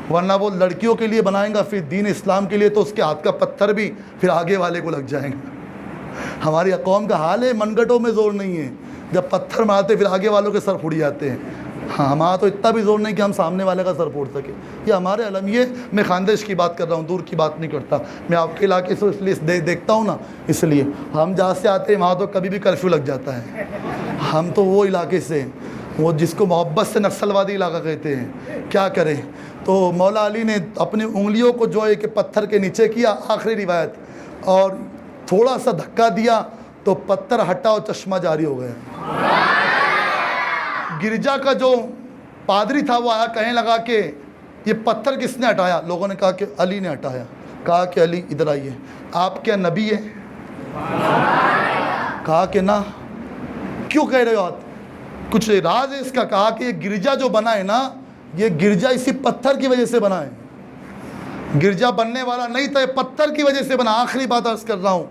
ورنہ وہ لڑکیوں کے لیے بنائیں گا پھر دین اسلام کے لیے تو اس کے ہاتھ کا پتھر بھی پھر آگے والے کو لگ جائیں گا۔ ہماری قوم کا حال ہے، منگٹوں میں زور نہیں ہے، جب پتھر مارتے پھر آگے والوں کے سر پھوڑ جاتے ہیں۔ ہاں ہمارا تو اتنا بھی زور نہیں کہ ہم سامنے والے کا سر پھوڑ سکے، یہ ہمارے علم۔ یہ میں خاندیش کی بات کر رہا ہوں، دور کی بات نہیں کرتا، میں آپ کے علاقے سے اس لیے دیکھتا ہوں نا، اس لیے ہم جہاں سے آتے ہیں وہاں تو کبھی بھی کرفیو لگ جاتا ہے۔ ہم تو وہ علاقے سے ہیں، وہ جس کو محبت سے نکسل وادی علاقہ کہتے ہیں، کیا کریں۔ تو مولا علی نے اپنی انگلیوں کو جو ہے کہ پتھر کے نیچے کیا، آخری روایت، اور تھوڑا سا دھکا دیا تو پتھر ہٹا اور چشمہ جاری ہو گیا۔ گرجا کا جو پادری تھا وہ آیا، کہنے لگا کہ یہ پتھر کس نے ہٹایا؟ لوگوں نے کہا کہ علی نے ہٹایا۔ کہا کہ علی ادھر آئیے، آپ کیا نبی ہیں؟ کہا کہ نہ۔ کیوں کہہ رہے ہو آپ؟ کچھ راز ہے اس کا؟ کہا کہ یہ گرجا جو بنا ہے نا، یہ گرجا اسی پتھر کی وجہ سے بنا ہے، گرجا بننے والا نہیں تھا، یہ پتھر کی وجہ سے بنا۔ آخری بات عرض کر رہا ہوں،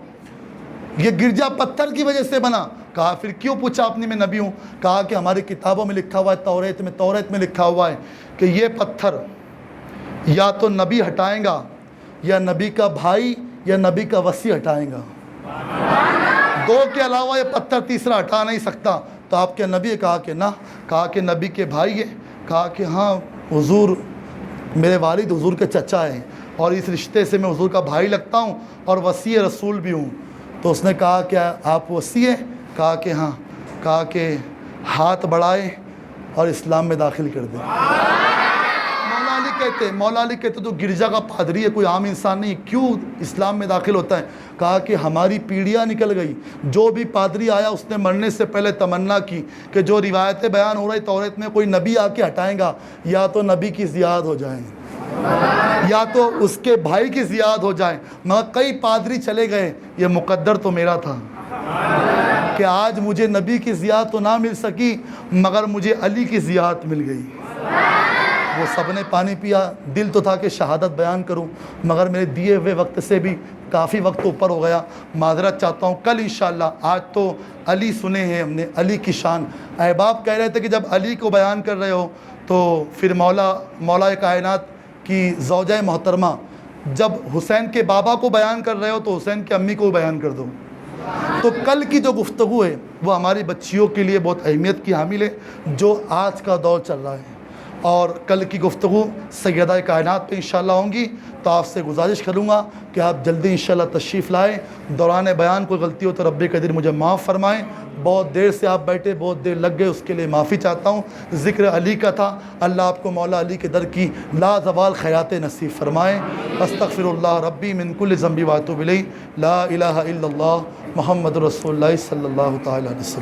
یہ گرجا پتھر کی وجہ سے بنا۔ کہا پھر کیوں پوچھا آپ نے میں نبی ہوں؟ کہا کہ ہماری کتابوں میں لکھا ہوا ہے، توریت میں لکھا ہوا ہے کہ یہ پتھر یا تو نبی ہٹائیں گا، یا نبی کا بھائی یا نبی کا وصی ہٹائیں گا، دو کے علاوہ یہ پتھر تیسرا ہٹا نہیں سکتا۔ تو آپ کے نبی؟ کہا کہ نہ۔ کہا کہ نبی کے بھائی ہے؟ کہا کہ ہاں حضور، میرے والد حضور کے چچا ہیں اور اس رشتے سے میں حضور کا بھائی لگتا ہوں اور وصی رسول بھی ہوں۔ تو اس نے کہا کہ آپ وصی ہیں؟ کہا کہ ہاں۔ کہا کہ ہاتھ بڑھائے اور اسلام میں داخل کر دیں۔ مولا علی کہتے تو گرجا کا پادری ہے، کوئی عام انسان نہیں، کیوں اسلام میں داخل ہوتا ہے؟ کہا کہ ہماری پیڑھیاں نکل گئی، جو بھی پادری آیا اس نے مرنے سے پہلے تمنا کی کہ جو روایتیں بیان ہو رہی توریت میں کوئی نبی آ کے ہٹائیں گا، یا تو نبی کی زیاد ہو جائیں یا تو اس کے بھائی کی زیاد ہو جائیں۔ مگر کئی پادری چلے گئے، یہ مقدر تو میرا تھا کہ آج مجھے نبی کی زیاد تو نہ مل سکی مگر مجھے علی کی زیاد مل گئی۔ وہ سب نے پانی پیا، دل تو تھا کہ شہادت بیان کروں مگر میرے دیے ہوئے وقت سے بھی کافی وقت اوپر ہو گیا، معذرت چاہتا ہوں۔ کل انشاءاللہ، آج تو علی سنے ہیں ہم نے، علی کی شان۔ احباب کہہ رہے تھے کہ جب علی کو بیان کر رہے ہو تو پھر مولا کائنات کی زوجہ محترمہ، جب حسین کے بابا کو بیان کر رہے ہو تو حسین کی امی کو بیان کر دو۔ تو کل کی جو گفتگو ہے وہ ہماری بچیوں کے لیے بہت اہمیت کی حامل ہے، جو آج کا دور چل رہا ہے، اور کل کی گفتگو سیدہ کائنات پہ انشاءاللہ ہوں گی۔ تو آپ سے گزارش کروں گا کہ آپ جلدی انشاءاللہ تشریف لائیں۔ دوران بیان کوئی غلطی ہو تو رب قدیر مجھے معاف فرمائیں۔ بہت دیر سے آپ بیٹھے، بہت دیر لگ گئے، اس کے لیے معافی چاہتا ہوں۔ ذکر علی کا تھا، اللہ آپ کو مولا علی کے در کی لا زوال خیرات نصیب فرمائیں۔ استغفر اللہ ربی من کل ذنب واتوب الیہ، لا الہ الا اللہ محمد رسول اللہ صلی اللہ تعالی علیہ وسلم۔